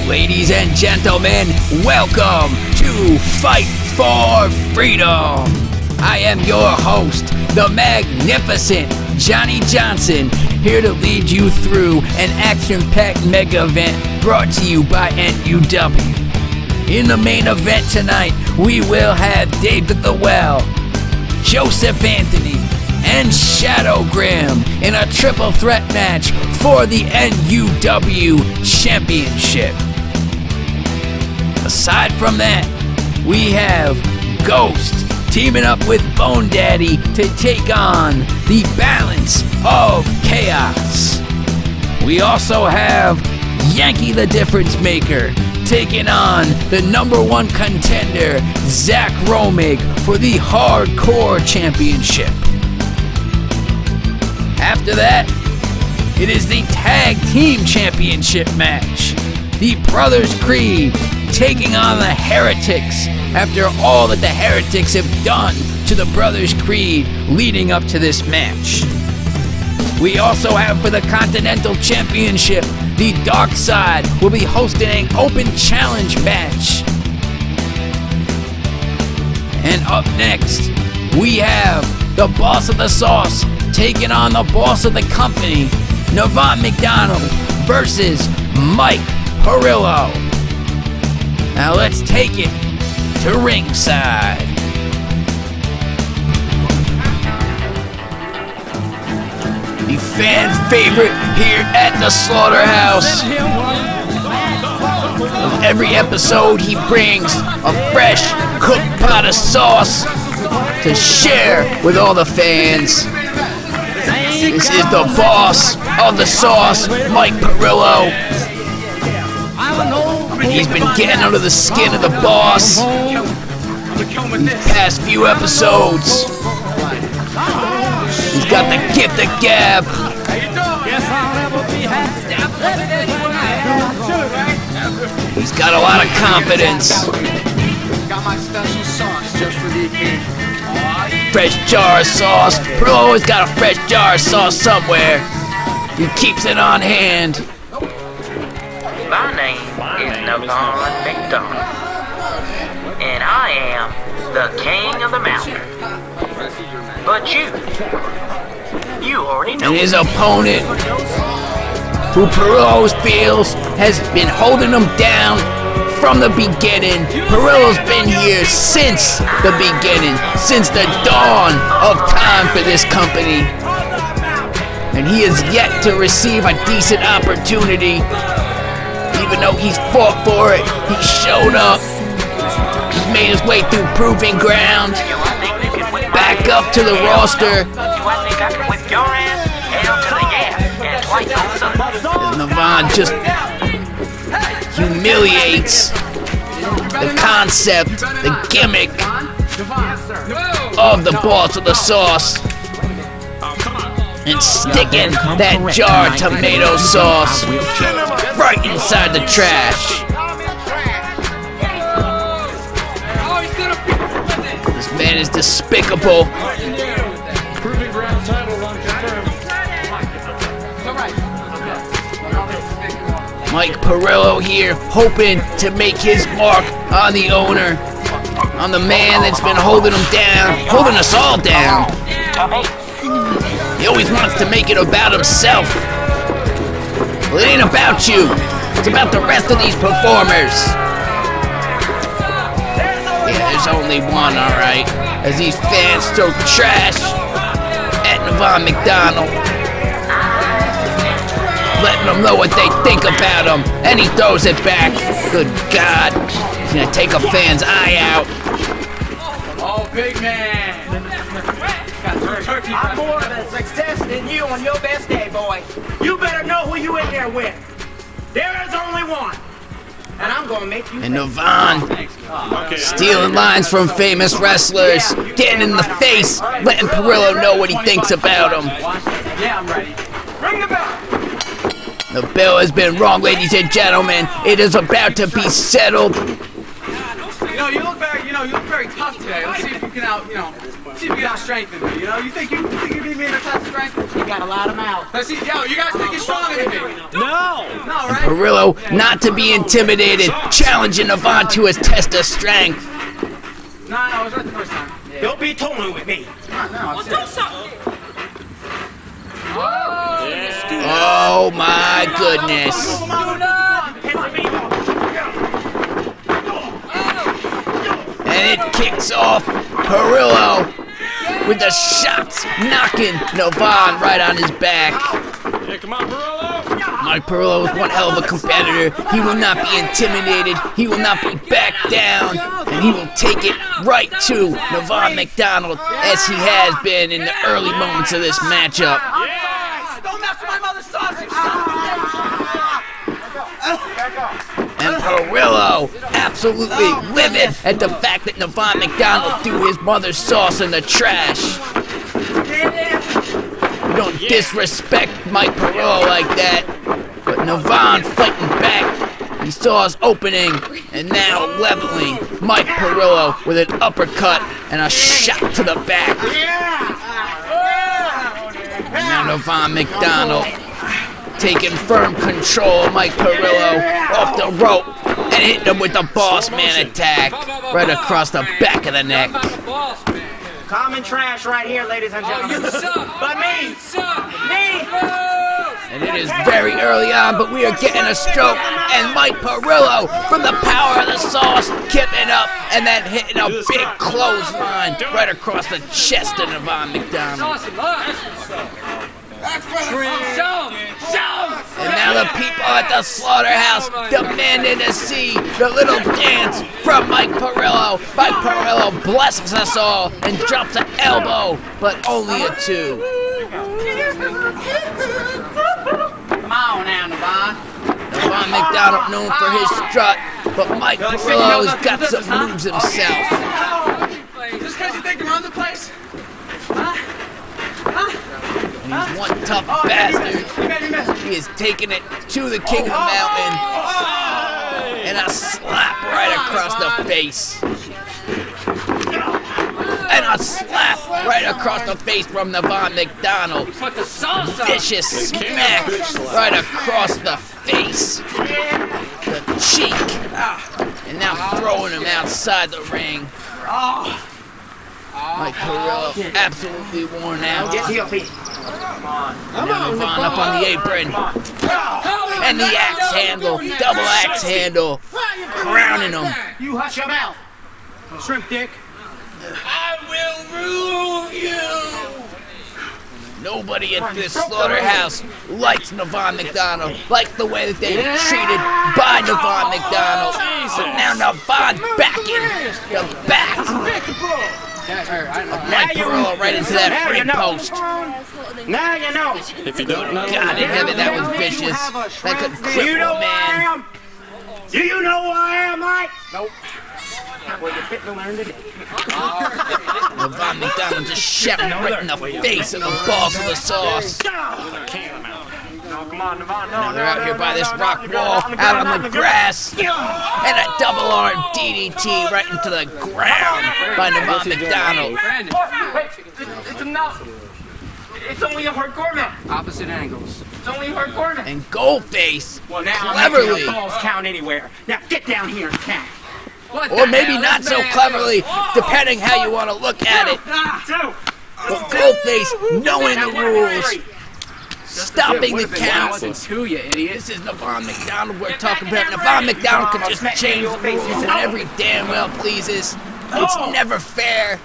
Ladies and gentlemen, welcome to Fight for Freedom. I am your host, the magnificent Johnny Johnson, here to lead you through an action-packed mega event brought to you by NUW. In the main event tonight, we will have David the Well, Joseph Anthony, and Shadow Graham in a triple threat match for the NUW Championship. Aside from that, we have Ghost teaming up with Bone Daddy to take on the Balance of Chaos. We also have Yankee the Difference Maker taking on the #1 contender, Zach Romig, for the Hardcore Championship. After that, it is the Tag Team Championship match. The Brothers Creed taking on the Heretics after all that the Heretics have done to the Brothers Creed leading up to this match. We also have for the Continental Championship, the Darkside will be hosting an open challenge match. And up next, we have the Boss of the Sauce taking on the Boss of the Company, McDonald versus Mike Murillo. Now let's take it to ringside. The fan favorite here at the Slaughterhouse. With every episode he brings a fresh cooked pot of sauce to share with all the fans. This is the Boss of the Sauce, Mike Murillo. And he's been getting under the skin of the Boss these past few episodes. He's got the gift of gab. He's got a lot of confidence. Got my special sauce just for the occasion. Fresh jar of sauce. Bro always got a fresh jar of sauce somewhere. He keeps it on hand. My name is Newburgh McDonald, and I am the king of the mountain. But you already know. And his opponent, who Murillo feels has been holding him down from the beginning. Murillo's been here since the beginning, since the dawn of time for this company. And he has yet to receive a decent opportunity. Even though he's fought for it, he showed up. He's made his way through proving ground, back up to the roster. And Navon just humiliates the concept, the gimmick of the Boss of the Sauce, and sticking that jar of tomato sauce right inside the trash. This man is despicable. Proving ground title on Mike Murillo here, hoping to make his mark on the owner, on the man that's been holding him down, holding us all down. He always wants to make it about himself. Well, it ain't about you. It's about the rest of these performers. Yeah, there's only one, alright. As these fans throw trash at McDonald, letting them know what they think about him, and he throws it back. Good God, he's gonna take a fan's eye out. Oh, big man. I'm more of a success than you on your best day, boy. You better know who you in there with. There is only one. And I'm gonna make you. And Navon stealing lines from famous wrestlers, getting in the face, letting Murillo know what he thinks about him. Yeah, I'm ready. Ring the bell. The bell has been rung, ladies and gentlemen. It is about to be settled. You look very tough today. Let's see if you can out-strengthen me. You think you beat me in a tough strength? You got a lot of mouth. Let's see. Yo, you guys think you're stronger than me? No, right? Murillo, not to be intimidated, challenging Navon to his test of strength. No, I was right the first time. Yeah. don't be toying with me. Oh my goodness. And it kicks off Murillo with the shots, knocking Navon right on his back. Yeah, come on, Murillo. Mike Murillo is one hell of a competitor. He will not be intimidated. He will not be backed down. And he will take it right to Navon McDonald as he has been in the early moments of this matchup. Don't mess with my mother's sausage. And Murillo absolutely livid at the fact that Navon McDonald threw his mother's sauce in the trash. You don't disrespect Mike Murillo like that. But Navon fighting back. He saw his opening and now leveling Mike Murillo with an uppercut and a shot to the back. And now Navon McDonald taking firm control of Mike Murillo off the rope and hitting him with the boss man attack right across the back of the neck. Common trash right here, ladies and gentlemen. But me. And it is very early on, but we are getting a stroke, and Mike Murillo, from the power of the sauce, kipping up and then hitting a big clothesline right across the chest of Navon McDonald. And now the people at the slaughterhouse demanding to see the little dance from Mike Murillo. Mike Murillo blesses us all and drops an elbow, but only a 2. Come on now, Navon. Navon McDonald known for his strut, but Mike Murillo's got some moves himself. Just because you think you run the place? And he's one tough bastard. He is taking it to the King of the Mountain. And a slap right across the face. And a slap right across the face from Navon McDonald. Vicious smack right across the face. The cheek. And now throwing him outside the ring. Mike Murillo absolutely worn out. Get to your feet. And now Navon up on the apron. And the axe handle, double axe handle, crowning him. You hush your mouth. Shrimp dick. I will rule you. Nobody at this slaughterhouse likes Navon McDonald, likes the way that they were treated by Navon McDonald. So now Navon's backing the back of Mike Murillo right into that ring post. Now you know. If you don't know, God in heaven, that was vicious. That could cripple a man. Do you know who I am, Mike? Nope. Well, you're fit to learn today. Navon McDonald just shouting right in the face of the boss of the sauce. Come on, Navon. Now they're out here by this rock wall, out on the grass, and a double arm DDT right into the ground by Navon McDonald. It's enough. It's only a hardcore match. Opposite angles. It's only a hardcore match. And Goldface, Well, now cleverly, I'm making your balls count anywhere. Now get down here and count. or maybe not so cleverly, depending how you want to look at it. But Goldface, knowing the rules, stopping the count. Two, you idiot. This is Newburgh McDonald we're talking about. Newburgh McDonald could just change the rules whenever he damn well pleases. It's never fair.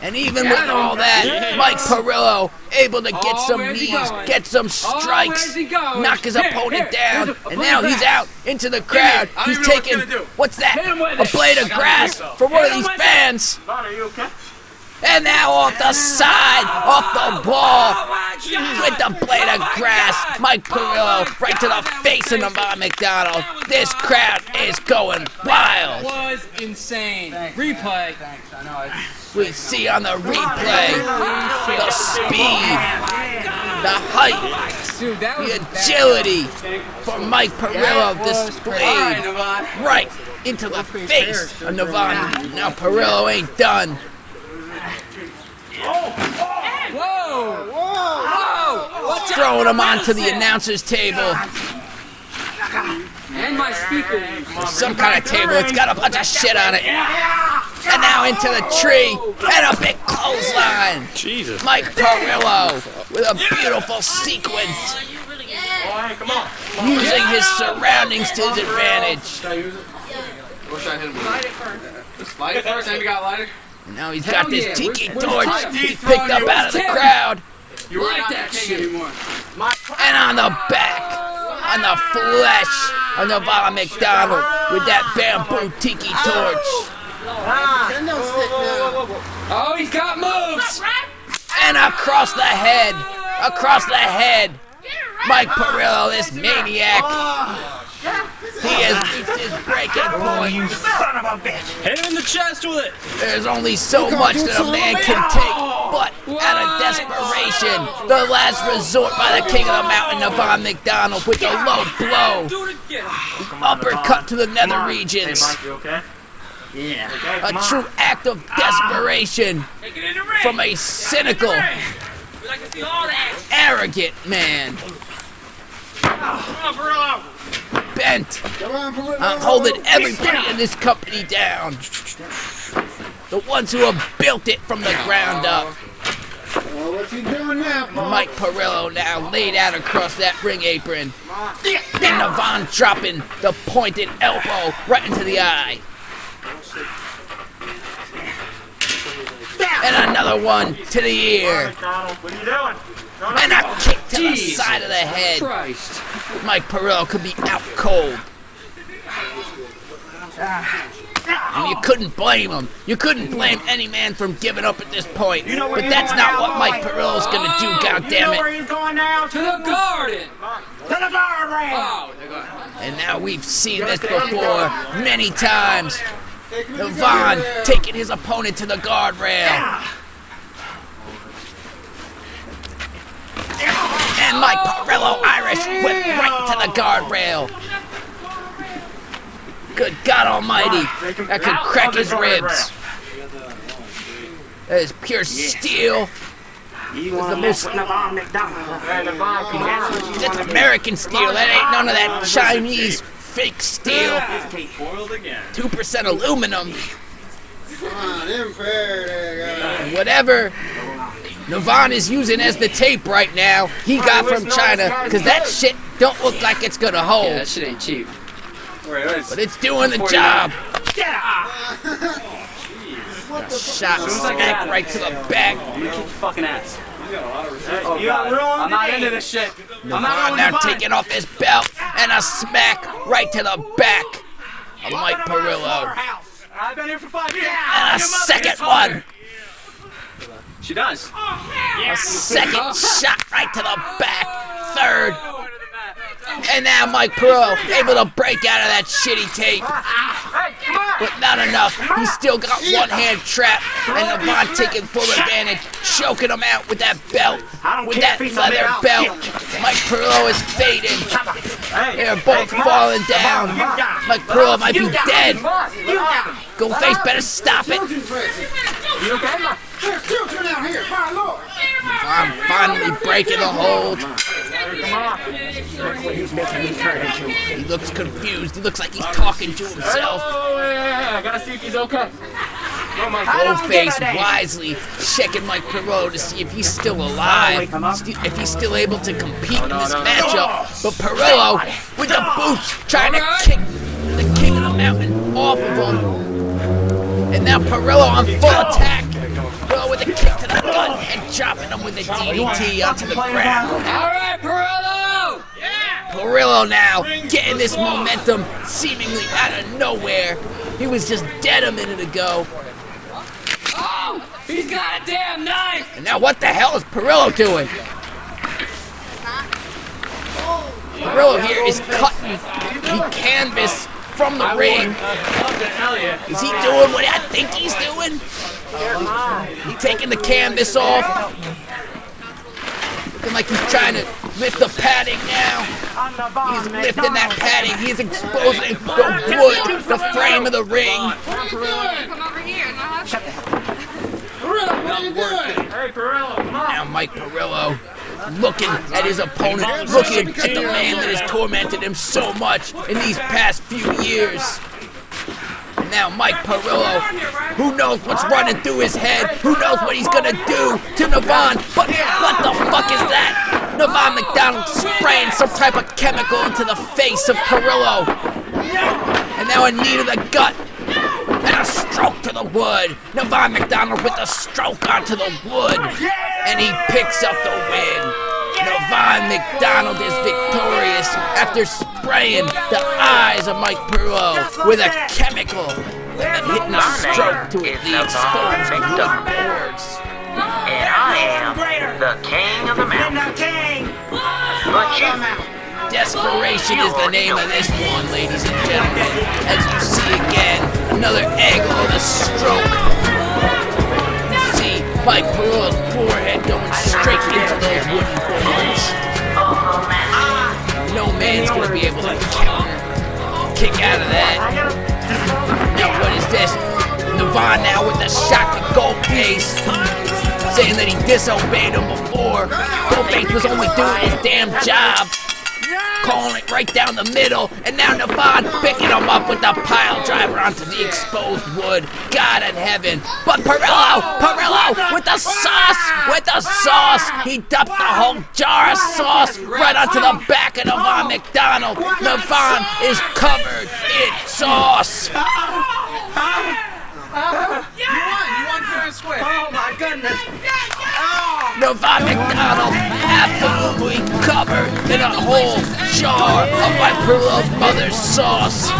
And even with all that, Mike Murillo able to get some knees, get some strikes, knock his opponent down, and now he's out into the crowd. He's taking, what's that? A blade of grass for one of these fans. And now off the side, off the ball, with the blade of grass, Mike Murillo right to the face of Newburgh McDonald. This crowd is going wild. Was insane. Replay. Thanks. I know. We see on the replay the speed, the height, Dude, that was the agility for Mike Murillo displayed right into the face of Newburgh. Now Murillo ain't done. Whoa! Whoa! Throwing him onto the announcer's table. And my speaker. Some kind of table. It's got a bunch of shit on it. And now into the tree. And a big clothesline. Jesus. Mike Murillo with a beautiful sequence. Using his surroundings to his advantage. What should I hit him with? Light it first. Light it first, and you got lighter? And now he's got this tiki torch he's picked up out of the crowd. You like that shit anymore. And on the back, on the flesh of Newburgh McDonald with that bamboo tiki torch. Oh, he's got moves! And across the head, Mike Murillo, this maniac. He has reached his breaking point. You son of a bitch! Hit him in the chest with it. There's only so much that a man can take, but out of desperation, the last resort by the king of the mountain, Newburgh McDonald, with a low blow. Uppercut to the nether regions. A true act of desperation from a cynical, arrogant man. Bent on holding everybody in this company down. The ones who have built it from the ground up. Well, what's he doing now, Paul? Mike Murillo now laid out across that ring apron. And Navon dropping the pointed elbow right into the eye. And another one to the ear. What are you doing? And a kick to the side of the head. Christ. Mike Murillo could be out cold. And you couldn't blame him. You couldn't blame any man from giving up at this point. But that's not what Mike Murillo's gonna do, You know goddammit. where he's going now? To the garden! To the guardrail! Oh, And now we've seen this before many times. Navon taking his opponent to the guardrail. And Mike Murillo Irish whip right to the guardrail. Good God Almighty, that could crack his ribs. That is pure steel. You want to mess with Newburgh McDonald? That's American steel. That ain't none of that Chinese fake steel. 2% aluminum. Come on, unfair there, guys. Whatever Navon is using as the tape right now, he got from China, because that shit don't look like it's gonna hold. that shit ain't cheap. But it's doing the job. Shot smack right to the back. Fucking ass. I'm not into this shit. Navon now taking off his belt, and a smack right to the back of Mike Murillo. I've been here for 5 years. And a second one. She does. A second shot right to the back. Third. And now Mike Murillo able to break out of that shitty tape. But not enough. He's still got one hand trapped. And Navon taking full advantage. Choking him out with that belt. With that leather belt. Mike Murillo is fading. They're both falling down. Mike Murillo might be dead. Goldface better stop it. There's children out here, my lord. I'm finally breaking the hold. He looks confused. He looks like he's talking to himself. Oh, yeah. I gotta see if he's okay. Goldface wisely checking Mike Murillo to see if he's still alive, if he's still able to compete in this matchup. But Murillo, with the boots, trying to kick the King of the Mountain off of him. And now Murillo on full attack. Murillo with a kick to the gut and dropping him with a DDT onto the ground. All right, Murillo! Murillo now getting this momentum seemingly out of nowhere. He was just dead a minute ago. Oh, he's got a damn knife! And now what the hell is Murillo doing? Murillo here is cutting the canvas from the ring. Is he doing what I think he's doing? He's taking the canvas off. Looking like he's trying to lift the padding now. He's lifting that padding. He's exposing the wood, the frame of the ring. Come over here. Shut the hell up. Murillo, what are you doing? Hey, Murillo, come on. Now Mike Murillo looking at his opponent, looking at the man that has tormented him so much in these past few years. And now Mike Murillo, who knows what's running through his head, who knows what he's gonna do to Navon, but what the fuck is that? Navon McDonald spraying some type of chemical into the face of Murillo. And now a knee to the gut. And a stroke to the wood. Navon McDonald with a stroke onto the wood. And he picks up the win. Navon McDonald is victorious after spraying the eyes of Mike Murillo with a chemical and then hitting a stroke to the exposed wood boards. And I am the King of the Mountain. But you, Desperation is the name of this one, ladies and gentlemen. As you see again, another angle of the stroke. You see Mike Murillo's forehead going straight into those wooden boards. No man's gonna be able to kick out of that. Now what is this? Navon now with the shot to Goldface, saying that he disobeyed him before. Goldface was only doing his damn job. Calling it right down the middle, and now Navon picking him up with the pile driver onto the exposed wood. God in heaven. But Murillo with the sauce, he dumped the whole jar of sauce right onto the back of Navon McDonald. Navon is covered in sauce. You won fair and square. Oh my goodness. Navon McDonald absolutely covered in a whole jar of Mike Murillo's mother's sauce.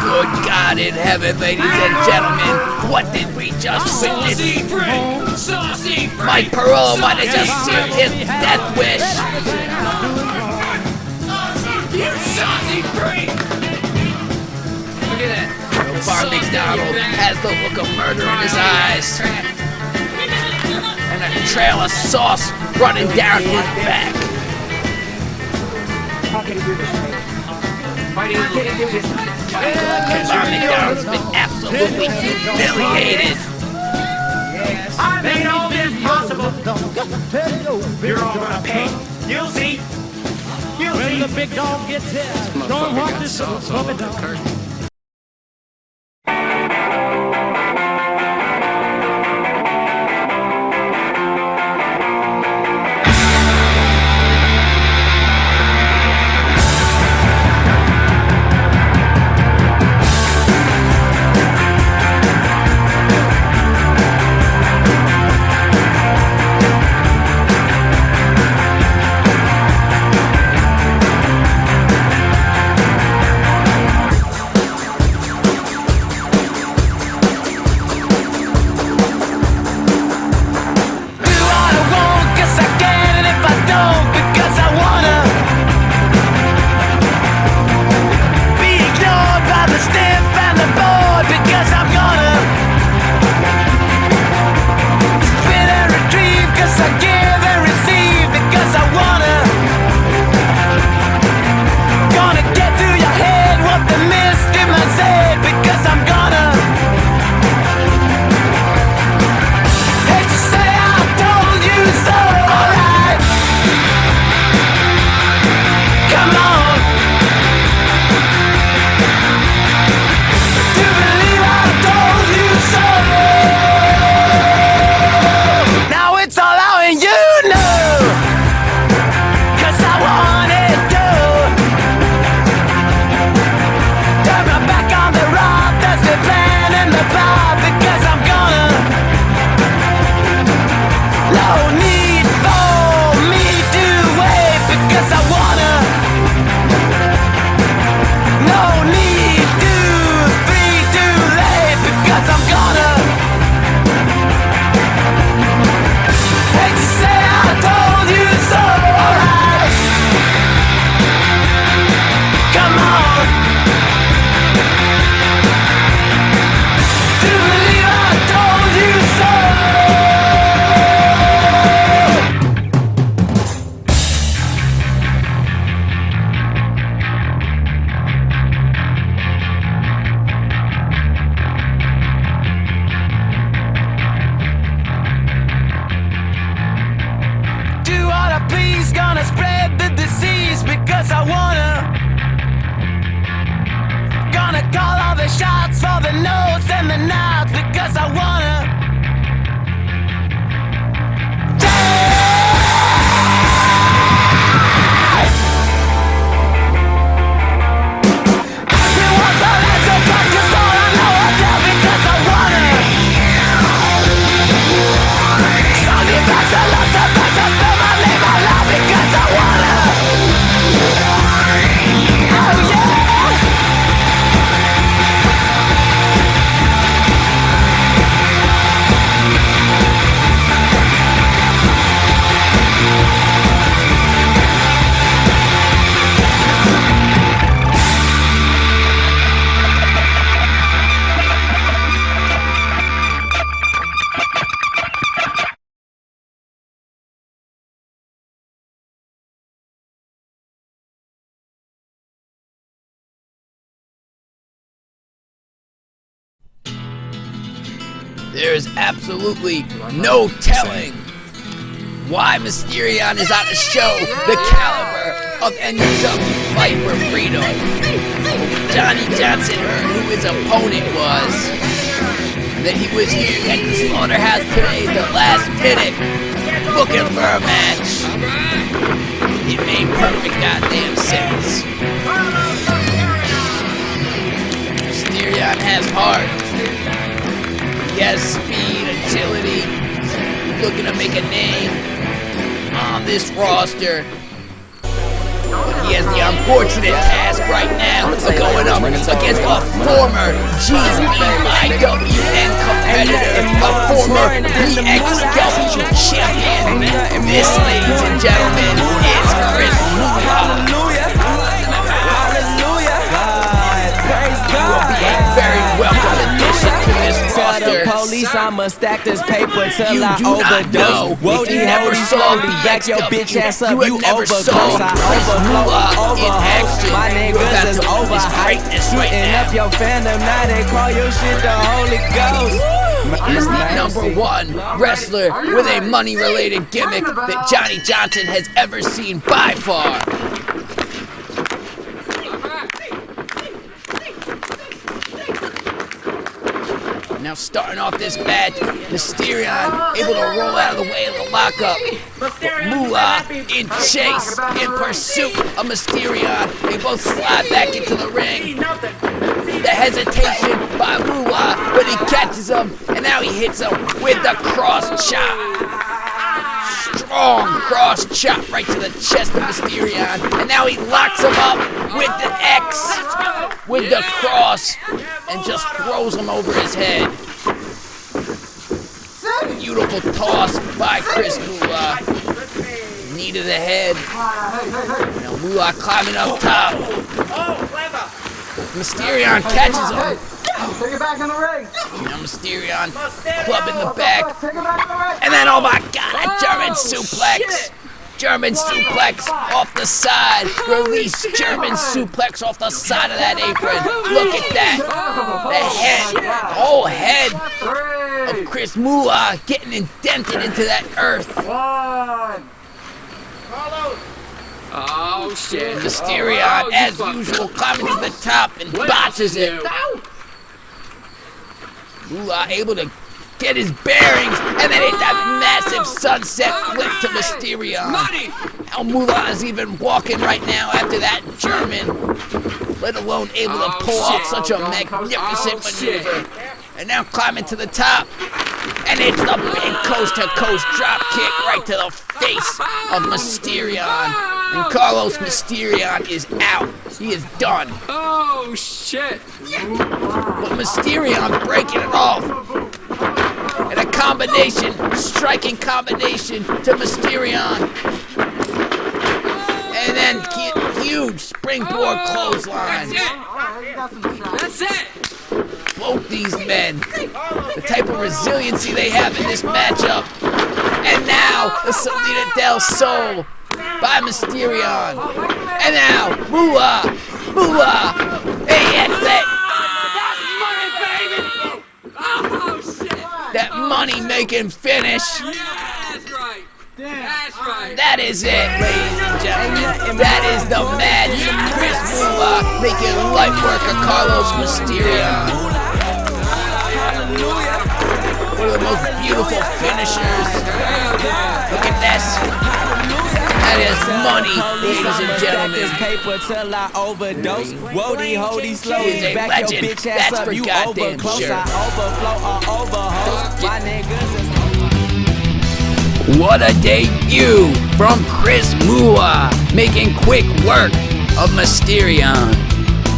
Good God in heaven, ladies and gentlemen, what did we just witness? Mike Murillo might have just sealed his death wish. Look at that. Navon McDonald has the look of murder in his eyes. And a trail of sauce running down his back. How can he do this? Navon McDonald's been absolutely humiliated. I made all this possible. You're all gonna pay. You'll see. When the big dog gets here, don't want this puppy dog. now because I wanna. There's absolutely no telling why Mysterion is on the show the caliber of NW Fight For Freedom. Johnny Johnson heard who his opponent was, and that he was here at the Slaughterhouse today, the last minute, looking for a match. It made perfect goddamn sense. Mysterion has heart. He has speed, agility. He's looking to make a name on this roster. But he has the unfortunate task right now of going up against a former GBIWN competitor, a former BXW champion. This, ladies and gentlemen, is Chris Murillo. You will be a very welcome addition to this roster. Police, I'ma stack this paper till You I do not know. overdose. If you never saw back your bitch ass up. you never saw Chris Murillo in action. My You're niggas about is to witness overhyped. greatness right Shooting now. up your fandom, now they call your shit the Holy Ghost. He's the number one wrestler with a money-related gimmick that Johnny Johnson has ever seen by far. Now starting off this match, Mysterion able to roll out of the way of the lockup. Moolah in chase, in pursuit of Mysterion. They both slide back into the ring. The hesitation by Moolah, but he catches him, and now he hits him with the cross chop. Strong cross chop right to the chest of Mysterion, and now he locks him up with the X, with the cross, and just throws him over his head. Beautiful toss by Chris Moolah. Knee to the head. Now Moolah climbing up top. Mysterion catches him. Take it back in the ring. Now Mysterion clubbing the back. And then, oh my God, a German suplex. German suplex off the side. Release German suplex off the side of that apron. Look at that. The head, the whole head of Chris Moolah getting indented into that earth. Oh shit. Mysterion, as usual, climbing to the top and botches it. Moolah able to get his bearings and then hit that massive sunset flip to Mysterion. Now Moolah is even walking right now after that German, let alone able to pull off such a magnificent maneuver. And now climbing to the top, and it's the big coast-to-coast drop kick right to the face of Mysterion. And Carlos Mysterion is out. He is done. Oh shit. But Mysterion breaking it off. And a combination, striking combination to Mysterion. And then huge springboard clothesline. That's it. Both these men, the type of resiliency they have in this matchup. And now, the Salida del Sol by Mysterion. And now, Moolah. Hey, that's it. Oh shit. That money-making finish. Yeah, that's right. That's right. That is it, ladies and gentlemen. That is the match. Chris Moolah making light work of Carlos Mysterion. One of the most beautiful finishers. Look at this. That is money, ladies and gentlemen. He is a legend. That's for goddamn sure. What a debut from Chris Mua, making quick work of Mysterion.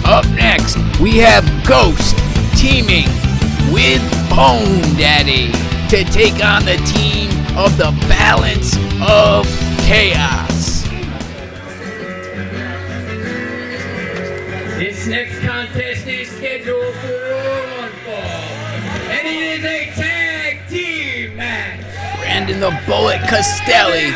Up next, we have Ghost teaming with Bone Daddy to take on the team of the Balance of Chaos. This next contest is scheduled for one fall, and it is a tag team match. Brandon the Bullet Castelli.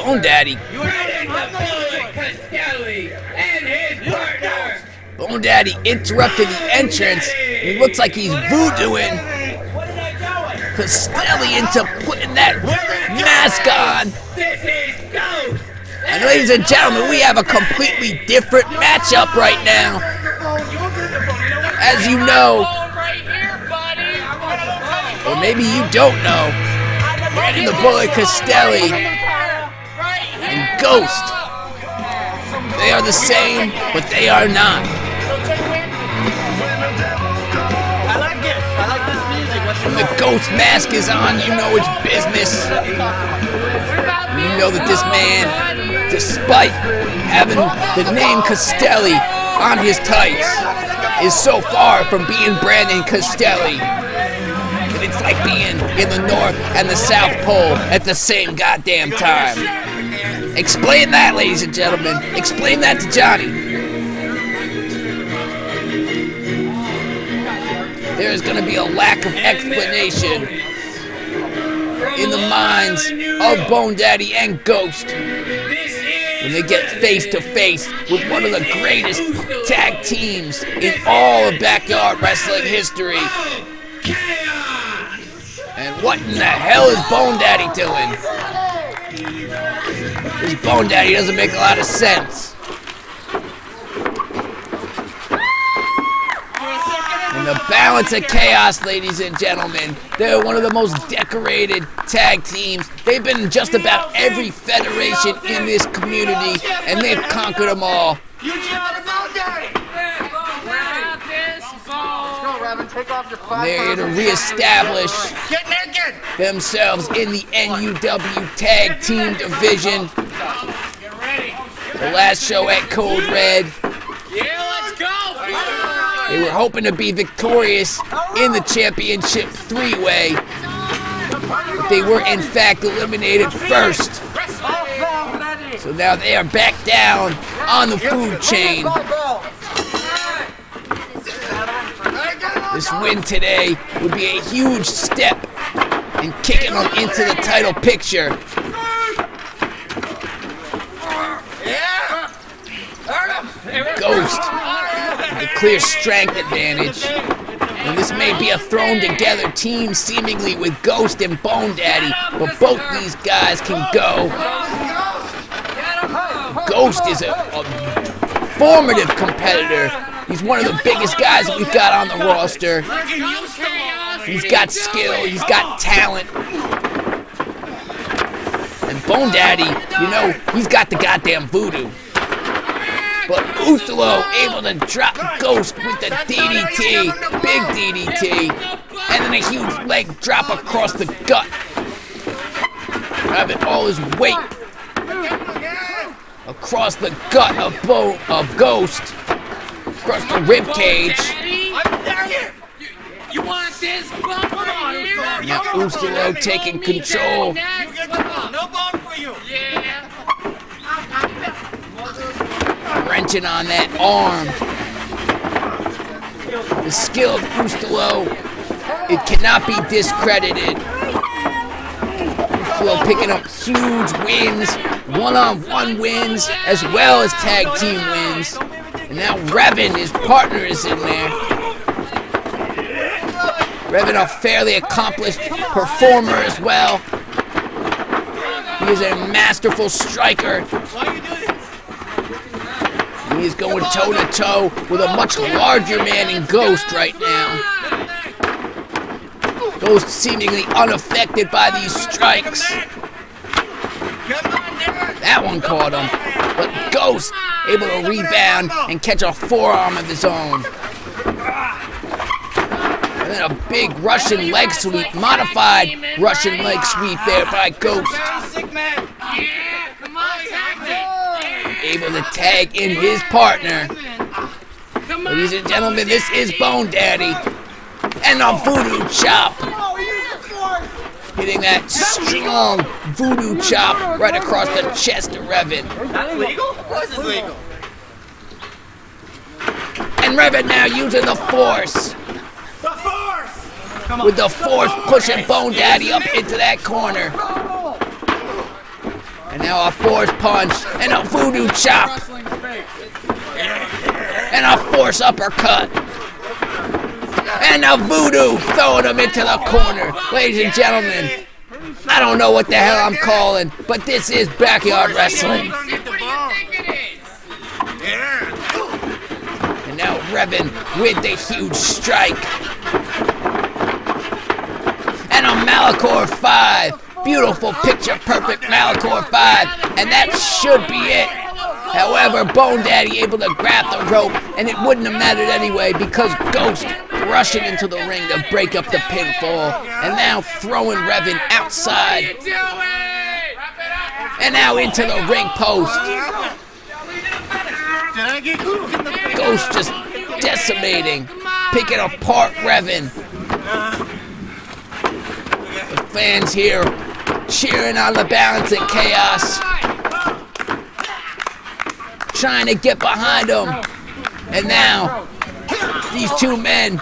Bone Daddy. Brandon the Bullet Castelli and his partner. Bone Daddy interrupted the entrance. He looks like he's voodooing Castelli into putting that mask on. This is Ghost. And ladies and gentlemen, we have a completely different matchup right now. As you know, or maybe you don't know, Brandon the Bullet Castelli and Ghost, they are the same, but they are not. When the Ghost mask is on, you know it's business. You know that this man, despite having the name Castelli on his tights, is so far from being Brandon Castelli. It's like being in the North and the South Pole at the same goddamn time. Explain that, ladies and gentlemen. Explain that to Johnny. There is going to be a lack of explanation in the minds of Bone Daddy and Ghost when they get face to face with one of the greatest tag teams in all of backyard wrestling history. And what in the hell is Bone Daddy doing? This Bone Daddy doesn't make a lot of sense. And the Balance of Chaos, ladies and gentlemen, they're one of the most decorated tag teams. They've been in just about every federation in this community, and they've conquered them all. They're here to reestablish themselves in the NUW Tag Team Division. The last show at Code Red, they were hoping to be victorious in the championship three-way, but they were in fact eliminated first. So now they are back down on the food chain. This win today would be a huge step in kicking them into the title picture. Ghost, the clear strength advantage. And this may be a thrown together team seemingly with Ghost and Bone Daddy, but both these guys can go. Ghost is a formative competitor. He's one of the biggest guys that we've got on the roster. He's got skill, he's got talent. And Bone Daddy, you know, he's got the goddamn voodoo. But Ustalo able to drop Ghost with the DDT, big DDT, and then a huge leg drop across the gut. Having all his weight across the gut of Ghost. Across the rib cage. You want this bump on here? Now Ustalo taking control. No bump for you. Yeah. Wrenching on that arm. The skill of Ustalo, it cannot be discredited. Ustalo picking up huge wins, one-on-one wins, as well as tag team wins. And now Revan, his partner, is in there. Revan, a fairly accomplished performer as well. He is a masterful striker. He is going toe-to-toe with a much larger man in Ghost right now. Ghost seemingly unaffected by these strikes. That one caught him, but Ghost able to rebound and catch a forearm of his own. And then a big Russian leg sweep, modified Russian leg sweep there by Ghost. Able to tag in his partner. Ladies and gentlemen, this is Bone Daddy. And a voodoo chop. Hitting that strong voodoo chop right across the chest of Revan. That's legal? Of course it's legal. And Revan now using the Force. The Force! With the Force pushing Bone Daddy up into that corner. And now a Force punch and a voodoo chop. And a Force uppercut. And a voodoo throwing him into the corner. Ladies and gentlemen, I don't know what the hell I'm calling, but this is backyard wrestling. And now Revan with the huge strike. And a Malachor 5. Beautiful picture perfect Malachor 5. And that should be it. However, Bone Daddy able to grab the rope, and it wouldn't have mattered anyway because Ghost rushing into the ring to break up the pinfall, and now throwing Revan outside, and now into the ring post. Ghost just decimating, picking apart Revan. The fans here cheering on the Balance and Chaos, trying to get behind him. And now these two men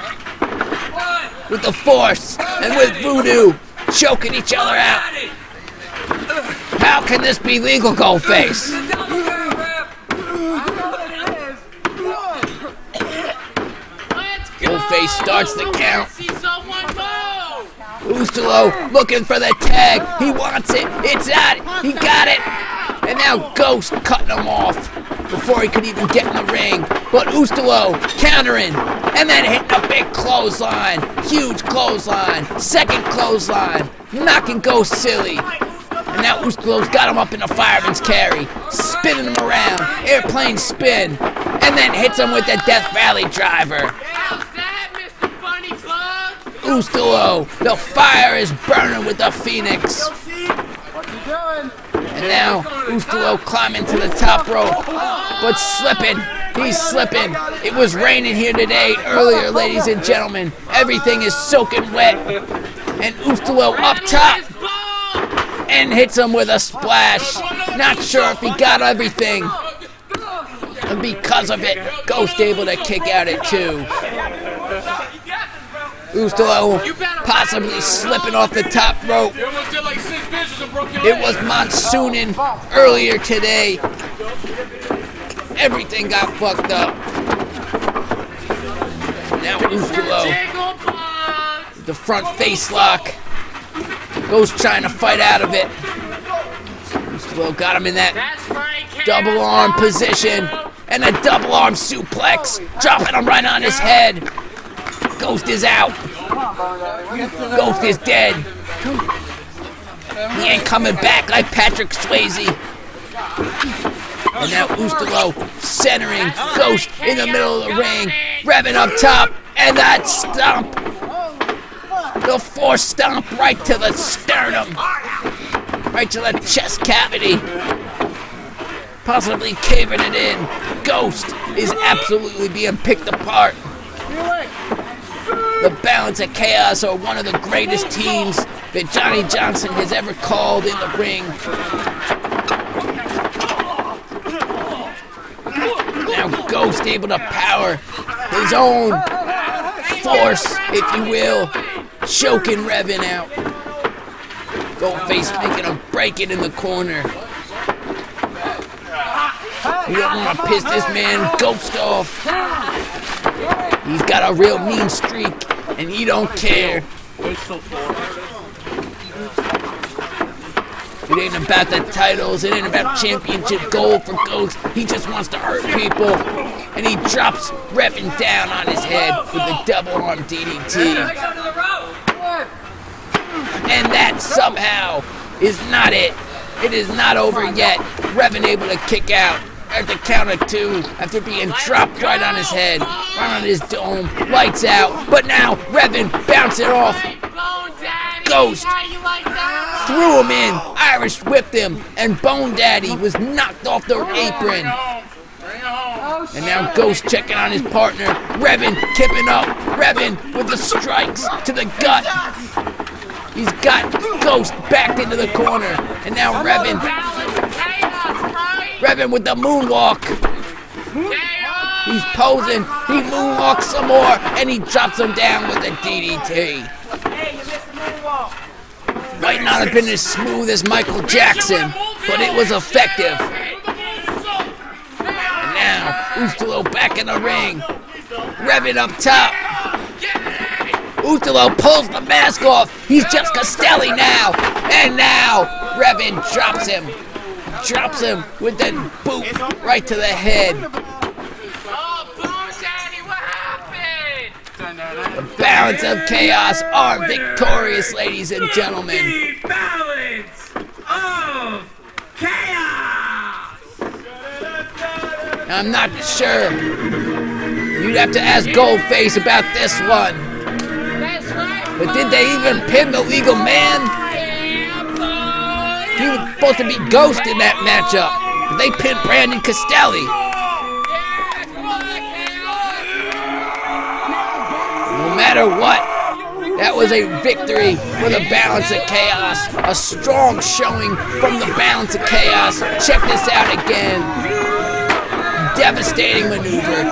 with the Force and with voodoo choking each other out. How can this be legal, Goldface? Goldface starts the count. Ustalo looking for the tag. He wants it. It's out. He got it. And now Ghost cutting him off before he could even get in the ring. But Ustalo countering and then hitting a big clothesline. Huge clothesline. Second clothesline. Knocking Ghost silly. And now Ustalo's got him up in a fireman's carry. Spinning him around. Airplane spin. And then hits him with the Death Valley driver. Ustalo, the fire is burning with the Phoenix. And now Ustalo climbing to the top rope, but slipping. He's slipping. It was raining here today earlier, ladies and gentlemen. Everything is soaking wet. And Ustalo up top and hits him with a splash. Not sure if he got everything. And because of it, Ghost able to kick out at 2. Ustalo possibly slipping off the top rope. It was monsooning earlier today. Everything got fucked up. Now Ustalo, the front face lock. Ghost trying to fight out of it. Ustalo got him in that double arm position. And a double arm suplex. Dropping him right on his head. Ghost is out. Ghost is dead. He ain't coming back like Patrick Swayze. And now Ustalo centering Ghost in the middle of the ring. Revan up top. And that stomp. The Force stomp right to the sternum. Right to the chest cavity. Possibly caving it in. Ghost is absolutely being picked apart. The Balance of Chaos are one of the greatest teams that Johnny Johnson has ever called in the ring. Now Ghost able to power his own Force, if you will, choking Revan out. Goldface making him break it in the corner. You don't want to piss this man Ghost off. He's got a real mean streak, and he don't care. It ain't about the titles. It ain't about championship gold for Ghost. He just wants to hurt people. And he drops Revan down on his head with the double arm DDT. And that somehow is not it. It is not over yet. Revan able to kick out at the count of 2 after being dropped right on his head, right on his dome. Lights out. But now Revan bouncing off. Ghost threw him in, Irish whipped him, and Bone Daddy was knocked off the apron. And now Ghost checking on his partner. Revan kipping up. Revan with the strikes to the gut. He's got Ghost backed into the corner. And now Revan with the moonwalk. He's posing. He moonwalks some more. And he drops him down with a DDT. Might not have been as smooth as Michael Jackson, but it was effective. And now, Ustalo back in the ring. Revan up top. Ustalo pulls the mask off. He's just Castelli now. And now, Revan drops him. Drops him with the boot right to the head. The balance of chaos are victorious, ladies and gentlemen. The balance of chaos. I'm not sure. You'd have to ask Goldface about this one. But did they even pin the legal man? He was supposed to be Ghost in that matchup. But they pinned Brandon Castelli. No matter what, that was a victory for the Balance of Chaos. A strong showing from the Balance of Chaos. Check this out again. Devastating maneuver.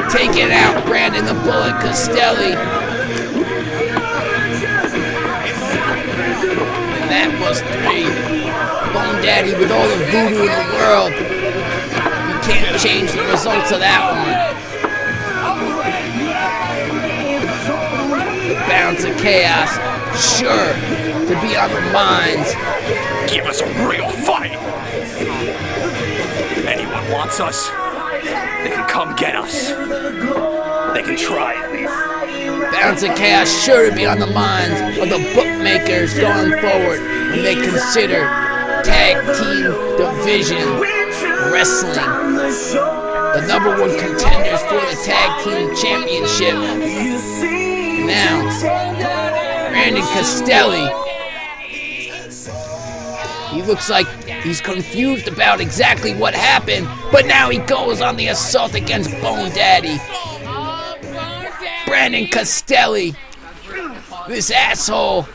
Taking out Brandon the Bullet Castelli. And that was 3. Bone Daddy with all the voodoo in the world. You can't change the results of that one. Balance of Chaos, sure to be on the minds. Give us a real fight. Anyone wants us, they can come get us. They can try at least. Balance of Chaos sure to be on the minds of the bookmakers going forward when they consider tag team division wrestling. The #1 contenders for the tag team championship. Now, Brandon Castelli, he looks like he's confused about exactly what happened, but now he goes on the assault against Bone Daddy. Brandon Castelli, this asshole,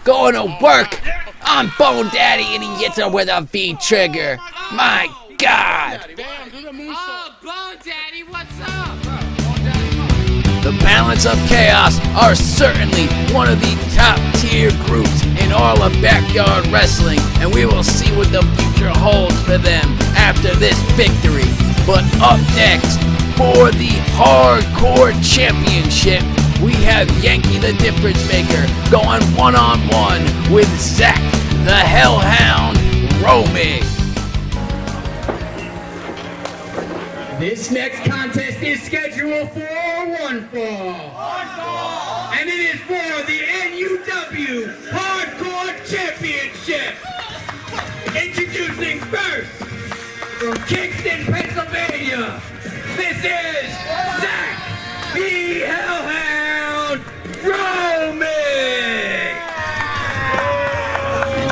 going to work on Bone Daddy, and he hits him with a V-trigger. My God. Oh, Bone Daddy, what's up? The Balance of Chaos are certainly one of the top tier groups in all of backyard wrestling, and we will see what the future holds for them after this victory. But up next, for the Hardcore Championship, we have Yankee the Difference Maker going one-on-one with Zach the Hellhound Romig. This next contest is scheduled for one fall. And it is for the NUW Hardcore Championship. Introducing first, from Kingston, Pennsylvania, this is Zach the Hellhound Romig.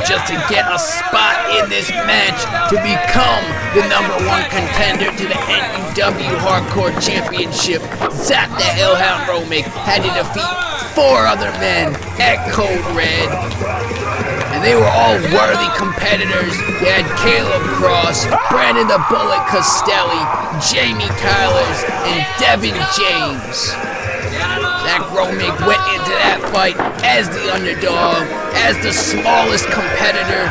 Just to get a spot in this match to become the #1 contender to the NUW Hardcore Championship, Zach the Hellhound Romig had to defeat 4 other men at Code Red. And they were all worthy competitors. They had Caleb Cross, Brandon the Bullet Castelli, Jamie Tylers, and Devin James. Zach Romig went into that fight as the underdog, as the smallest competitor,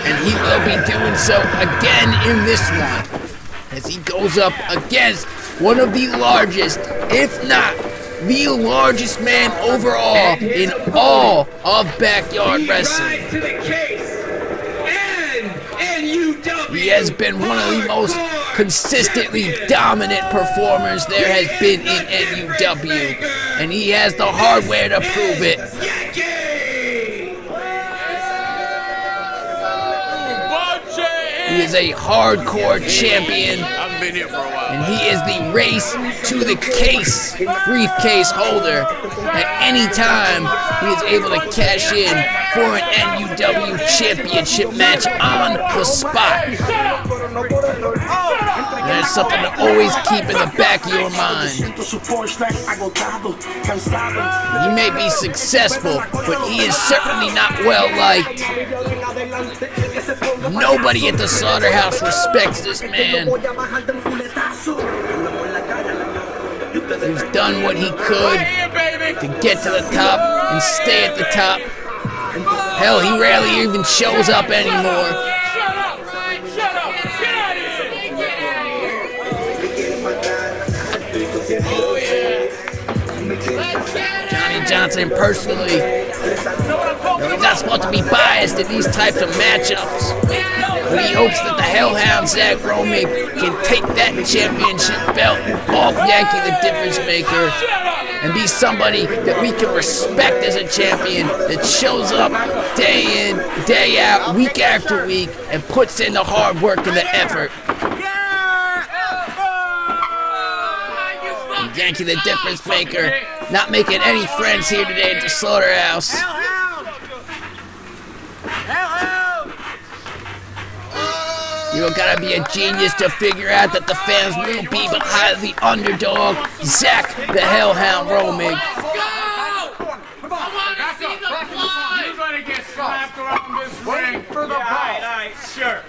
and he will be doing so again in this one, as he goes up against one of the largest, if not the largest man overall in all of backyard wrestling. Rise to the case He has been one of the most consistently dominant performers there has been in NUW, and he has the hardware to prove it. He is a hardcore champion, and he is the race to the case briefcase holder. At any time, he is able to cash in for an NUW championship match on the spot. That's something to always keep in the back of your mind. He may be successful, but he is certainly not well liked. Nobody at the Slaughterhouse respects this man. He's done what he could to get to the top and stay at the top. Hell, he rarely even shows up anymore. Johnny Johnson personally, he's not supposed to be biased in these types of matchups, but he hopes that the Hellhound Zach Romig can take that championship belt off Yankee the Difference Maker and be somebody that we can respect as a champion that shows up day in, day out, week after week, and puts in the hard work and the effort. Yankee the Difference Maker not making any friends here today at the Slaughterhouse. You gotta be a genius to figure out that the fans will be behind the underdog, Zach the Hellhound Romig. You're gonna get slapped around this ring for the ball. Sure.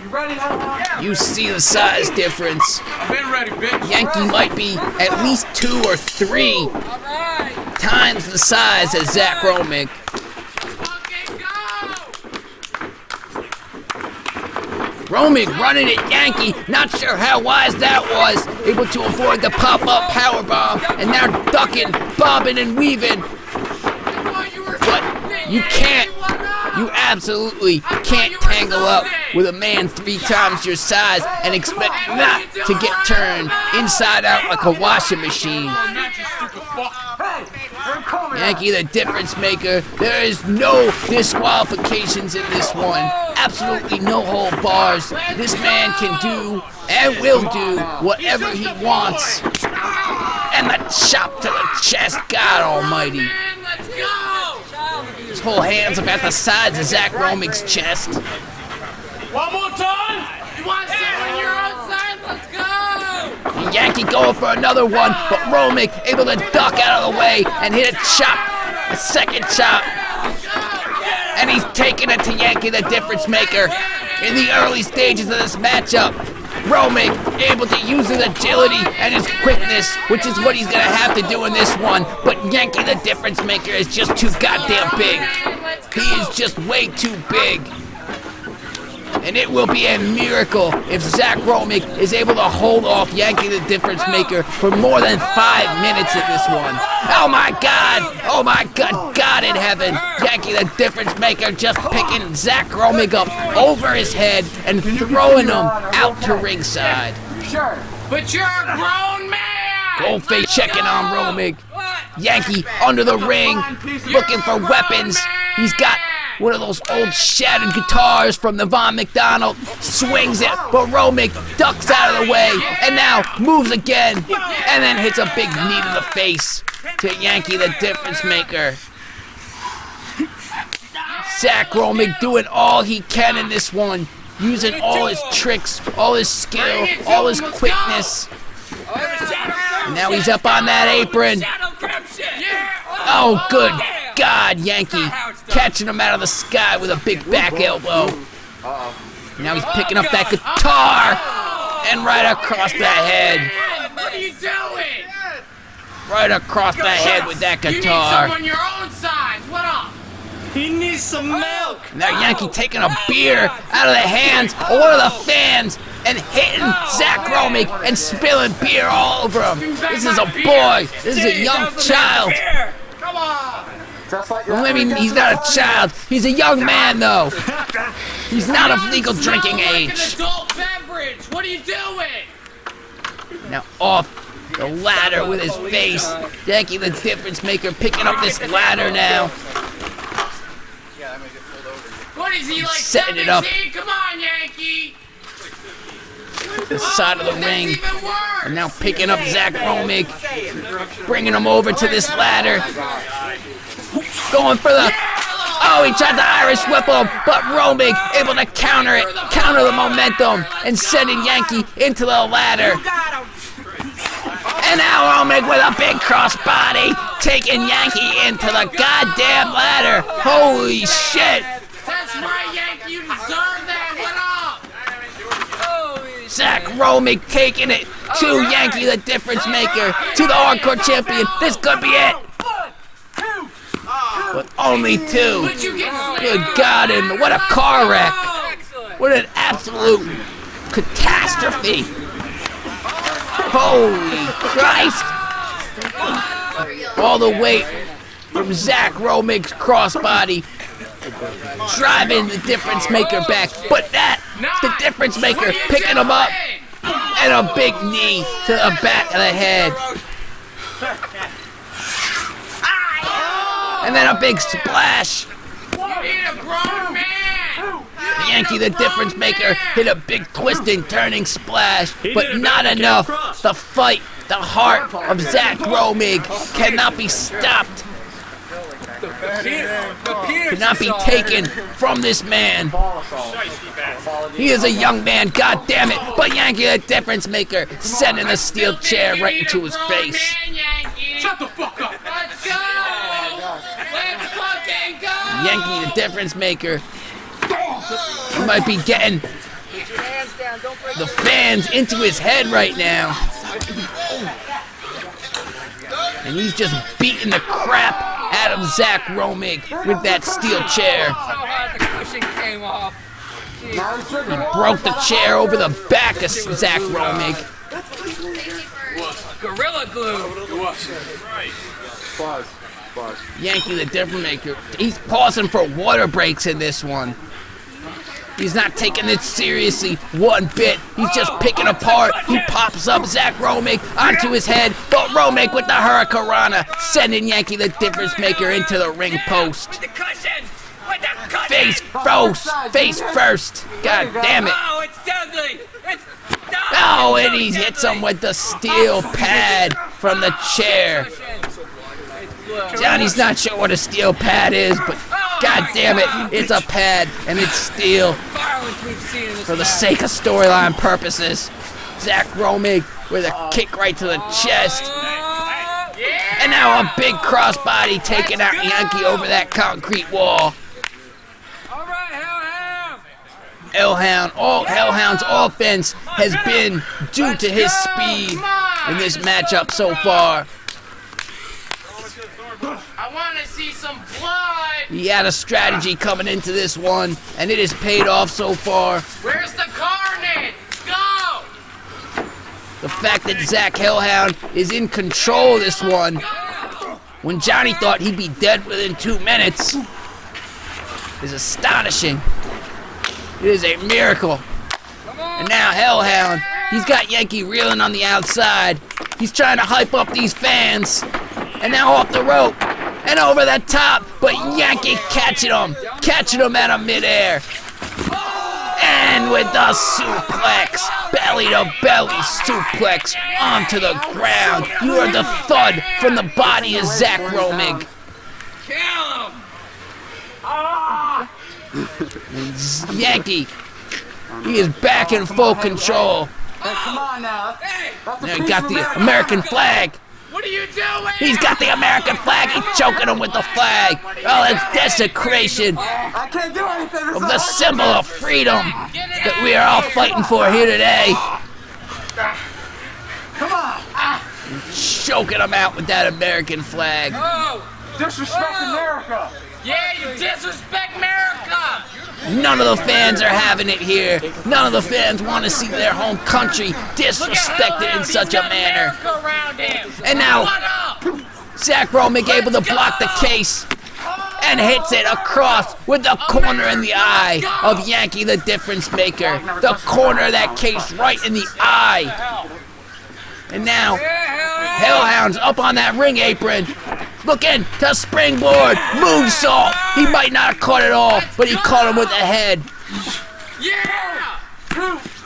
You ready, Hellhound? You see the size difference. I've been ready, bitch. Yankee might be at least 2 or 3 times the size as Zach Romig. Romig running at Yankee, not sure how wise that was, able to avoid the pop-up powerbomb, and now ducking, bobbing, and weaving. But you absolutely can't tangle up with a man 3 times your size and expect not to get turned inside out like a washing machine. Yankee the Difference Maker, there is no disqualifications in this one. Absolutely no hold bars. This man can do and will do whatever he wants. And the chop to the chest, God almighty. His whole hand's about the size of Zach Romig's chest. One more time. You want to sit on your own side? Let's go! Yankee going for another one, but Romig able to duck out of the way and hit a chop, a second chop. And he's taking it to Yankee the Difference Maker in the early stages of this matchup. Romig able to use his agility and his quickness, which is what he's gonna have to do in this one. But Yankee the Difference Maker is just too goddamn big. He is just way too big. And it will be a miracle if Zach Romig is able to hold off Yankee the Difference Maker for more than 5 minutes in this one. Oh my God! Oh my God! God in heaven! Yankee the Difference Maker just picking Zach Romig up over his head and throwing him out to ringside. Sure. But you're a grown man! Goldface checking on Romig. Yankee under the ring, looking for weapons. He's got one of those old shattered guitars from the McDonald, swings it, but Romig ducks out of the way, and now moves again, and then hits a big knee to the face to Yankee the Difference Maker. Zach Romig doing all he can in this one, using all his tricks, all his skill, all his quickness. And now he's up on that apron. Oh, good God, Yankee catching him out of the sky with a big back elbow. Now he's picking up that guitar and right across the head. What are you doing? Right across the head with that guitar. You need someone your own size. What up? He needs some milk. Now Yankee taking a beer out of the hands of one of the fans and hitting Zach Romig and spilling beer all over him. This is a boy. This is a young child. Come on. Well, maybe he's not a child. He's a young man, though. He's not of legal drinking age. It's an adult beverage. What are you doing? Now off the ladder with his face. Yankee the difference maker picking up this ladder now. What is he, like Setting it up. 17? Come on, Yankee. The side of the ring. Even worse. And now picking up Zach Romig. Bringing him over to this ladder. Going for the... Oh, he tried to Irish whip him, but Romig able to counter it, counter the momentum, and sending Yankee into the ladder. And now Romig with a big crossbody, taking Yankee into the goddamn ladder. Holy shit! That's right, Yankee. You deserve that. What up? Zach Romig taking it to Yankee the difference maker, to the hardcore champion. This could be it. But only two. Good God, and what a car wreck. What an absolute catastrophe. Holy Christ. All the weight from Zach Romig's crossbody driving the difference maker back. But that, the difference maker picking him up, and a big knee to the back of the head. And then a big splash. Yankee the difference maker hit a big twisting turning splash, but not enough. The fight, the heart of Zach Romig cannot be stopped. Cannot be taken from this man. He is a young man, god damn it. But Yankee the difference maker sending a steel chair right into his face. Shut the fuck up. Let's go. Let's fucking go. Yankee the difference maker. He might be getting the fans into his head right now. And he's just beating the crap out of Zach Romig with that steel chair. He broke the chair over the back of Zach Romig. Gorilla glue. Yankee the difference maker. He's pausing for water breaks in this one. He's not taking it seriously one bit. He's just picking apart. He pops up Zach Romig onto his head, but Romig with the Hurricanrana, sending Yankee the difference maker into the ring post. Face first. God damn it. Oh, it's Dudley. Oh, and he hits him with the steel pad from the chair. Johnny's not sure what a steel pad is, but god damn it, it's a pad and it's steel. For the sake of storyline purposes, Zach Romig with a kick right to the chest. And now a big crossbody taking out Yankee over that concrete wall. Hellhound's offense has been due to his speed in this matchup so far. I want to see some blood. He had a strategy coming into this one, and it has paid off so far. Where's the carnage? Go! The fact that Zach Hellhound is in control of this one, when Johnny thought he'd be dead within 2 minutes, is astonishing. It is a miracle. And now Hellhound, he's got Yankee reeling on the outside. He's trying to hype up these fans. And now off the rope, and over the top, but Yankee catching him out of midair. And with the suplex, belly to belly suplex onto the ground. You heard the thud from the body of Zach Romig. Kill him! Yankee, he is back in full control. Hey, come on now. Now he got the American flag. What are you doing? He's got the American flag. He's choking him with the flag. Oh, that's desecration I can't do anything. of the symbol of freedom that we are all fighting for here today. Come on. Choking him out with that American flag. Oh! Disrespect America. Yeah, you disrespect America! None of the fans are having it here. None of the fans want to see their home country disrespected in such a manner. And And now, Zach Romig able to block the case. and hits it across with the corner in the eye of Yankee the Difference Maker. The corner of that case right in the eye. And now, Hellhound's up on that ring apron, looking to springboard, moonsault. He might not have caught it all, but he caught him with the head. Yeah!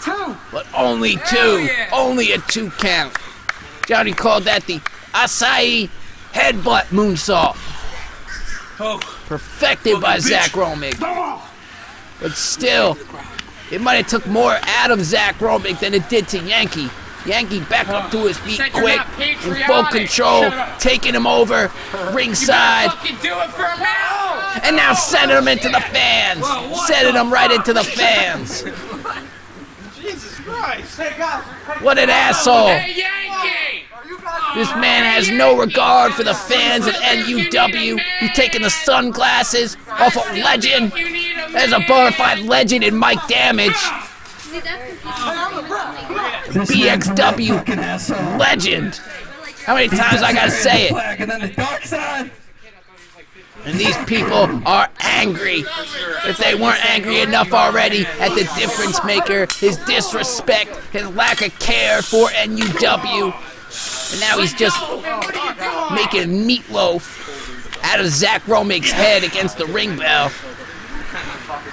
Two. But only two, only a 2 count. Johnny called that the Acai headbutt moonsault. Perfected by Zach Romig. But still, it might have took more out of Zach Romig than it did to Yankee. Yankee back up to his feet quick, in full control, taking him over, ringside. And now sending him into the fans. Sending him right into the fans. Jesus Christ! Hey guys! What an asshole! Hey, Yankee! This man has no regard for the fans at NUW. He's taking the sunglasses off a legend. There's a bona fide legend in Mike Damage. BXW legend. How many times I gotta say it? And these people are angry. If they weren't angry enough already at the Difference Maker, his disrespect, his lack of care for NUW. And now he's just making meatloaf out of Zach Romig's head against the ring bell.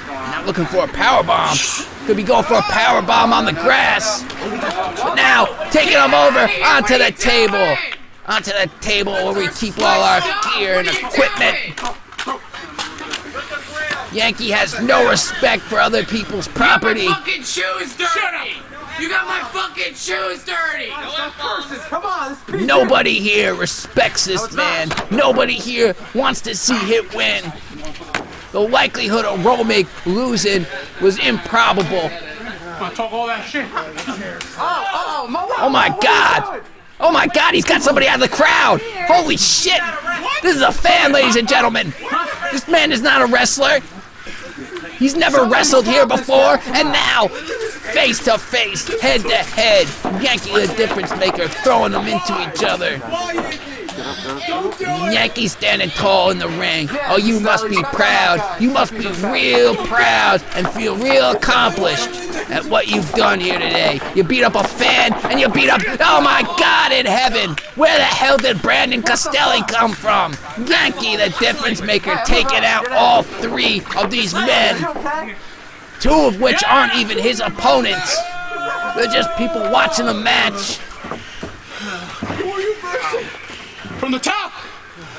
Not looking for a powerbomb. Could be going for a powerbomb on the grass. But now, taking him over onto the table. Onto the table where we keep all our gear and equipment. Yankee has no respect for other people's property. My fucking shoes dirty! You got my fucking shoes dirty! Come on! Nobody here respects this man. Nobody here wants to see him win. The likelihood of Romig losing was improbable. Talk all that shit. Oh my God! Oh my God, he's got somebody out of the crowd! Holy shit! This is a fan, ladies and gentlemen! This man is not a wrestler! He's never wrestled here before, and now, face to face, head to head, Yankee the Difference Maker throwing them into each other. Yankee standing tall in the ring. Oh, you must be proud. You must be real proud and feel real accomplished at what you've done here today. You beat up a fan and you beat up, oh my God in heaven, where the hell did Brandon Costelli come from? Yankee the Difference Maker taking out all 3 of these men, 2 of which aren't even his opponents. They're just people watching the match. From the top!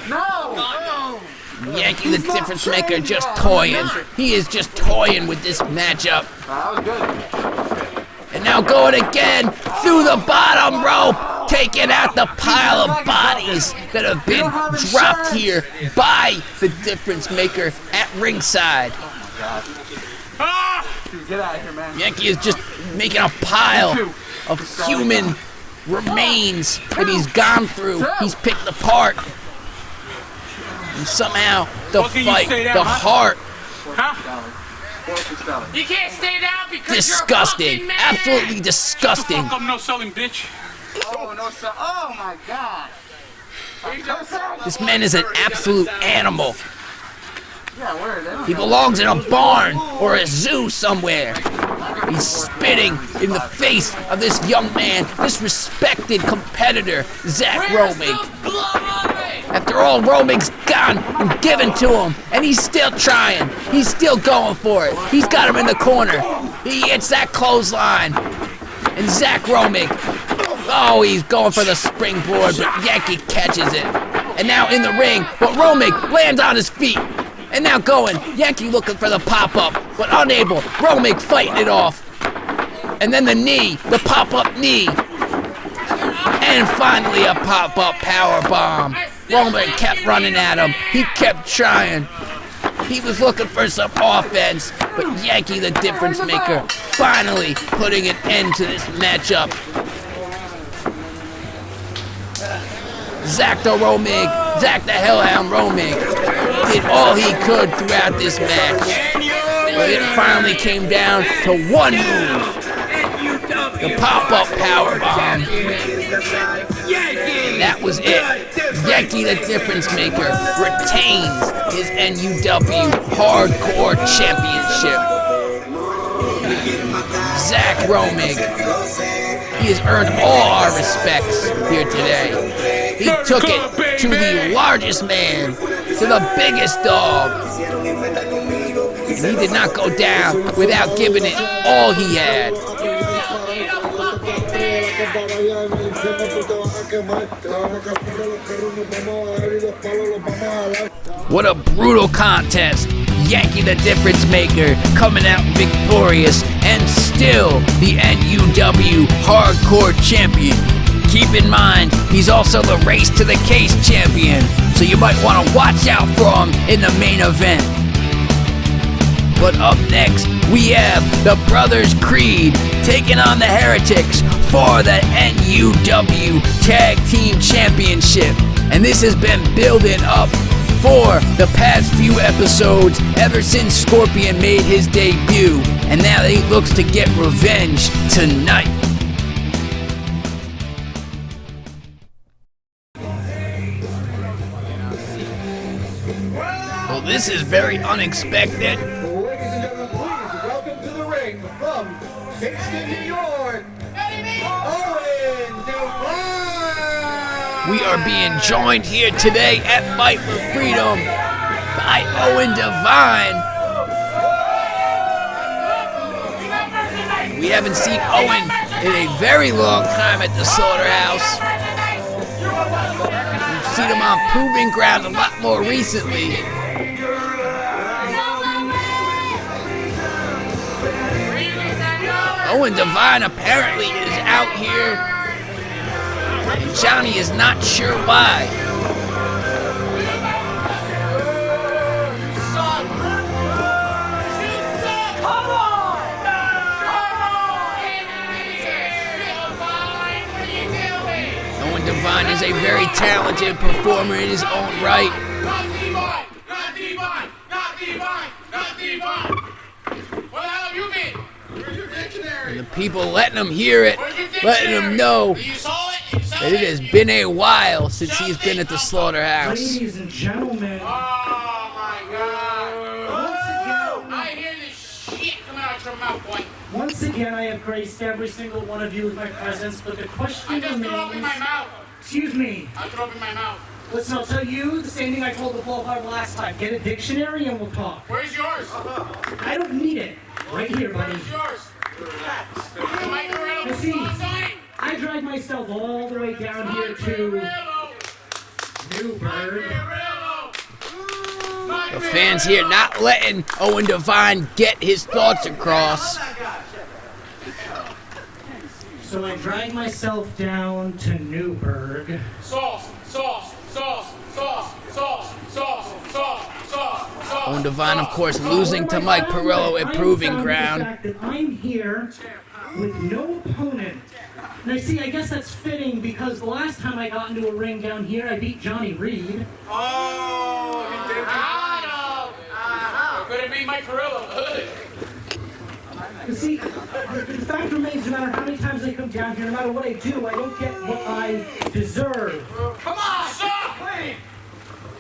No! Yankee the Difference Maker just toying. He is just toying with this matchup. And now going again through the bottom rope, taking out the pile of bodies that have been dropped here by the Difference Maker at ringside. Get out of here, man. Yankee is just making a pile of human remains that he's gone through, he's picked apart. And somehow, the fight, the heart. You can't stay down because disgusting. You're a fucking man. Absolutely disgusting. I'm no selling, bitch. Oh my God. This man is an absolute animal. He belongs in a barn or a zoo somewhere. He's spitting in the face of this young man, this respected competitor, Zach Romig. After all, Romig's gone and given to him, and he's still trying. He's still going for it. He's got him in the corner. He hits that clothesline. And Zach Romig, oh, he's going for the springboard, but Yankee catches it. And now in the ring, but Romig lands on his feet. And now going, Yankee looking for the pop-up, but unable. Romig fighting it off. And then the knee, the pop-up knee. And finally a pop-up power bomb. Romig kept running at him. He kept trying. He was looking for some offense, but Yankee the Difference Maker finally putting an end to this matchup. Zach the Hellhound Romig did all he could throughout this match. But it finally came down to one move. The pop-up powerbomb. Yankee! And that was it. Yankee the Difference Maker retains his NUW Hardcore Championship. Zach Romig, he has earned all our respects here today. He took it to the largest man, to the biggest dog. And he did not go down without giving it all he had. What a brutal contest. Yankee the Difference Maker coming out victorious and still the NUW Hardcore Champion. Keep in mind, he's also the Race to the Case Champion, so you might want to watch out for him in the main event. But up next, we have the Brothers Creed taking on the Heretics for the NUW Tag Team Championship. And this has been building up for the past few episodes ever since Scorpion made his debut. And now he looks to get revenge tonight. Well, this is very unexpected. We are being joined here today at Fight for Freedom by Owen Devine. We haven't seen Owen in a very long time at the Slaughterhouse. We've seen him on Proving Ground a lot more recently. Owen Devine apparently is out here. And Johnny is not sure why. Owen Devine is a very talented performer in his own right. Not Devine! Not Devine! Not Devine! Not Devine! What the hell have you been? Where's your dictionary? And the people letting him hear it, letting him know that it has been a while since he's been at the Slaughterhouse. Ladies and gentlemen. Oh my God. Once again, I hear this shit coming out your mouth, boy. Once again, I have graced every single one of you with my presence, but the question I just remains... threw up in my mouth. Excuse me. I threw up in my mouth. Listen, I'll tell you the same thing I told the blowhard last time. Get a dictionary and we'll talk. Where's yours? I don't need it. Right here, buddy. Where's yours? Mike Murillo, You see, sign. I dragged myself all the way down here to Newburgh. The fans here not letting Owen Devine get his thoughts across. So I dragged myself down to Newburgh. Sauce, sauce, sauce, sauce, sauce, sauce, sauce, sauce. Owen Devine, of course, losing to Mike Murillo at Proving Ground. The fact that I'm here with no opponent. And I guess that's fitting because the last time I got into a ring down here, I beat Johnny Reed. Oh, you did. Could it be Mike Murillo? You see, the fact remains, no matter how many times I come down here, no matter what I do, I don't get what I deserve. Come on, stop! Wait!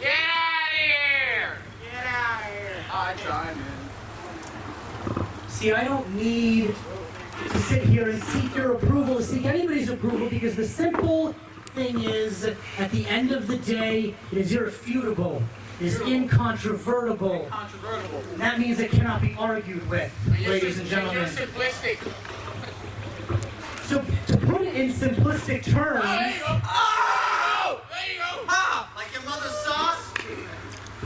Get out of here! Get out of here! I tried, man. See, I don't need to sit here and seek your approval, to seek anybody's approval, because the simple thing is, at the end of the day, it is irrefutable. It is incontrovertible. And that means it cannot be argued with, ladies and gentlemen. You're simplistic. So, to put it in simplistic terms... There you go. Oh! There you go. Ah, like your mother's sauce?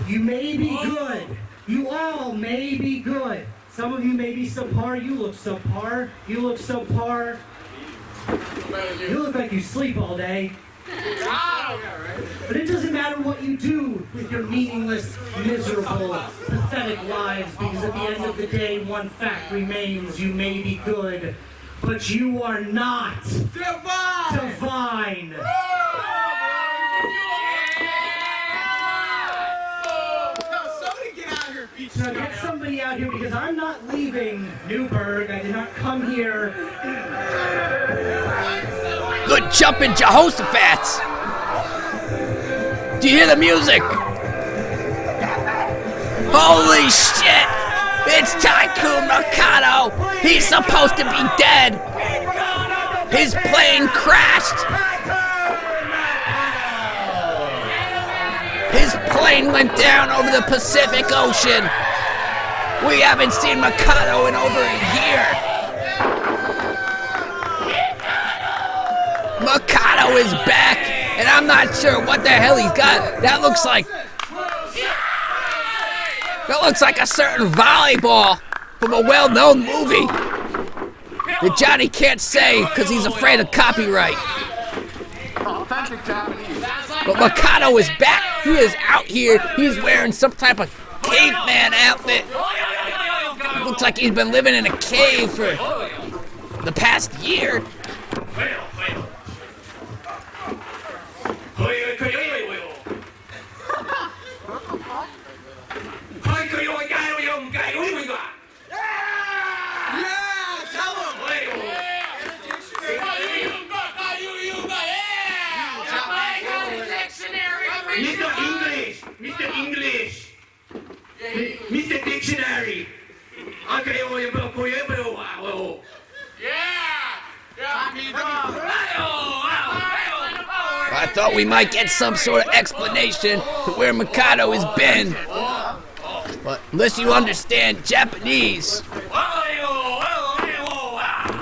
You may be good. You all may be good. Some of you may be subpar. You look subpar. You look subpar. You look like you sleep all day. But it doesn't matter what you do with your meaningless, miserable, pathetic lives, because at the end of the day, one fact remains: you may be good, but you are not divine. Now get somebody out here, because I'm not leaving Newburgh. I did not come here. Good jumping, Jehoshaphat! Do you hear the music? Holy shit! It's Tycoon Mercado! He's supposed to be dead! His plane crashed! His plane went down over the Pacific Ocean! We haven't seen Mercado in over a year! Mercado is back, and I'm not sure what the hell he's got. That looks like a certain volleyball from a well-known movie that Johnny can't say because he's afraid of copyright. But Mercado is back. He is out here. He's wearing some type of caveman outfit. Looks like he's been living in a cave for the past year. Mr. Dictionary. I thought we might get some sort of explanation to where Mercado has been. But unless you understand Japanese,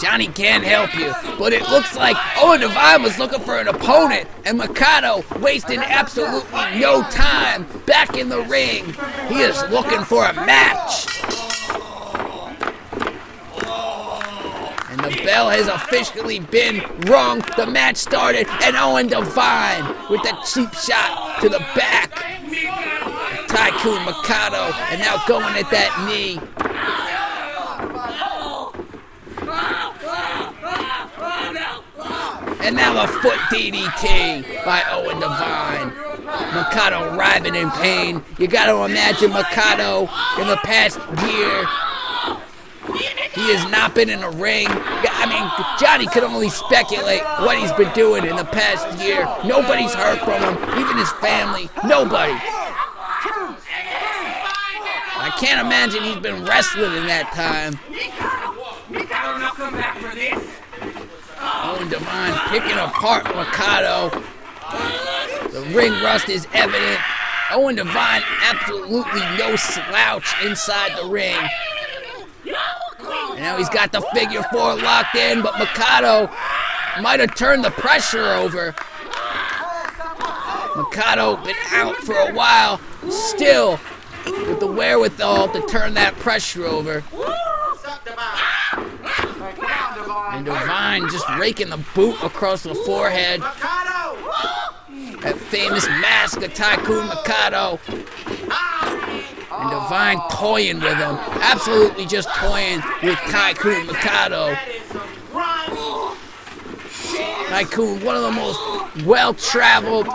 Johnny can't help you. But it looks like Owen Devine was looking for an opponent, and Mercado wasted absolutely no time back in the ring. He is looking for a match. And the bell has officially been rung. The match started, and Owen Devine with the cheap shot to the back. Tycoon Mercado, and now going at that knee. And now a foot DDT by Owen Devine. Mercado writhing in pain. You gotta imagine Mercado in the past year. He has not been in a ring. I mean, Johnny could only speculate what he's been doing in the past year. Nobody's heard from him, even his family. Nobody. I can't imagine he's been wrestling in that time. Owen Devine picking apart Mercado. The ring rust is evident. Owen Devine absolutely no slouch inside the ring. And now he's got the figure four locked in, but Mercado might have turned the pressure over. Mercado been out for a while, still with the wherewithal to turn that pressure over. And Devine just raking the boot across the forehead. That famous mask of Tycoon Mercado. And Devine toying with him. Absolutely just toying with Tycoon Mercado. Tycoon, one of the most well-traveled,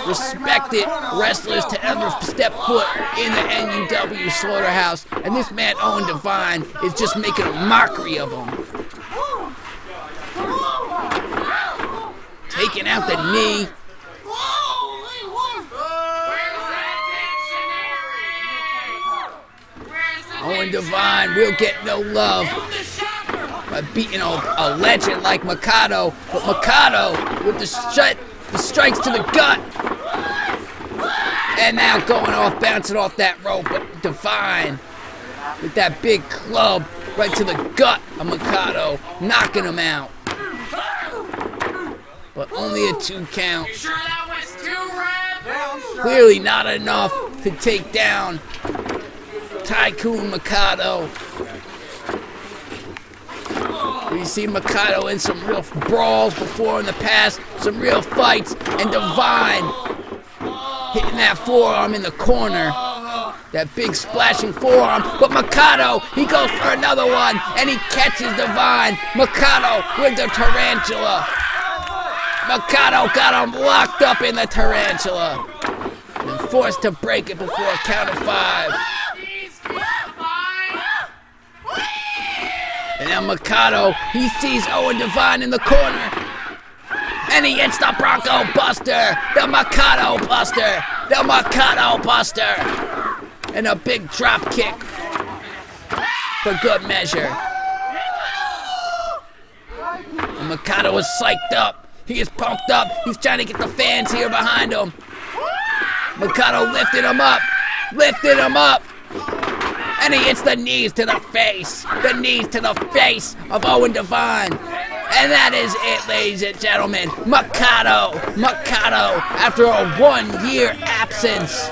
respected wrestlers to ever step foot in the NUW slaughterhouse. And this man, Owen Devine, is just making a mockery of him. Taking out the knee. Owen Devine will get no love by beating a legend like Mercado. But Mercado with the strikes to the gut. And now going off, bouncing off that rope. But Devine with that big club right to the gut of Mercado, knocking him out. But only a 2 count. Clearly not enough to take down Tycoon Mercado. We've seen Mercado in some real brawls before in the past, some real fights, and Devine hitting that forearm in the corner. That big splashing forearm, but Mercado, he goes for another one, and he catches Devine. Mercado with the tarantula. Mercado got him locked up in the tarantula. And forced to break it before a count of 5. And now Mercado, he sees Owen Devine in the corner. And he hits the Bronco Buster, the Mercado Buster. the Mercado Buster, and a big drop kick for good measure. And Mercado is psyched up. He is pumped up. He's trying to get the fans here behind him. Mercado lifted him up. And he hits the knees to the face. The knees to the face of Owen Devine. And that is it, ladies and gentlemen. Mercado, after a 1-year absence,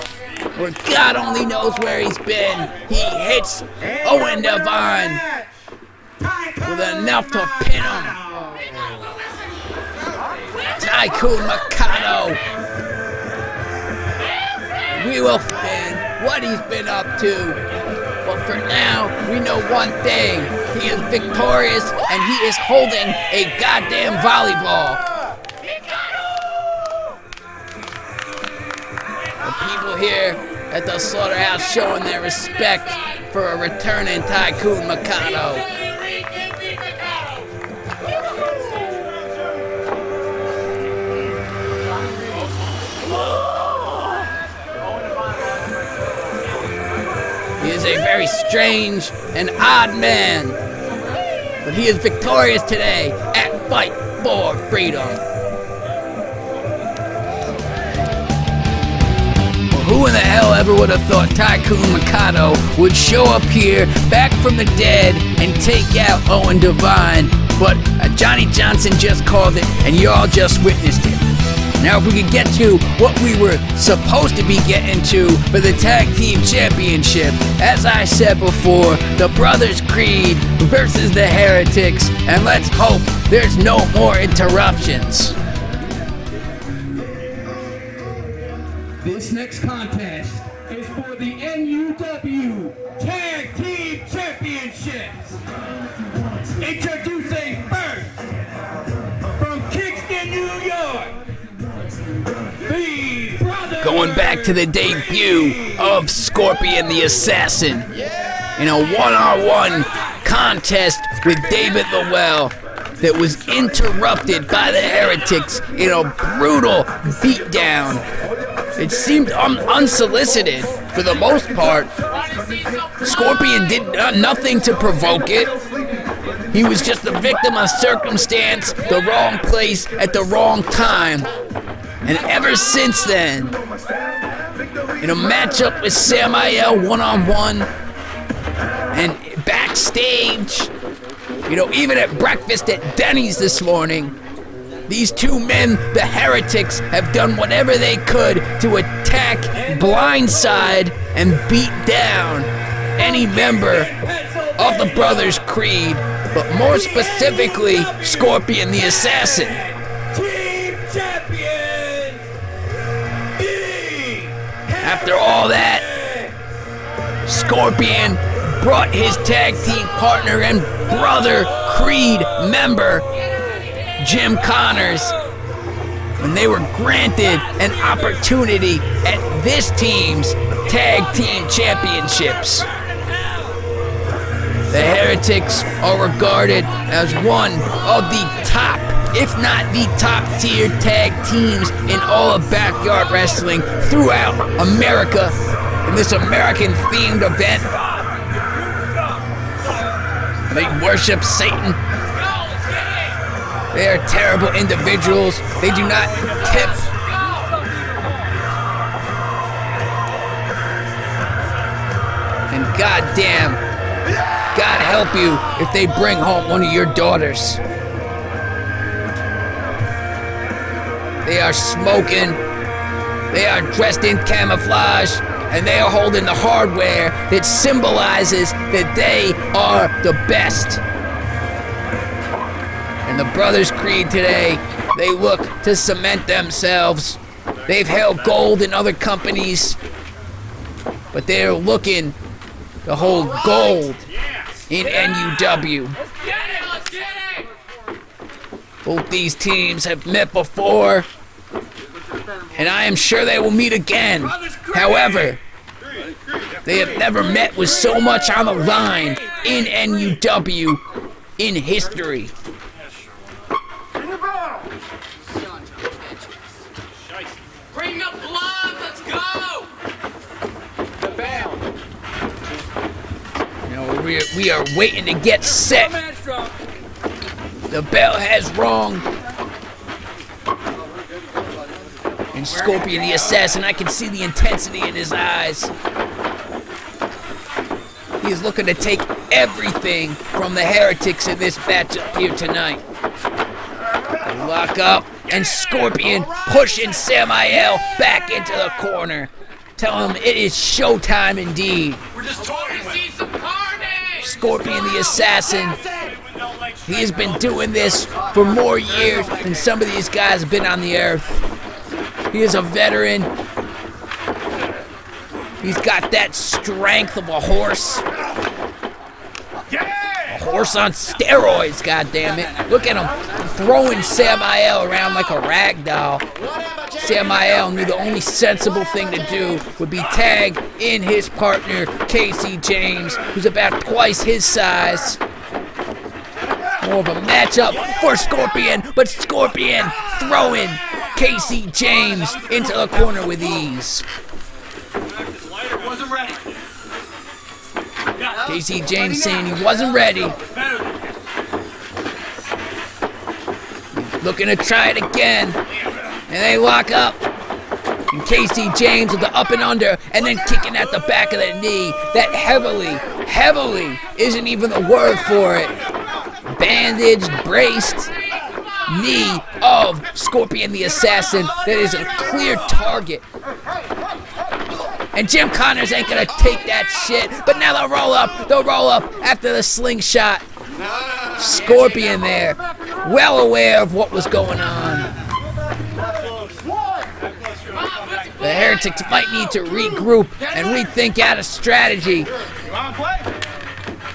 where God only knows where he's been, he hits Owen Devine with enough to pin him. Tycoon Mercado. We will find what he's been up to. But for now, we know one thing. He is victorious, and he is holding a goddamn volleyball. The people here at the Slaughterhouse showing their respect for a returning Tycoon Mercado. He is a very strange and odd man, but he is victorious today at Fight for Freedom. Well, who in the hell ever would have thought Tycoon Mercado would show up here, back from the dead, and take out Owen Devine? But Johnny Johnson just called it, and y'all just witnessed it. Now, if we could get to what we were supposed to be getting to for the Tag Team Championship, as I said before, the Brothers Creed versus the Heretics, and let's hope there's no more interruptions. This next contest is for the NUW Tag Team Championships. Introducing first, from Kingston, New York, the Brothers. Going back to the debut of Scorpion the Assassin in a one-on-one contest with David Lowell that was interrupted by the Heretics in a brutal beatdown. It seemed unsolicited for the most part. Scorpion did nothing to provoke it. He was just a victim of circumstance, the wrong place at the wrong time. And ever since then, in a matchup with Samael one-on-one and backstage, even at breakfast at Denny's this morning, these two men, the Heretics, have done whatever they could to attack, blindside, and beat down any member of the Brothers Creed, but more specifically, Scorpion the Assassin. Team champions, After all that, Scorpion brought his tag team partner and brother Creed member, Jim Connors, when they were granted an opportunity at this team's Tag Team Championships. The Heretics are regarded as one of the top, if not the top tier tag teams in all of backyard wrestling throughout America in this American themed event. They worship Satan. They are terrible individuals. They do not tip. And goddamn, God help you if they bring home one of your daughters. They are smoking. They are dressed in camouflage. And they are holding the hardware that symbolizes that they are the best. And the Brothers Creed today, they look to cement themselves. They've held gold in other companies, but they're looking to hold gold in NUW. Both these teams have met before, and I am sure they will meet again. However, they have never met with so much on the line in NUW in history. Bring up blood, let's Go! The bell. You know, we are waiting to get set. The bell has rung. And Scorpion the Assassin, I can see the intensity in his eyes. He is looking to take everything from the Heretics in this matchup here tonight. They lock up, and Scorpion pushing Samael back into the corner. Tell him it is showtime indeed. We're just talking. See some carnage. Scorpion the Assassin, he has been doing this for more years than some of these guys have been on the earth. He is a veteran. He's got that strength of a horse. A horse on steroids, goddammit. Look at him throwing Samael around like a rag doll. Samael knew the only sensible thing to do would be tag in his partner, Casey James, who's about twice his size. More of a matchup for Scorpion, but Scorpion throwing Casey James into the corner with ease. Wasn't ready. Casey James saying he wasn't ready. Looking to try it again. And they lock up. And Casey James with the up and under, and then kicking at the back of the knee. That heavily isn't even the word for it. Bandaged, braced knee of Scorpion the Assassin that is a clear target. And Jim Connors ain't gonna take that shit. But now the roll up after the slingshot. Scorpion there, well aware of what was going on. The Heretics might need to regroup and rethink out a strategy.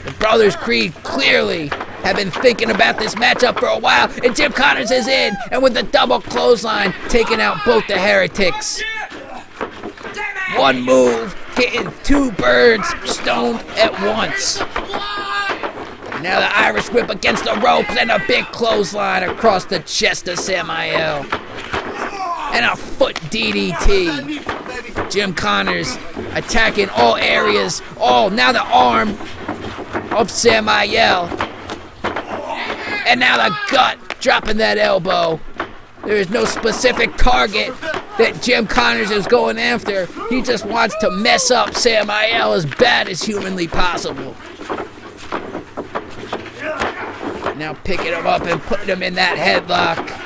The Brothers Creed clearly have been thinking about this matchup for a while, and Jim Connors is in, and with the double clothesline, taking out both the Heretics. One move, hitting two birds stoned at once. Now the Irish whip against the ropes, and a big clothesline across the chest of Samael. And a foot DDT. Jim Connors attacking all areas. Now the arm of Samael. And now the gut, dropping that elbow. There is no specific target that Jim Connors is going after. He just wants to mess up Samael as bad as humanly possible. Now picking him up and putting him in that headlock.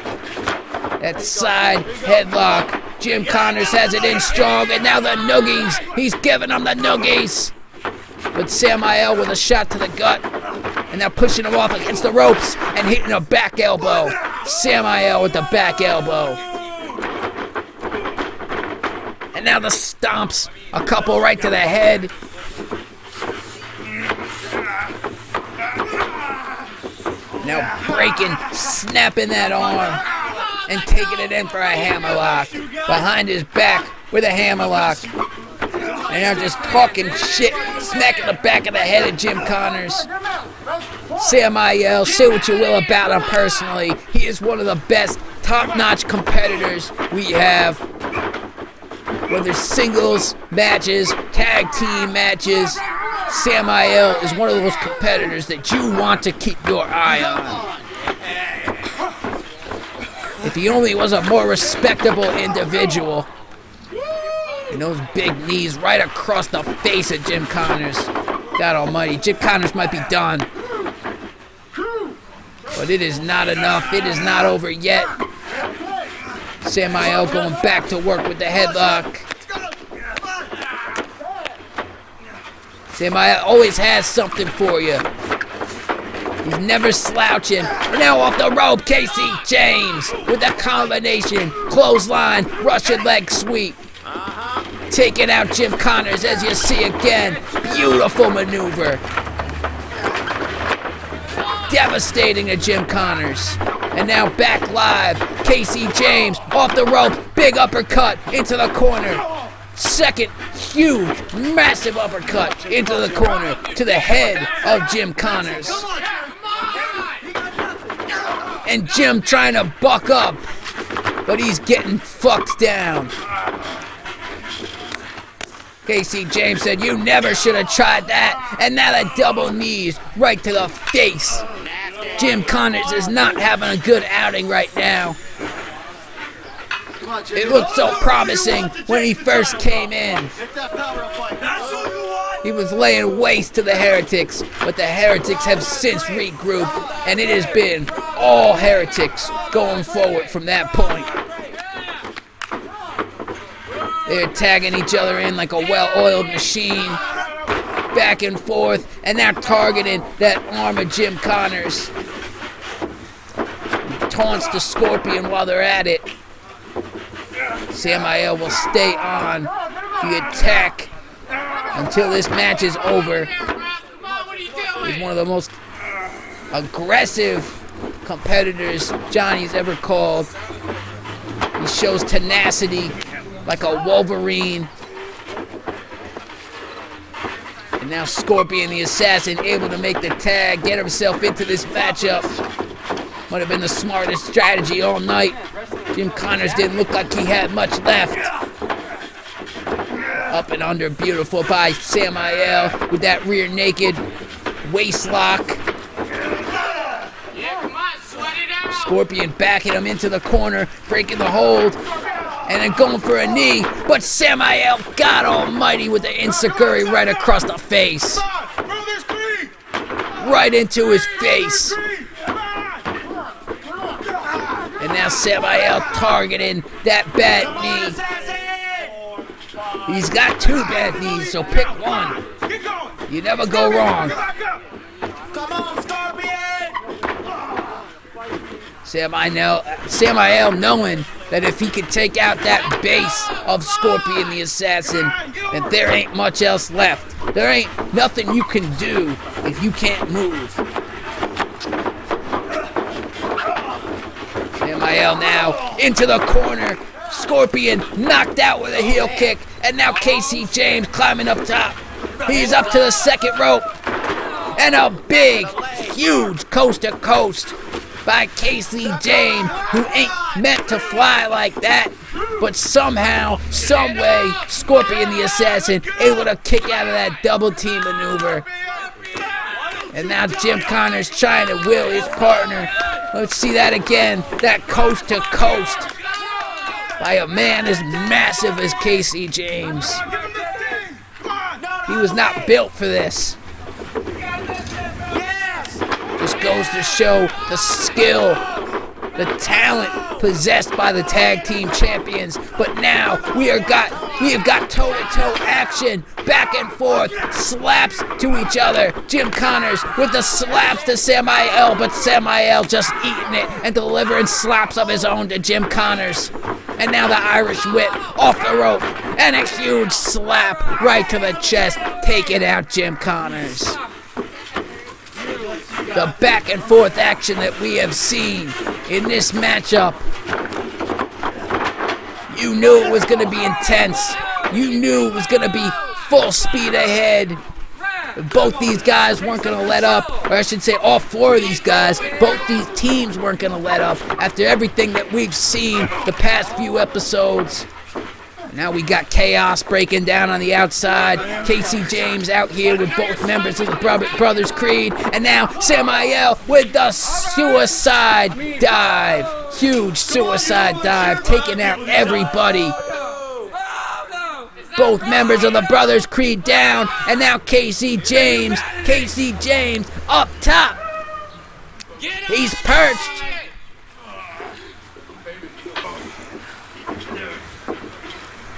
That side headlock. Jim Connors has it in strong, and now the noogies. He's giving him the noogies. But Samael with a shot to the gut. And now pushing him off against the ropes and hitting a back elbow. Samael with the back elbow. And now the stomps. A couple right to the head. Now breaking, snapping that arm. And taking it in for a hammerlock. Behind his back with a hammerlock. And now just talking shit, smacking the back of the head of Jim Connors. Samael, say what you will about him personally. He is one of the best top-notch competitors we have. Whether singles matches, tag team matches, Samael is one of those competitors that you want to keep your eye on. If he only was a more respectable individual. And those big knees right across the face of Jim Connors. God almighty, Jim Connors might be done. But it is not enough. It is not over yet. Samael going back to work with the headlock. Samael always has something for you. He's never slouching. And now off the rope, Casey James with a combination clothesline, Russian leg sweep. Taking out Jim Connors, as you see again. Beautiful maneuver. Devastating to Jim Connors. And now back live, Casey James off the rope, big uppercut into the corner. Second huge, massive uppercut into the corner to the head of Jim Connors. And Jim trying to buck up, but he's getting fucked down. Casey James said, "You never should have tried that." And now the double knees right to the face. Jim Connors is not having a good outing right now. It looked so promising when he first came in. He was laying waste to the Heretics, but the Heretics have since regrouped, and it has been all Heretics going forward from that point. They're tagging each other in like a well-oiled machine, back and forth, and now targeting that arm of Jim Connors. He taunts the Scorpion while they're at it. Samael will stay on the attack until this match is over. He's one of the most aggressive competitors Johnny's ever called. He shows tenacity like a Wolverine. And now Scorpion the Assassin able to make the tag, get himself into this matchup. Might have been the smartest strategy all night. Jim Connors didn't look like he had much left. Up and under, beautiful by Samael with that rear naked waist lock. Scorpion backing him into the corner, breaking the hold, and then going for a knee. But Samael, God almighty, with the enziguri right across the face. Right into his face. And now Samael targeting that bad knee. He's got two bad knees, so pick one. You never go wrong. Come on, Scorpion! Samael knowing that if he could take out that base of Scorpion the Assassin, that there ain't much else left. There ain't nothing you can do if you can't move. Samael now into the corner. Scorpion knocked out with a heel kick, and now Casey James climbing up top. He's up to the second rope, and a big, huge coast-to-coast by Casey James, who ain't meant to fly like that, but somehow, someway, Scorpion the Assassin able to kick out of that double team maneuver. And now Jim Connors trying to will his partner. Let's see that again, that coast-to-coast by a man as massive as Casey James. He was not built for this. Just goes to show the skill, the talent possessed by the tag team champions. But now we have got toe-to-toe action, back and forth, slaps to each other. Jim Connors with the slaps to Samael, but Samael just eating it and delivering slaps of his own to Jim Connors. And now the Irish whip off the rope, and a huge slap right to the chest, taking out Jim Connors. The back and forth action that we have seen in this matchup. You knew it was going to be intense. You knew it was going to be full speed ahead. Both these guys weren't going to let up, or I should say all four of these guys, both these teams weren't going to let up after everything that we've seen the past few episodes. Now we got chaos breaking down on the outside. Casey James out here with both members of the Brothers Creed. And now Samael with the suicide dive. Huge suicide dive, taking out everybody. Both members of the Brothers Creed down. And now Casey James up top. He's perched.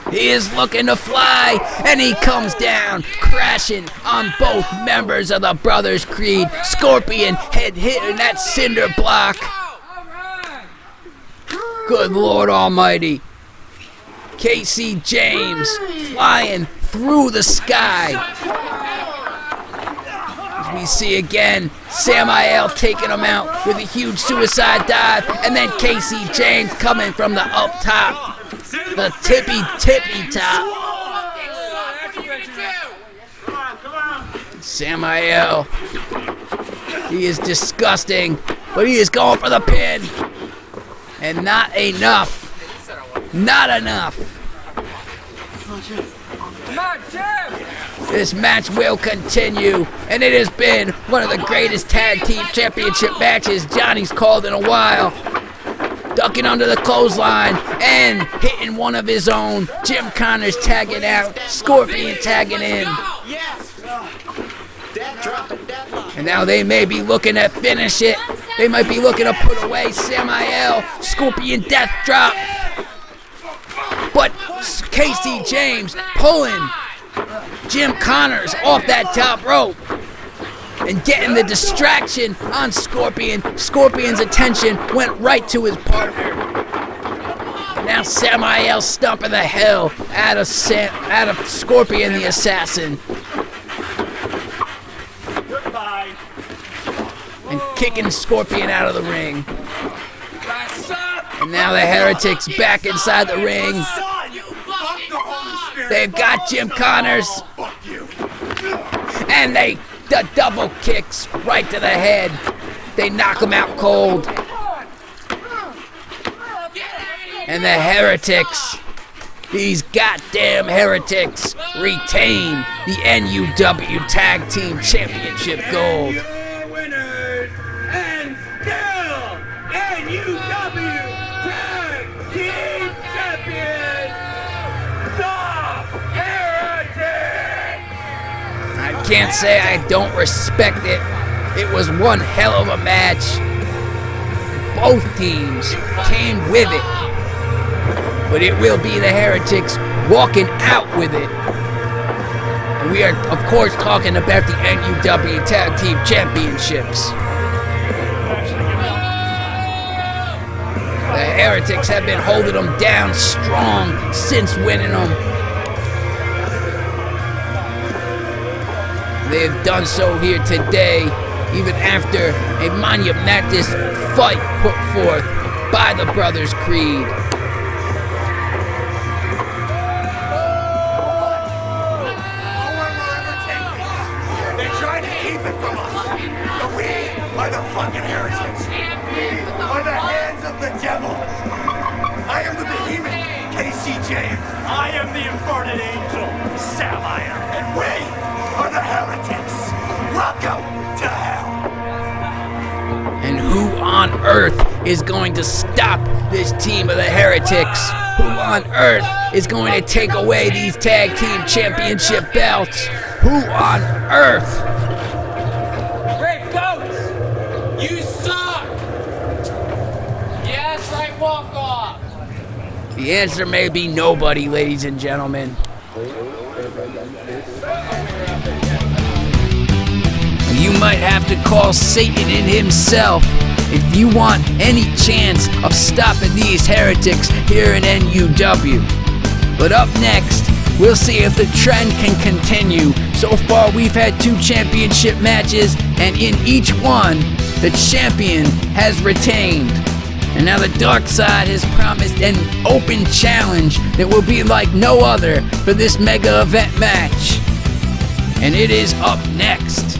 He is looking to fly, and he comes down, crashing on both members of the Brothers Creed. Scorpion head hitting that cinder block. Good Lord Almighty. Casey James flying through the sky. As we see again, Samael taking him out with a huge suicide dive, and then Casey James coming from the up top. The tippy top. Samael. He is disgusting, but he is going for the pin. And not enough. Not enough. This match will continue, and it has been one of the greatest tag team championship matches Johnny's called in a while. Ducking under the clothesline and hitting one of his own. Jim Connors tagging out, Scorpion tagging in. And now they may be looking to finish it. They might be looking to put away Samael. Scorpion death drop. But Casey James pulling Jim Connors off that top rope and getting the distraction on Scorpion. Scorpion's attention went right to his partner. And now Samael stomping the hell out of Scorpion the assassin. Goodbye. And kicking Scorpion out of the ring. And now the Heretics back inside the ring. They've got Jim Connors. And the double kicks right to the head. They knock him out cold. And the Heretics, these goddamn Heretics, retain the NUW Tag Team Championship gold. Winners and still NUW Tag Team Champions, the Heretics! I can't say I don't respect it. It was one hell of a match. Both teams came with it. But it will be the Heretics walking out with it. And we are, of course, talking about the NUW Tag Team Championships. The Heretics have been holding them down strong since winning them. They have done so here today, even after a monumentous fight put forth by the Brothers Creed. The fucking Heretics. By the hands of the devil. I am the behemoth, Casey James. I am the inverted angel, Samael. And we are the Heretics. Welcome to hell. And who on earth is going to stop this team of the Heretics? Who on earth is going to take away these tag team championship belts? Who on earth? You suck! Yes, right, walk off! The answer may be nobody, ladies and gentlemen. You might have to call Satan in himself if you want any chance of stopping these Heretics here in NUW. But up next, we'll see if the trend can continue. So far, we've had 2 championship matches, and in each one, the champion has retained. And now the Dark Side has promised an open challenge that will be like no other for this mega event match. And it is up next.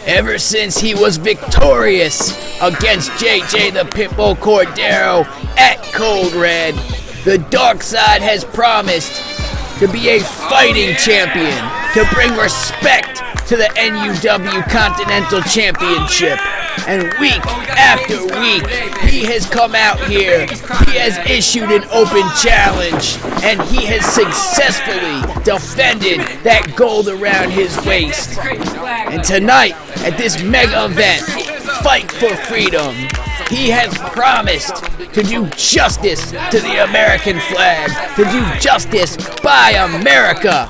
Ever since he was victorious against JJ the Pitbull Cordero at Cold Red, the Dark Side has promised to be a fighting champion, to bring respect to the NUW Continental Championship. And week after week, he has come out here, he has issued an open challenge, and he has successfully defended that gold around his waist. And tonight, at this mega event, Fight for Freedom, he has promised to do justice to the American flag, to do justice by America,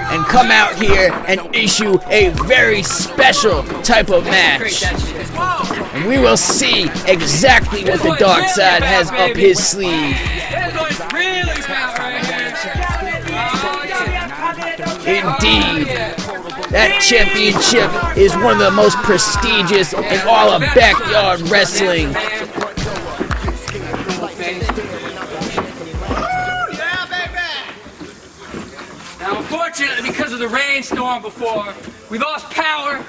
and come out here and issue a very special type of match. And we will see exactly what the Dark Side has up his sleeve. Indeed, that championship is one of the most prestigious in all of backyard wrestling. Now, unfortunately, because of the rainstorm before, we lost power.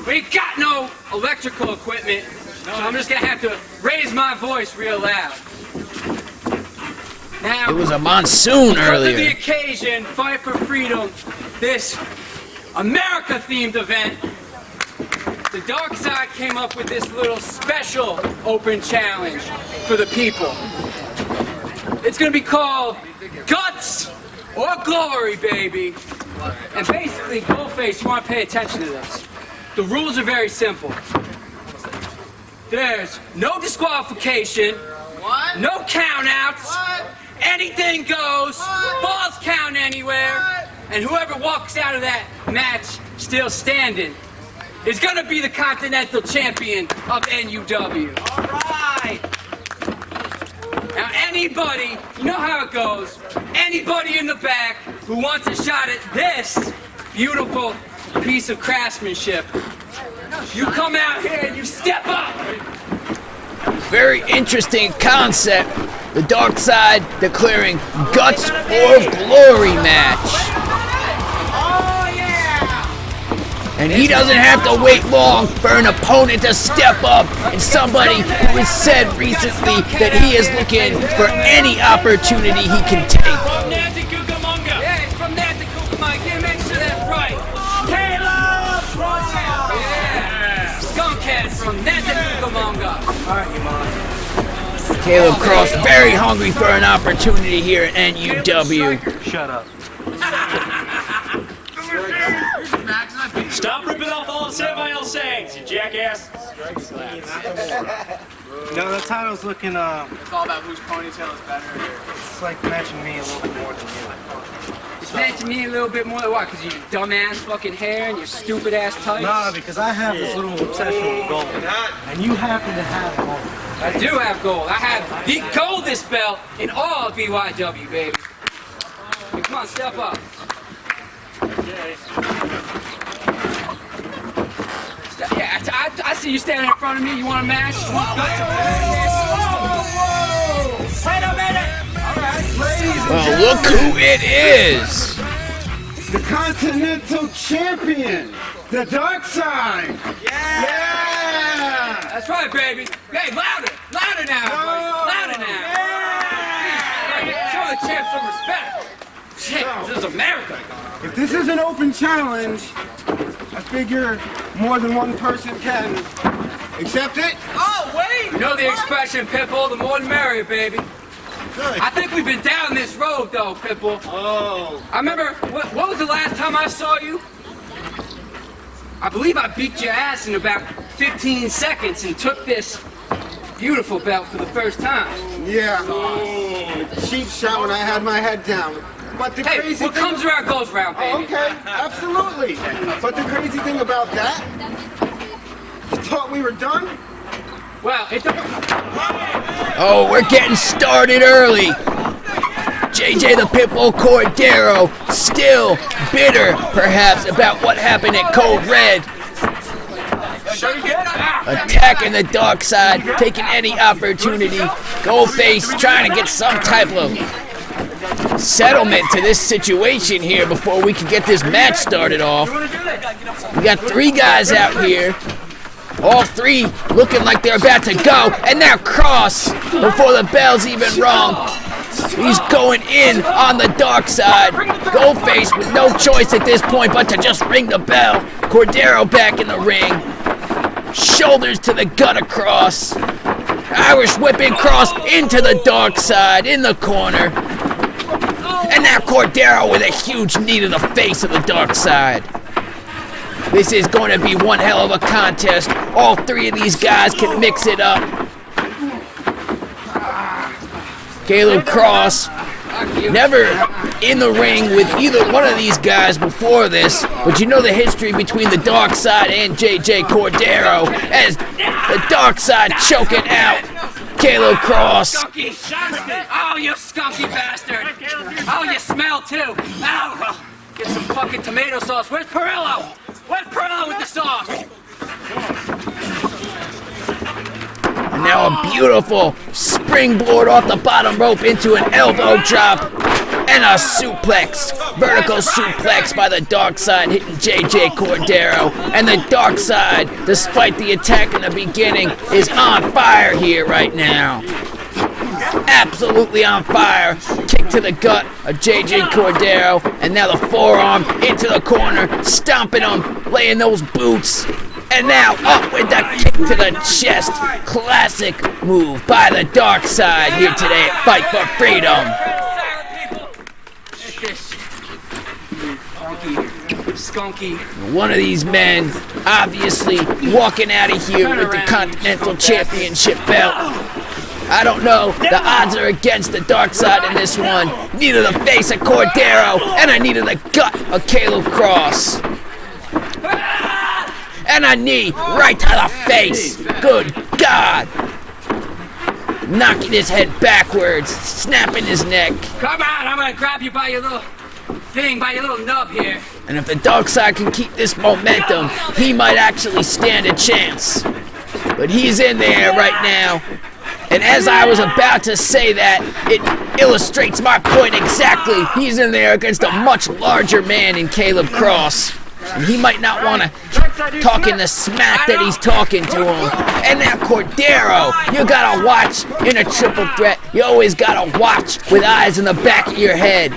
We ain't got no electrical equipment. So I'm just gonna have to raise my voice real loud. Now, It was a monsoon because of the earlier. occasion, Fight for Freedom, this America-themed event, the Dark Side came up with this little special open challenge for the people. It's gonna be called Guts or Glory, baby. And basically, Goldface, you wanna pay attention to this. The rules are very simple. There's no disqualification, no countouts, anything goes, balls count anywhere, and whoever walks out of that match still standing is gonna be the Continental Champion of NUW. Alright! Now anybody, you know how it goes, anybody in the back who wants a shot at this beautiful piece of craftsmanship, you come out here and you step up! Very interesting concept. The Dark Side declaring Guts or Glory match. Oh, yeah! And he doesn't have to wait long for an opponent to step up, and somebody who has said recently that he is looking for any opportunity he can take. Yeah, it's from there to Cucamonga. Yeah, make sure that's right. Caleb! Yeah! Skunkhead from there to Cucamonga. Alright, you mom. Caleb Cross very hungry for an opportunity here at NUW. Shut up. Stop ripping off all the Samuel sayings, you jackass. No, the title's looking, It's all about whose ponytail is better. it's like matching me a little bit more than you. It's matching me a little bit more than what? Because you dumbass fucking hair and your stupid ass tights? Nah, because I have this little obsession with gold. And you happen to have gold. I do have gold. I have the goldest belt in all of BYW, baby. Hey, come on, step up. Yeah, I see you standing in front of me. You want a match? Wait a minute! Alright. Well, look who it is. The Continental Champion, the Dark Side. Yeah! That's right, baby. Hey, louder! Louder now! Louder now! Yeah. Show the champ some respect. Shit, this is America. If this is an open challenge, I figure more than one person can accept it. Oh, wait! You know the expression, Pitbull, the more the merrier, baby. Good. I think we've been down this road, though, Pitbull. Oh. I remember, what was the last time I saw you? I believe I beat your ass in about 15 seconds and took this beautiful belt for the first time. Yeah. Cheap shot when I had my head down. But the Hey, crazy what thing... comes around goes around, baby. Okay, absolutely. But the crazy thing about that, you thought we were done? Well, it don't... Oh, we're getting started early. JJ the Pitbull Cordero still bitter, perhaps, about what happened at Code Red. Attacking the Dark Side, taking any opportunity. Goldface trying to get some type of settlement to this situation here before we can get this match started off. We got three guys out here. All three looking like they're about to go. And now Cross, before the bell's even rung, he's going in on the Dark Side. Goldface with no choice at this point but to just ring the bell. Cordero back in the ring. Shoulders to the gut across. Irish whipping Cross into the Dark Side in the corner. And now Cordero with a huge knee to the face of the Dark Side. This is going to be one hell of a contest. All three of these guys can mix it up. Caleb Cross, never in the ring with either one of these guys before this, but you know the history between the Dark Side and JJ Cordero as the Dark Side choking out Caleb Cross. Skunky! Oh, you skunky bastard! Oh, you smell too! Ow! Get some fucking tomato sauce. Where's Murillo? Where's Murillo with the sauce? And now a beautiful springboard off the bottom rope into an elbow drop And a suplex, vertical suplex by the Dark Side, hitting JJ Cordero. And the Dark Side, despite the attack in the beginning, is on fire here right now. Absolutely on fire. Kick to the gut of JJ Cordero. And now the forearm into the corner, stomping him, laying those boots. And now up with the kick to the chest. Classic move by the Dark Side here today at Fight for Freedom. Skunky. One of these men obviously walking out of here with the Continental Championship belt. I don't know, the odds are against the Dark Side in this one. Knee to the face of Cordero, and a knee to the gut of Caleb Cross. And a knee right to the face. Good God. Knocking his head backwards, snapping his neck. Come on, I'm gonna grab you by your little thing, by your little nub here. And if the Dark Side can keep this momentum, he might actually stand a chance. But he's in there right now. And as I was about to say that, it illustrates my point exactly. He's in there against a much larger man in Caleb Cross. And he might not want to keep talking the smack that he's talking to him. And now Cordero, you gotta watch in a triple threat. You always gotta watch with eyes in the back of your head.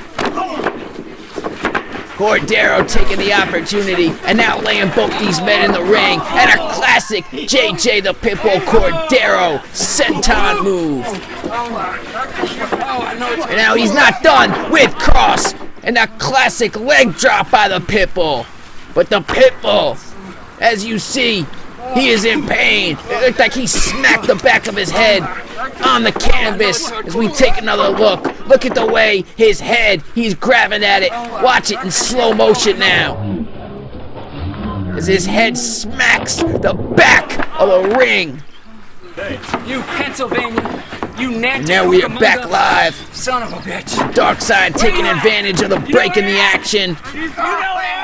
Cordero taking the opportunity and now laying both these men in the ring. And a classic JJ the Pitbull Cordero senton move. And now he's not done with Cross. And a classic leg drop by the Pitbull. But the Pitbull, as you see, he is in pain. It looked like he smacked the back of his head on the canvas as we take another look. Look at the way his head, he's grabbing at it. Watch it in slow motion now. As his head smacks the back of the ring. You Pennsylvania, you nasty. And now we are back live. Son of a bitch. Dark Side taking advantage of the break in the action. You know where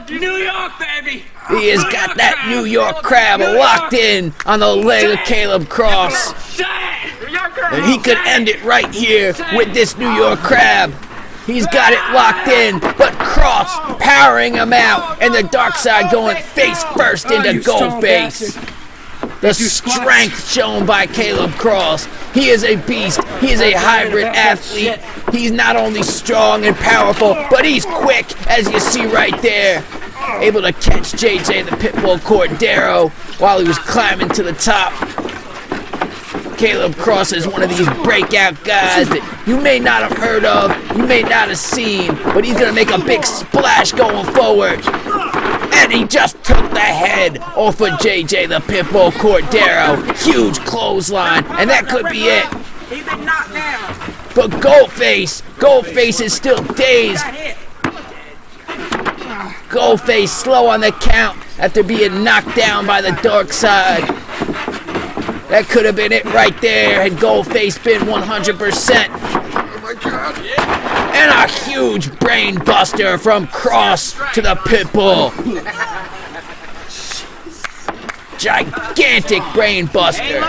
New York, baby! He has got that New York crab locked in on the leg of Caleb Cross. And he could end it right here with this New York crab. He's got it locked in, but Cross powering him out, and the Dark Side going face first into Goldface. The strength shown by Caleb Cross. He is a beast. He is a hybrid athlete. He's not only strong and powerful, but he's quick, as you see right there. Able to catch JJ the Pitbull Cordero while he was climbing to the top. Caleb Cross is one of these breakout guys that you may not have heard of, you may not have seen, but he's going to make a big splash going forward. And he just took the head off of JJ the Pitbull Cordero. Huge clothesline, and that could be it. He's been knocked down. But Goldface is still dazed. Goldface slow on the count after being knocked down by the Dark Side. That could have been it right there had Goldface been 100%. Oh my God. And a huge brain buster from Cross to the Pitbull. Gigantic brain buster.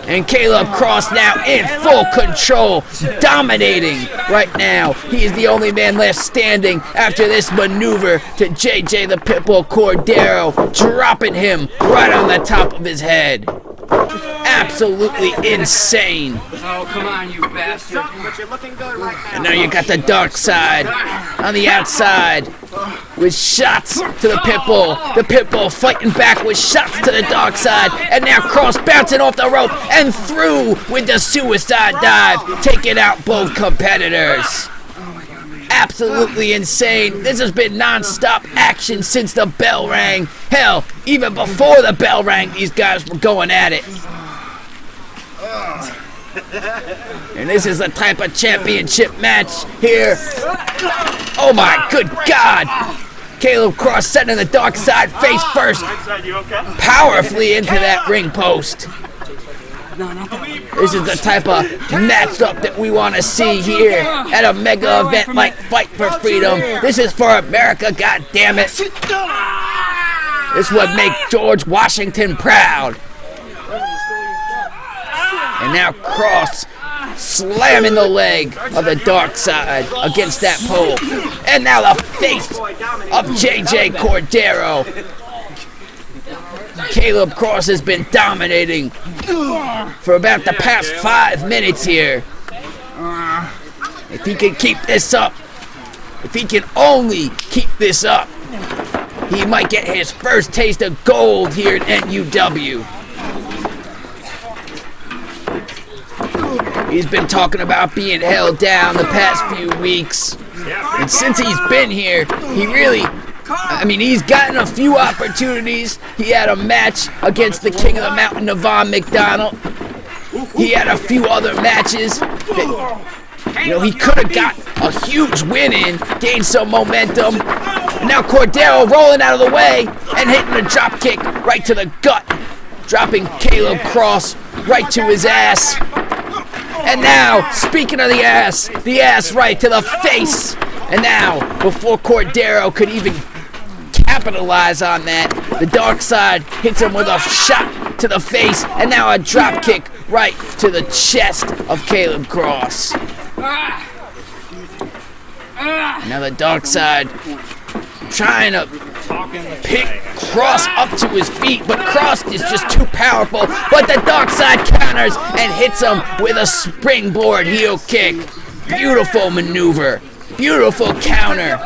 And Caleb Cross now in full control, dominating right now. He is the only man left standing after this maneuver to JJ the Pitbull Cordero, dropping him right on the top of his head. Absolutely insane. Oh, come on, you bastard. But you're looking good right now. And now you got the Dark Side on the outside with shots to the Pitbull. The Pitbull fighting back with shots to the Dark Side. And now Cross bouncing off the rope and through with the suicide dive, taking out both competitors. Absolutely insane. This has been non-stop action since the bell rang. Hell, even before the bell rang, these guys were going at it. And this is the type of championship match here. Oh my good God! Caleb Cross sending the Dark Side face first, powerfully into that ring post. This is the type of matchup that we want to see here at a mega event like Fight for Freedom. This is for America, goddammit. This would make George Washington proud. And now Cross slamming the leg of the Dark Side against that pole. And now the face of JJ Cordero. Caleb Cross has been dominating for about the past 5 minutes here. If he can keep this up, if he can only keep this up, he might get his first taste of gold here at NUW. He's been talking about being held down the past few weeks. And since he's been here, he's gotten a few opportunities. He had a match against the King of the Mountain, Navon McDonald. He had a few other matches that, he could have got a huge win in, gained some momentum. And now Cordero rolling out of the way and hitting a drop kick right to the gut, dropping Caleb Cross right to his ass. And now, speaking of the ass right to the face. And now, before Cordero could even capitalize on that, the Dark Side hits him with a shot to the face, and now a drop kick right to the chest of Caleb Cross. Now the Dark Side trying to pick Cross up to his feet, but Cross is just too powerful. But the Dark Side counters and hits him with a springboard heel kick. Beautiful maneuver, beautiful counter,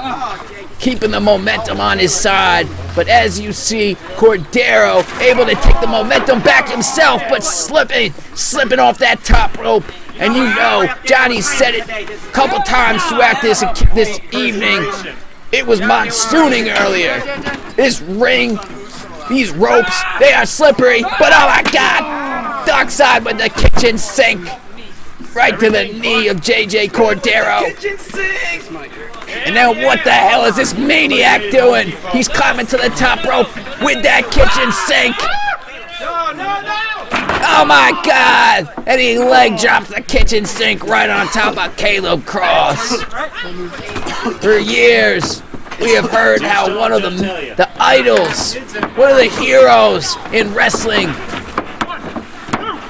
keeping the momentum on his side. But as you see, Cordero able to take the momentum back himself, but slipping off that top rope. And Johnny said it a couple times throughout this evening. It was monsooning earlier. This ring, these ropes, they are slippery, but oh my God! Dark Side with the kitchen sink. Right to the knee of JJ Cordero. And now what the hell is this maniac doing? He's climbing to the top rope with that kitchen sink. Oh my God! And he leg drops the kitchen sink right on top of Caleb Cross. For years, we have heard how one of the idols, one of the heroes in wrestling.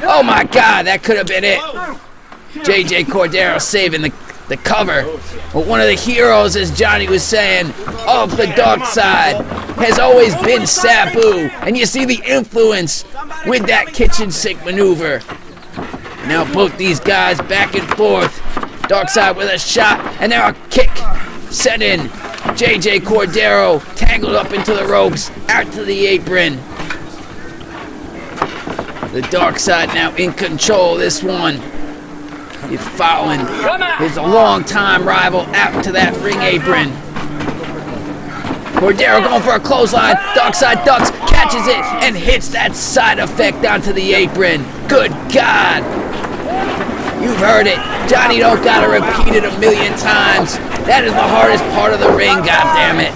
Oh my God, that could have been it. JJ Cordero saving the cover. But one of the heroes, as Johnny was saying, of the Dark Side has always been Sabu. And you see the influence with that kitchen sink maneuver. Now both these guys back and forth. Dark Side with a shot, and now a kick sending JJ Cordero tangled up into the ropes, out to the apron. The Dark Side now in control of this one. He's following his longtime rival out to that ring apron. Cordero going for a clothesline. Dark Side ducks, catches it, and hits that side effect onto the apron. Good God. You've heard it. Johnny don't gotta repeat it a million times. That is the hardest part of the ring, goddammit.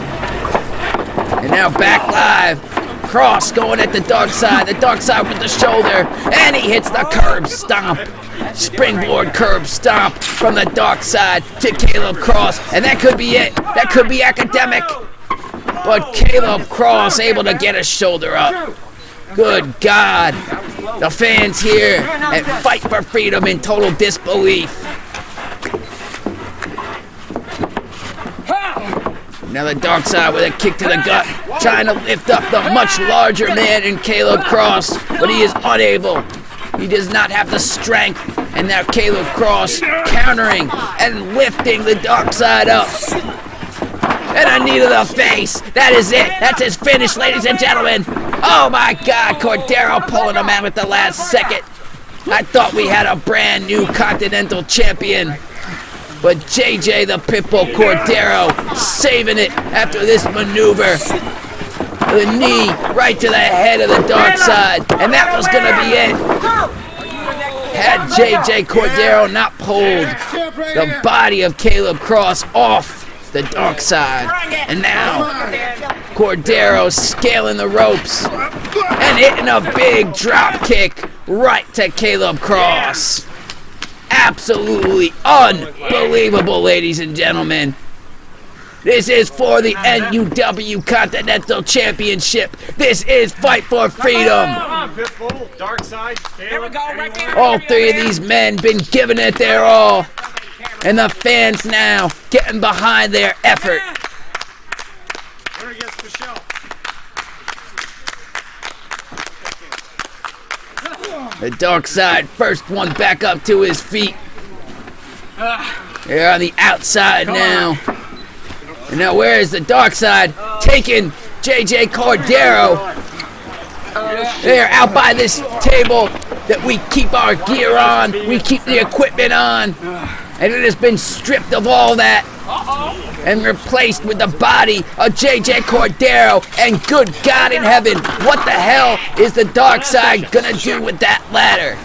And now back live. Cross going at the Dark Side. The Dark Side with the shoulder. And he hits the curb stomp. Springboard curb stomp from the Dark Side to Caleb Cross. And that could be it. That could be academic. But Caleb Cross able to get his shoulder up. Good God. The fans here at Fight for Freedom in total disbelief. Now the Dark Side with a kick to the gut, trying to lift up the much larger man in Caleb Cross, but he is unable. He does not have the strength. And now Caleb Cross countering and lifting the Dark Side up. And a knee to the face. That is it. That's his finish, ladies and gentlemen. Oh my God, Cordero pulling him out at the last second. I thought we had a brand new Continental champion. But JJ the Pitbull Cordero saving it after this maneuver. The knee right to the head of the Dark Side. And that was going to be it. Had JJ Cordero not pulled the body of Caleb Cross off the Dark Side. And now Cordero scaling the ropes and hitting a big drop kick right to Caleb Cross. Absolutely unbelievable, ladies and gentlemen. This is for the NUW Continental Championship. This is Fight for Freedom. Pitbull, Darkseid, Here we go, right there. All three of these men been giving it their all. And the fans now getting behind their effort. Winner gets the shelf. The Darkseid, first one back up to his feet. They're on the outside now. And now where is the Darkseid? Taking JJ Cordero. They're out by this table that we keep our gear on. We keep the equipment on. And it has been stripped of all that. And replaced with the body of JJ Cordero. And good God in heaven, what the hell is the Darkseid gonna do with that ladder?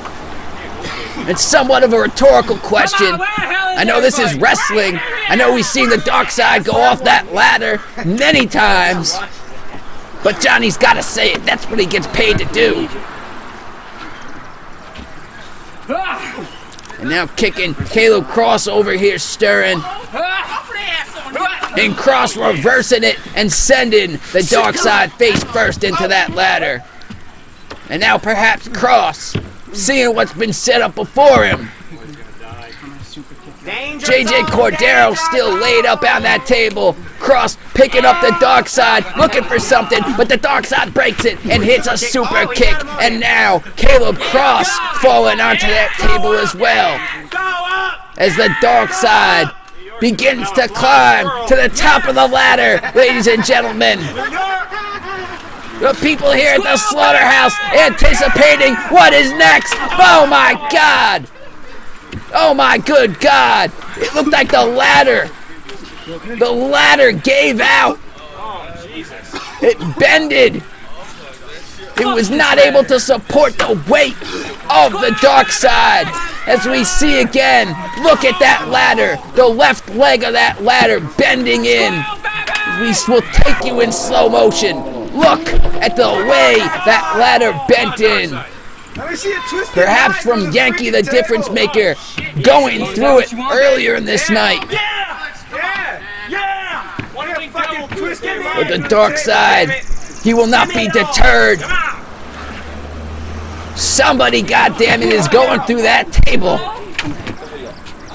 It's somewhat of a rhetorical question. I know this is wrestling. I know we've seen the Darkseid go off that ladder many times. But Johnny's gotta say it. That's what he gets paid to do. And now kicking Caleb Cross over here, stirring. And Cross reversing it and sending the Darkseid face first into that ladder. And now perhaps Cross, seeing what's been set up before him. JJ Cordero still laid up on that table. Cross picking up the Darkseid, looking for something, but the Darkseid breaks it and hits a super kick. And now Caleb Cross falling onto that table as well. As the Darkseid begins to climb to the top of the ladder, ladies and gentlemen. The people here at the slaughterhouse anticipating what is next. Oh my God! Oh my good God! It looked like the ladder gave out. It bended. It was not able to support the weight of the Darkseid. As we see again, look at that ladder, the left leg of that ladder bending in. We will take you in slow motion. Look at the way that ladder bent in. Perhaps from Yankee the Difference Maker going through it earlier in this night. But the Darkseid, he will not be deterred. Somebody, goddammit, is going through that table.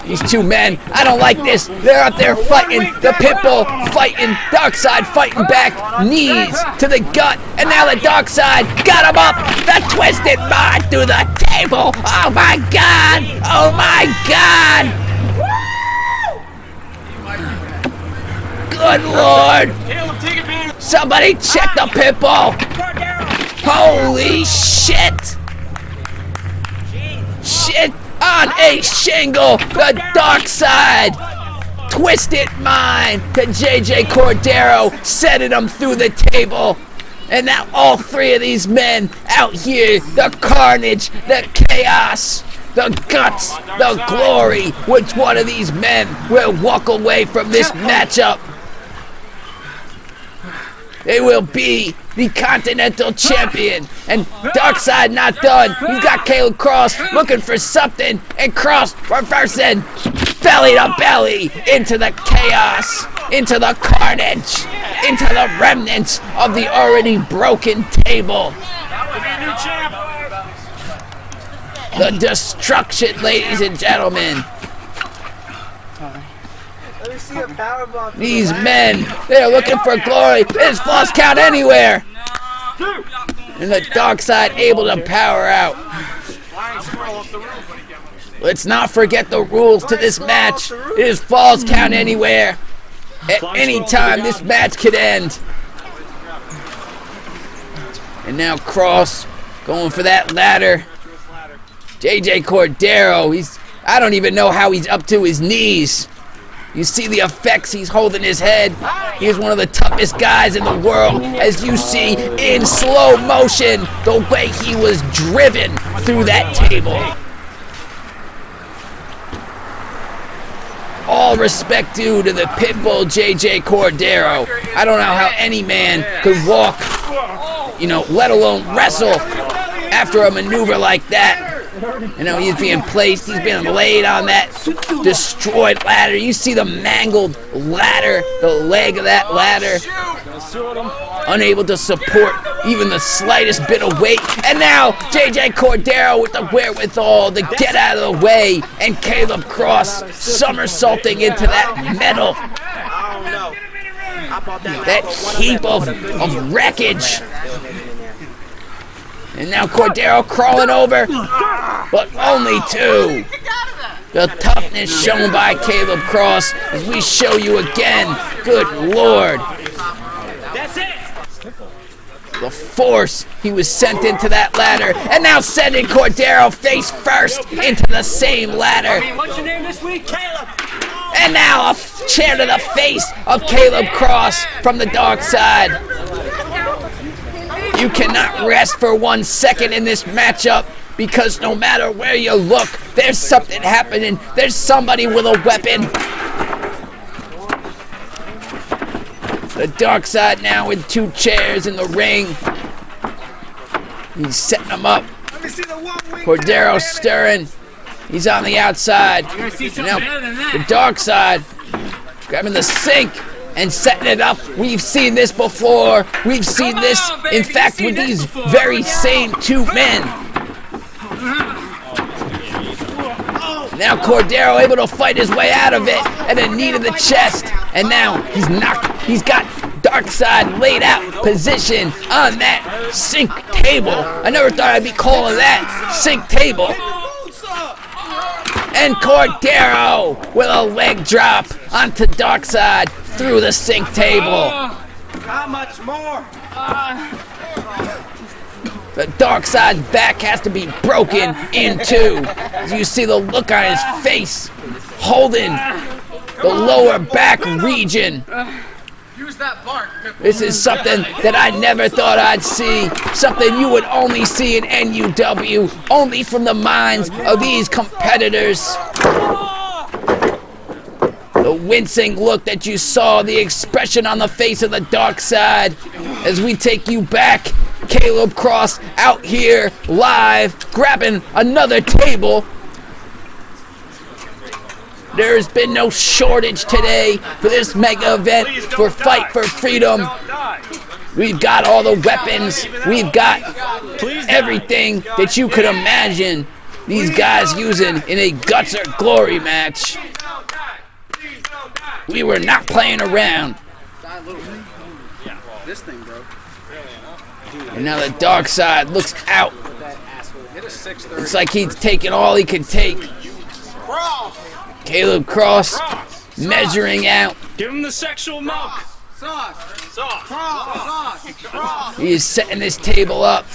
These two men, I don't like this. They're up there fighting. The Pitbull fighting. Darkseid fighting back. Knees to the gut. And now the Darkseid got him up. The Twisted Mind through the table. Oh my God. Oh my God. Good Lord. Somebody check the Pitbull. Holy shit. Shit. On a shingle, the Darkseid, Twisted Mind to JJ Cordero, sending him through the table. And now all three of these men out here, the carnage, the chaos, the guts, the glory. Which one of these men will walk away from this matchup? They will be the Continental Champion. And Darkseid not done. He's got Caleb Cross looking for something. And Cross reversing. Belly to belly. Into the chaos. Into the carnage. Into the remnants of the already broken table. The destruction, ladies and gentlemen. These men, they're looking for glory. There's false count anywhere. And the Darkseid able to power out. Let's not forget the rules to this match. It is falls count anywhere. At any time, this match could end. And now Cross going for that ladder. JJ Cordero, I don't even know how he's up to his knees. You see the effects he's holding his head. He's one of the toughest guys in the world, as you see in slow motion, the way he was driven through that table. All respect due to the Pitbull JJ Cordero. I don't know how any man could walk, let alone wrestle after a maneuver like that. He's being placed, he's being laid on that destroyed ladder. You see the mangled ladder, the leg of that ladder, unable to support even the slightest bit of weight. And now JJ Cordero with the wherewithal to get out of the way, and Caleb Cross somersaulting into that metal, that heap of wreckage. And now Cordero crawling over, but only 2. The toughness shown by Caleb Cross as we show you again. Good Lord. That's it. The force he was sent into that ladder, and now sending Cordero face first into the same ladder. What's your name this week? Caleb. And now a chair to the face of Caleb Cross from the dark side. You cannot rest for 1 second in this matchup, because no matter where you look, there's something happening. There's somebody with a weapon. The dark side now with 2 chairs in the ring. He's setting them up. Cordero stirring. He's on the outside. Now the dark side grabbing the sink and setting it up. We've seen this before. We've seen this, in fact, with these very same 2 men. Now Cordero able to fight his way out of it, and a knee to the chest. And now he's knocked. He's got Darkside laid out, position on that sink table. I never thought I'd be calling that sink table. And Cordero with a leg drop onto Darkside through the sink table. How much more? The dark side's back has to be broken in 2. As you see the look on his face, holding the lower back region. Use that bark. This is something that I never thought I'd see. Something you would only see in NUW, only from the minds of these competitors. The wincing look that you saw, the expression on the face of the dark side, as we take you back. Caleb Cross out here live, grabbing another table. There's been no shortage today for this mega event for Fight for Freedom. We've got all the weapons. We've got everything that you could imagine these guys using in a Guts or Glory match. We were not playing around. This thing, bro. And now the dark side looks out. Looks like he's taking all he can take. Caleb Cross measuring out. Give him the sexual milk. He is setting this table up.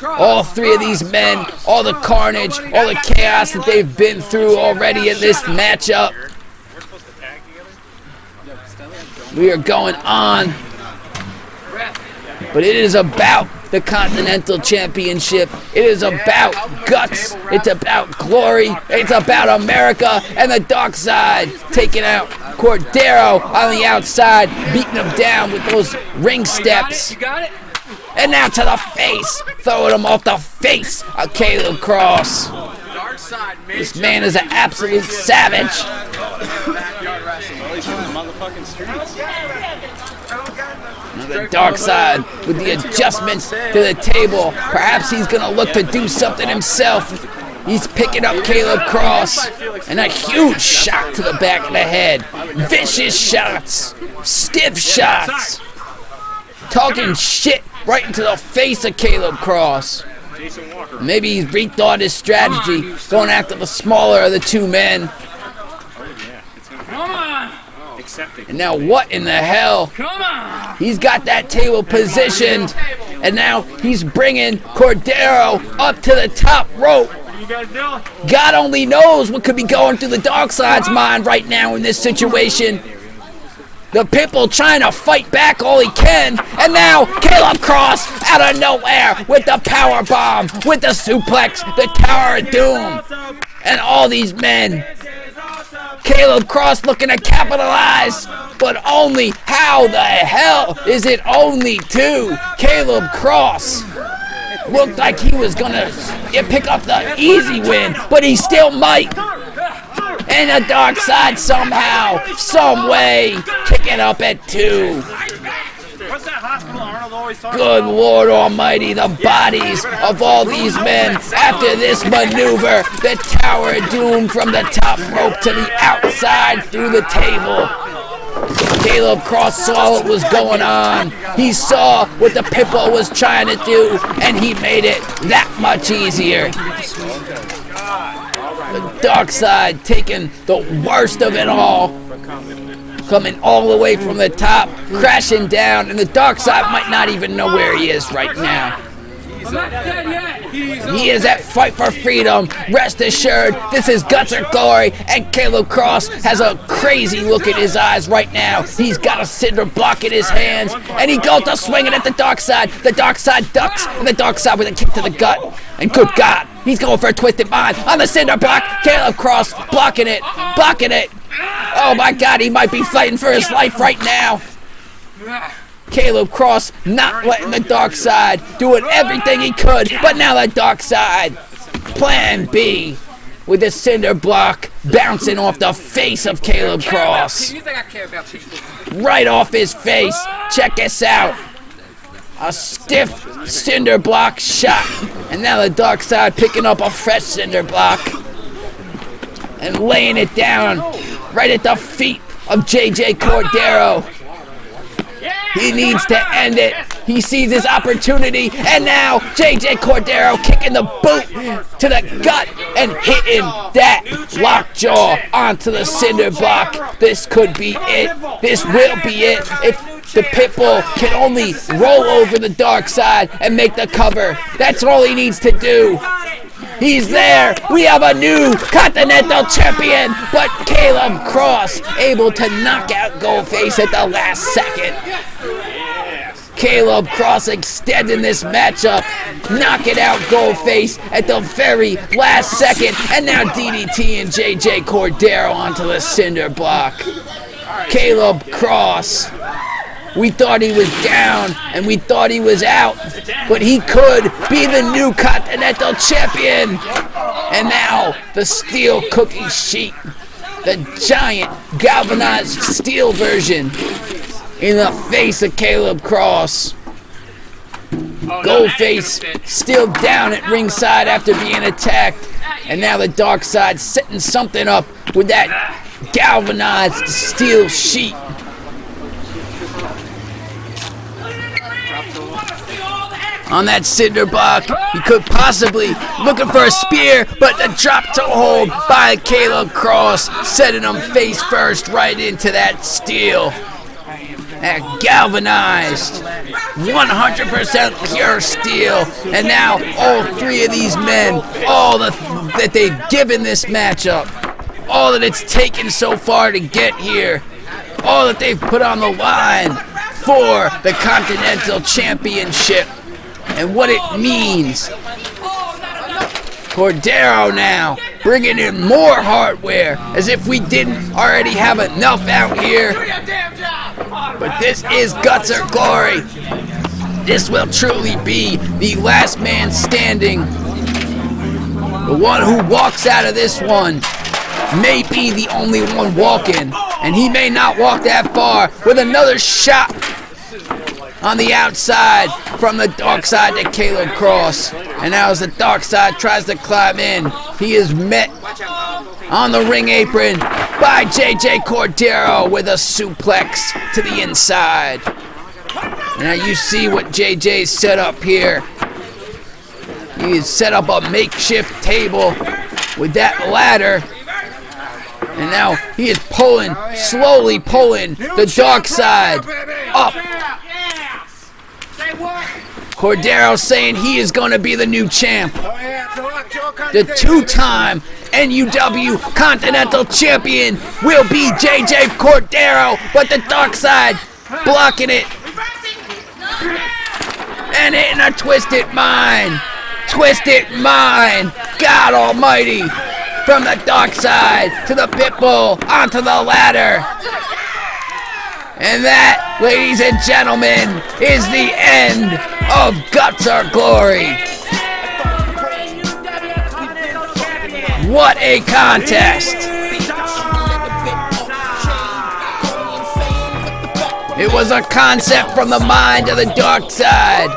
All 3 of these men, all the carnage, all the chaos that they've been through already in this matchup. We are going on. But it is about the Continental Championship. It is about guts. It's about glory. It's about America and the dark side. Taking out Cordero on the outside, beating him down with those ring steps. You got it? And now to the face, throwing him off the face of Caleb Cross. This man is an absolute savage. The dark side with the adjustments to the table. Perhaps he's gonna look to do something himself. He's picking up Caleb Cross, and a huge shot to the back of the head. Vicious shots, stiff shots, talking shit right into the face of Caleb Cross. Maybe he's rethought his strategy, going after the smaller of the 2 men. Come on! And now what in the hell? Come on! He's got that table positioned, and now he's bringing Cordero up to the top rope. What are you guys doing? God only knows what could be going through the dark side's mind right now in this situation. The Pitbull trying to fight back all he can, and now Caleb Cross out of nowhere with the power bomb, with the suplex, the Tower of Doom, and all these men. Caleb Cross looking to capitalize, but only how the hell is it only 2? Caleb Cross looked like he was gonna pick up the easy win, but he still might. And the dark side somehow, some way, kicking up at 2. What's that hospital Arnold always Good Lord Almighty, the bodies of all these men. After this maneuver, the Tower of Doom from the top rope to the outside through the table. Caleb Cross saw what was going on. He saw what the Pitbull was trying to do, and he made it that much easier. The Dark Side taking the worst of it all, coming all the way from the top, crashing down, and the Dark Side might not even know where he is right now. He is at Fight for Freedom. Rest assured, this is Guts or Glory, and Caleb Cross has a crazy look in his eyes right now. He's got a cinder block in his hands, and he goes to swing it at the Dark Side. The Dark Side ducks, and the Dark Side with a kick to the gut. And good God, he's going for a twisted mind on the cinder block. Caleb Cross blocking it, blocking it. Oh my God, he might be fighting for his life right now. Caleb Cross not letting the Dark Side doing everything he could, but now the Dark Side, plan B, with the cinder block bouncing off the face of Caleb Cross. Right off his face. Check this out. A stiff cinder block shot, and now the Dark Side picking up a fresh cinder block and laying it down right at the feet of JJ Cordero. He needs to end it. He sees his opportunity, and now JJ Cordero kicking the boot to the gut and hitting that lockjaw onto the cinder block. This could be it. This will be it. If the Pitbull can only roll over the Dark Side and make the cover, that's all he needs to do. He's there. We have a new Continental champion, but Caleb Cross able to knock out Goldface at the last second. Caleb Cross extending this matchup, knocking out Goldface at the very last second, and now DDT and JJ Cordero onto the cinder block. Caleb Cross, we thought he was down and we thought he was out, but he could be the new Continental champion. And now the steel cookie sheet, the giant galvanized steel version in the face of Caleb Cross. Goldface still down at ringside after being attacked, and now the Dark Side setting something up with that galvanized steel sheet. On that cinder block, he could possibly looking for a spear, but the drop to hold by Caleb Cross, setting him face first right into that steel. That galvanized, 100% pure steel. And now all three of these men, all that they've given this matchup, all that it's taken so far to get here, all that they've put on the line for the Continental Championship and what it means. Cordero now bringing in more hardware, as if we didn't already have enough out here. But this is Guts or Glory. This will truly be the last man standing. The one who walks out of this one may be the only one walking, and he may not walk that far, with another shot on the outside from the Dark Side to Caleb Cross. And now as the Dark Side tries to climb in, he is met on the ring apron by JJ Cordero with a suplex to the inside. Now you see what JJ's set up here. He's set up a makeshift table with that ladder. And now he is pulling, slowly pulling the Dark Side up. Cordero saying he is going to be the new champ. The two-time NUW Continental Champion will be JJ Cordero, but the Dark Side blocking it. And hitting a Twisted Mind. Twisted Mind. God Almighty. From the Dark Side to the Pitbull onto the ladder. And that, ladies and gentlemen, is the end of Guts or Glory. What a contest! It was a concept from the mind of the dark side.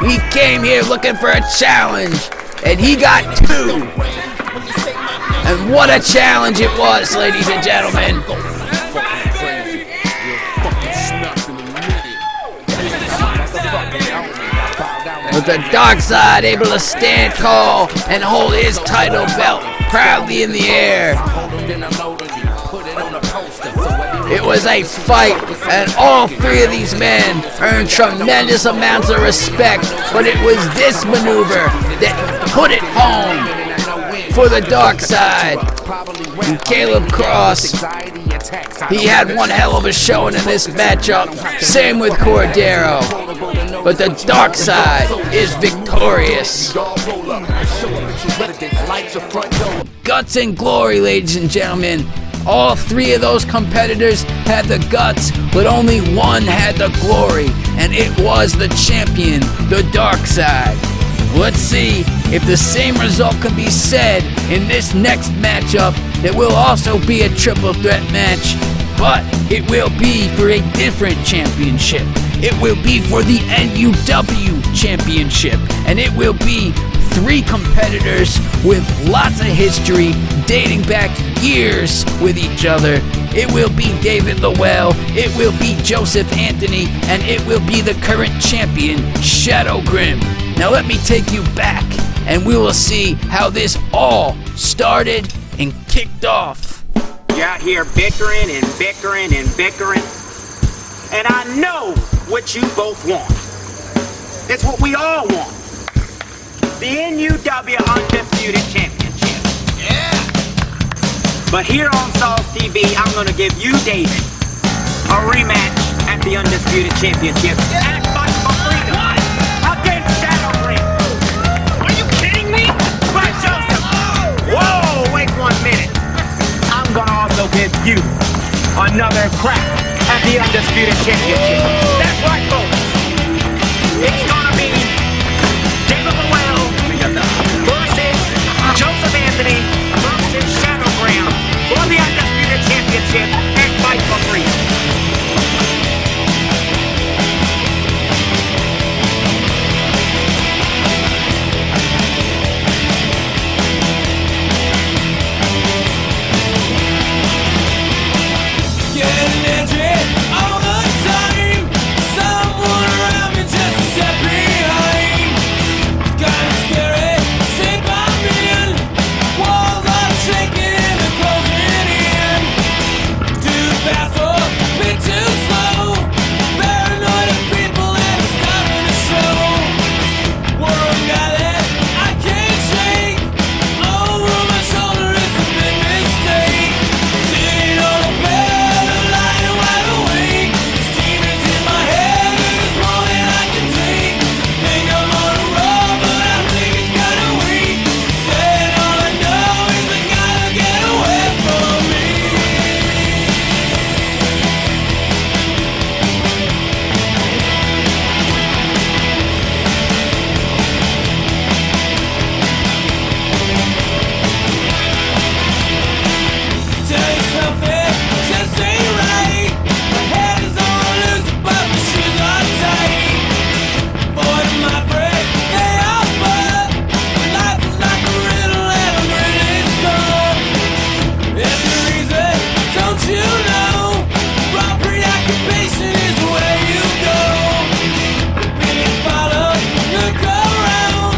He came here looking for a challenge, and he got 2. And what a challenge it was, ladies and gentlemen. With the dark side able to stand tall and hold his title belt proudly in the air. It was a fight, and all 3 of these men earned tremendous amounts of respect, but it was this maneuver that put it home for the dark side. And Caleb Cross, he had one hell of a showing in this matchup. Same with Cordero. But the dark side is victorious. Guts and glory, ladies and gentlemen. All 3 of those competitors had the guts, but only one had the glory, and it was the champion, the dark side. Let's see if the same result can be said in this next matchup. That will also be a triple threat match, but it will be for a different championship. It will be for the NUW championship, and it will be 3 competitors with lots of history, dating back years with each other. It will be David Lowell, it will be Joseph Anthony, and it will be the current champion, Shadow Grim. Now let me take you back, and we will see how this all started and kicked off. You're out here bickering and bickering and bickering, and I know what you both want. It's what we all want. The NUW Undisputed Championship. Yeah! But here on Sauce TV, I'm gonna give you, David, a rematch at the Undisputed Championship. At Fight For Freedom. Against Shadow Grim. Are you kidding me? But Joseph! Whoa, wait 1 minute. I'm gonna also give you another crack at the Undisputed Championship. That's right, folks. It's gonna be David Lowell versus Joseph Anthony versus Shadow Grim for the Undisputed Championship and Fight For Freedom. Getting injured all the time. Someone around me just to step behind. It's kinda scary, stay by me in. Walls are shaking and they're closing in. Too fast or a bit too slow. Paranoid of people and it's starting to show. World got it, I can't shake. Over my shoulder is a big mistake. Sitting on a bed, I'm lying wide awake. Demons in my head and it's more than I can take. Think I'm on a roll, but I think it's kinda weak. Saying all I know is I gotta get away from me. Tell you something, just ain't right. My head is on loose, but my shoes are tight. Boy, my friends, they all but life is like a riddle and I'm really stuck. Every reason, don't you know? Raw preoccupation is the way you go. Being followed, look around.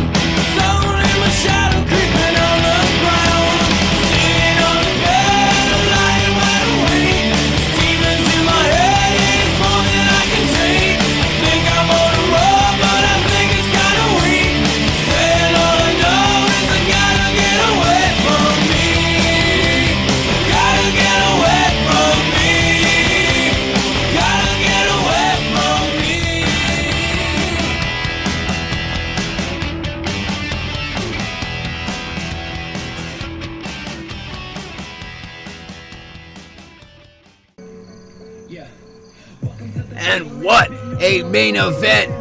Someone in my shadow creeping on the ground. Sitting on the bed, I'm lying wide awake. Demons in my head, it's more than I can take. Think I'm on a roll, but I think it's kinda weak. Saying all I know is I gotta get away from me. Gotta get away from me. Gotta get away from me. And what a main event.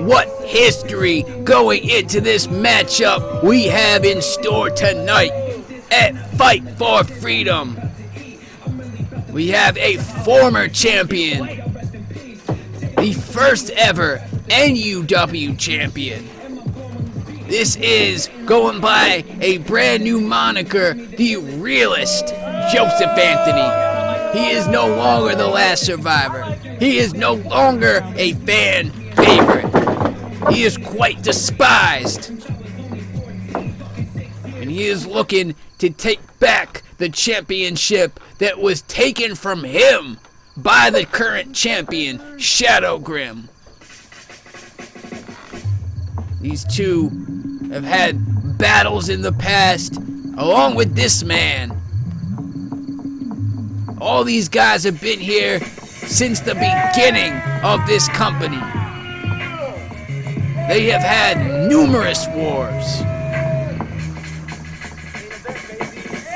What history going into this matchup we have in store tonight at Fight For Freedom. We have a former champion first ever NUW champion. This is, going by a brand new moniker, the realist Joseph Anthony. He is no longer the last survivor. He is no longer a fan favorite. He is quite despised. And he is looking to take back the championship that was taken from him by the current champion, Shadow Grim. These two have had battles in the past, along with this man. All these guys have been here since the beginning of this company. They have had numerous wars.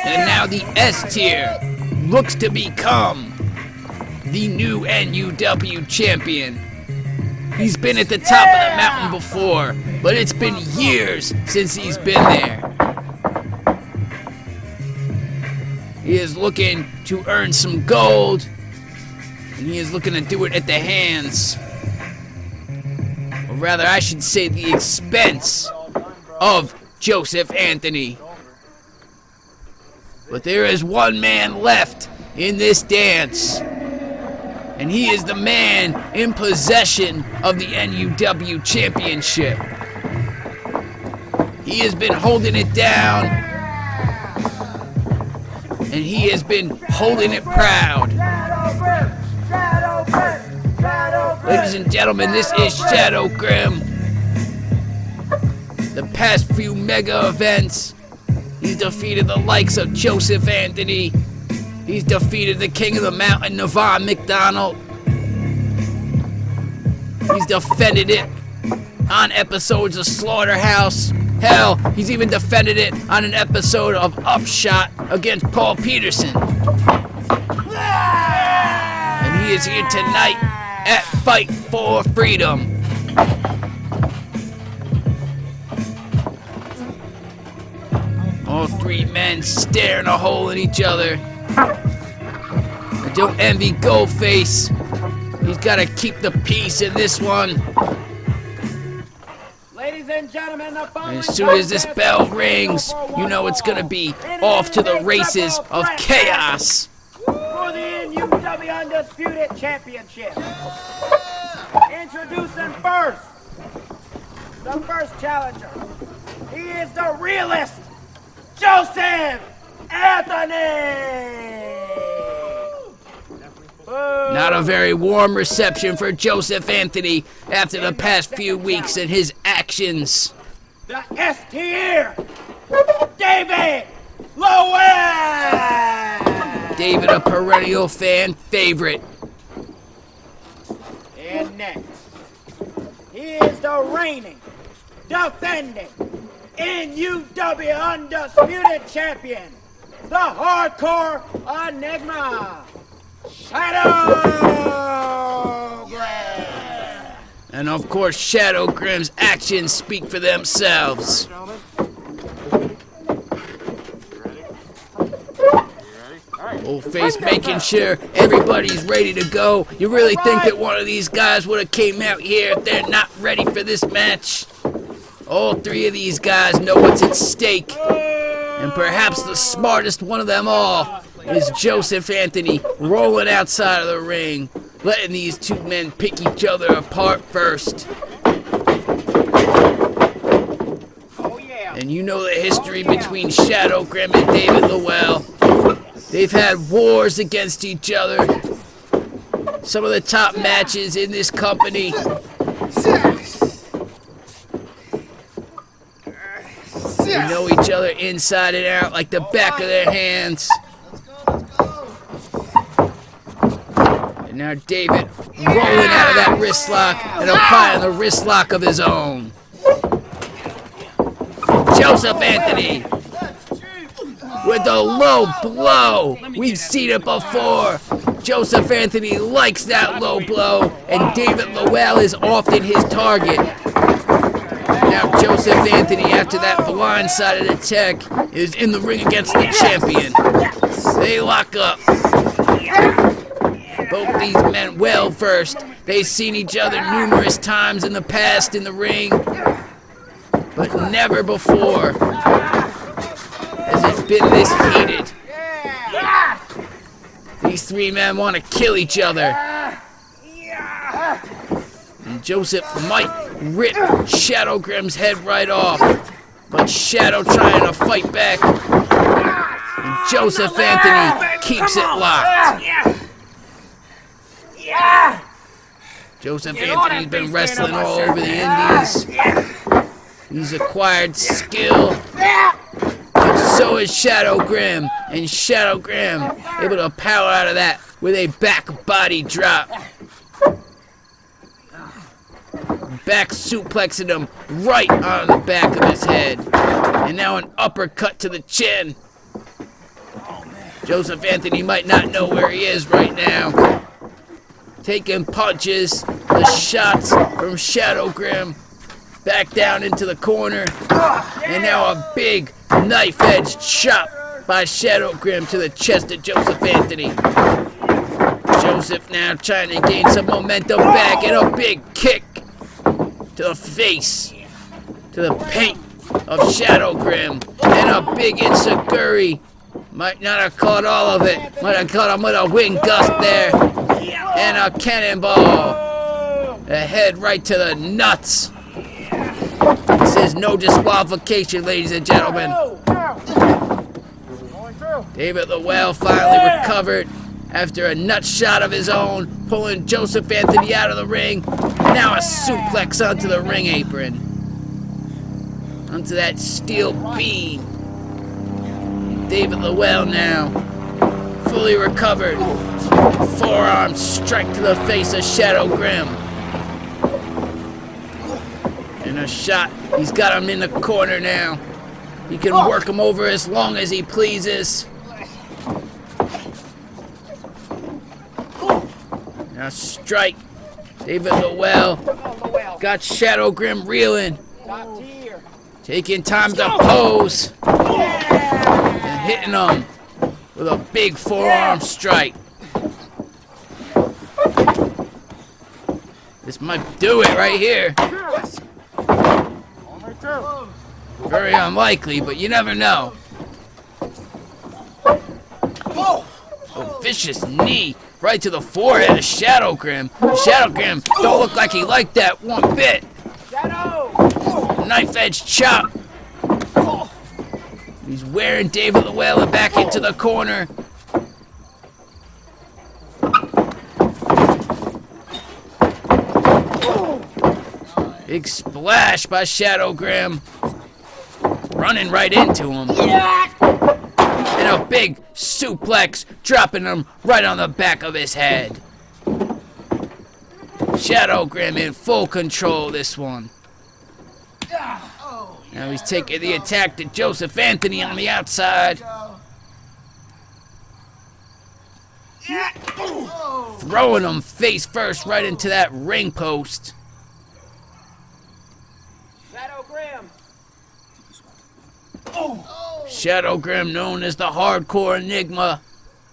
And now the S tier looks to become the new NUW champion. He's been at the top of the mountain before, but it's been years since he's been there. He is looking to earn some gold, and he is looking to do it at the hands, or rather I should say the expense of Joseph Anthony. But there is one man left in this dance, and he is the man in possession of the NUW championship. He has been holding it down, and he has been holding it proud. Ladies and gentlemen, this is Shadow Grim. The past few mega events, he's defeated the likes of Joseph Anthony. He's defeated the King of the Mountain, McDonald. He's defended it on episodes of Slaughterhouse. Hell, he's even defended it on an episode of Upshot against Paul Peterson. And he is here tonight at Fight For Freedom. All three men staring a hole in each other. I don't envy Goldface. He's got to keep the peace in this one. Ladies and gentlemen, the And as soon as this bell rings, you know it's going to be off to the races of chaos. For the NUW Undisputed Championship. Introducing first, the first challenger. He is the realist, Joseph Anthony! Not a very warm reception for Joseph Anthony after the past few weeks and his actions. The S tier, David Lowell! David, a perennial fan favorite. And next, he is the reigning, defending, NUW Undisputed Champion, the Hardcore Enigma, Shadow Grim! And of course, Shadow Grim's actions speak for themselves. Old face making sure everybody's ready to go. You really think that one of these guys would have came out here if they're not ready for this match? All three of these guys know what's at stake. And perhaps the smartest one of them all is Joseph Anthony rolling outside of the ring, letting these two men pick each other apart first. And you know the history between Shadow Grim and David Lowell. They've had wars against each other. Some of the top matches in this company. They know each other inside and out like the back of their hands. And now David rolling out of that wrist lock and applying the wrist lock of his own. Joseph Anthony with a low blow. We've seen it before. Joseph Anthony likes that low blow, and David Lowell is often his target. Now Joseph Anthony, after that blindsided attack, is in the ring against the champion. They lock up. Both these men well versed They've seen each other numerous times in the past in the ring, but never before has it been this heated. These three men want to kill each other. And Joseph might rip Shadow Grim's head right off, but Shadow trying to fight back. And Joseph Anthony keeps it locked. Joseph Anthony's been wrestling all over the Indies. He's acquired skill. And so is Shadow Grim. And Shadow Grim able to power out of that with a back body drop. Back suplexing him right on the back of his head. And now an uppercut to the chin. Joseph Anthony might not know where he is right now. Taking punches, the shots from Shadow Grim. Back down into the corner. And now a big knife-edged chop by Shadow Grim to the chest of Joseph Anthony. Joseph now trying to gain some momentum back, and a big kick to the face, to the paint of Shadow Grim, and a big enziguri. Might not have caught all of it. Might have caught him with a wind gust there. And a cannonball. A head right to the nuts. This is no disqualification, ladies and gentlemen. David Lowell finally recovered after a nut shot of his own, pulling Joseph Anthony out of the ring. Now a suplex onto the ring apron. Onto that steel beam. David Lowell now, fully recovered. Forearm strike to the face of Shadow Grim. And a shot. He's got him in the corner now. He can work him over as long as he pleases. Now strike. David Lowell got Shadow Grim reeling. Taking time to pose. And hitting him with a big forearm strike. This might do it right here. Very unlikely, but you never know. A vicious knee right to the forehead of Shadow Grim. Shadow Grim don't look like he liked that one bit. Knife edge chop. He's wearing David Lowell back into the corner. Big splash by Shadow Grim. Running right into him. And a big suplex, dropping him right on the back of his head. Shadow Grim in full control this one. Now he's taking the attack to Joseph Anthony on the outside. Throwing him face first right into that ring post. Shadow Grim. Shadow Grim, known as the hardcore enigma.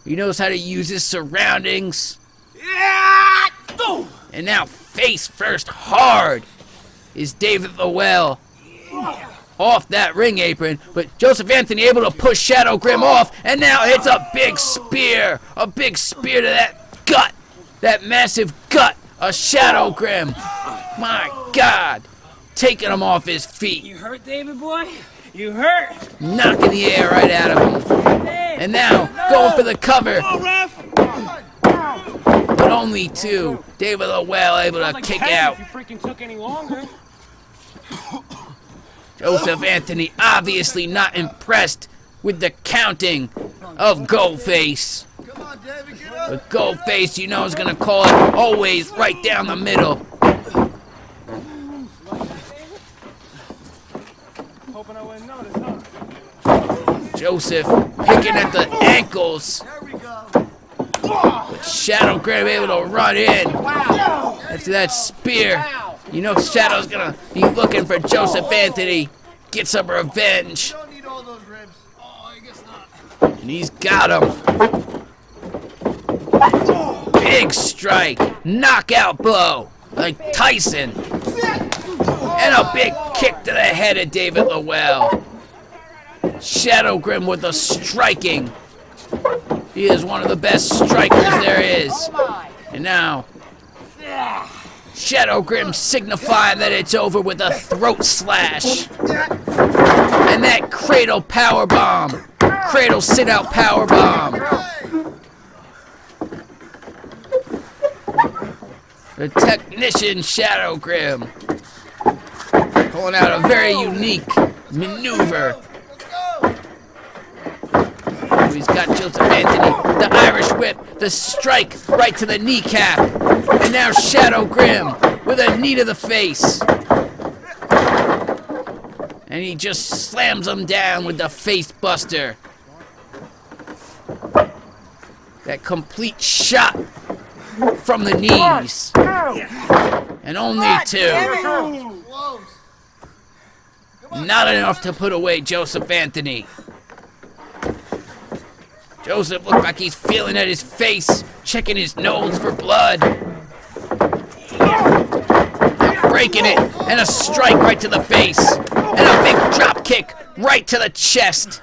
He knows how to use his surroundings. And now face first hard is David Lowell. Off that ring apron, but Joseph Anthony able to push Shadow Grim off, and now hits a big spear to that gut, that massive gut of Shadow Grim. My God, taking him off his feet. You hurt, David boy? You hurt? Knocking the air right out of him. And now going for the cover. But only two. David Lowell able to kick out. If you freaking took any longer. Joseph Anthony obviously not impressed with the counting of Goldface. But Goldface, you know, is going to call it always right down the middle. Hoping I wouldn't notice, huh? Joseph picking at the ankles. But Shadow Grim able to run in after that spear. You know Shadow's gonna be looking for Joseph Anthony. Get some revenge. And he's got him. big strike, knockout blow, like Tyson. And a big kick to the head of David Lowell. Shadow Grim with the striking. He is one of the best strikers there is. And now, Shadow Grim signifying that it's over with a throat slash. And that cradle power bomb. Cradle sit out power bomb. The technician Shadow Grim. Pulling out a very unique maneuver. He's got Joseph Anthony, the Irish whip, the strike right to the kneecap. And now Shadow Grim with a knee to the face. And he just slams him down with the face buster. That complete shot from the knees. And only two. Not enough to put away Joseph Anthony. Joseph looked like he's feeling at his face, checking his nose for blood. They're breaking it, and a strike right to the face. And a big drop kick right to the chest.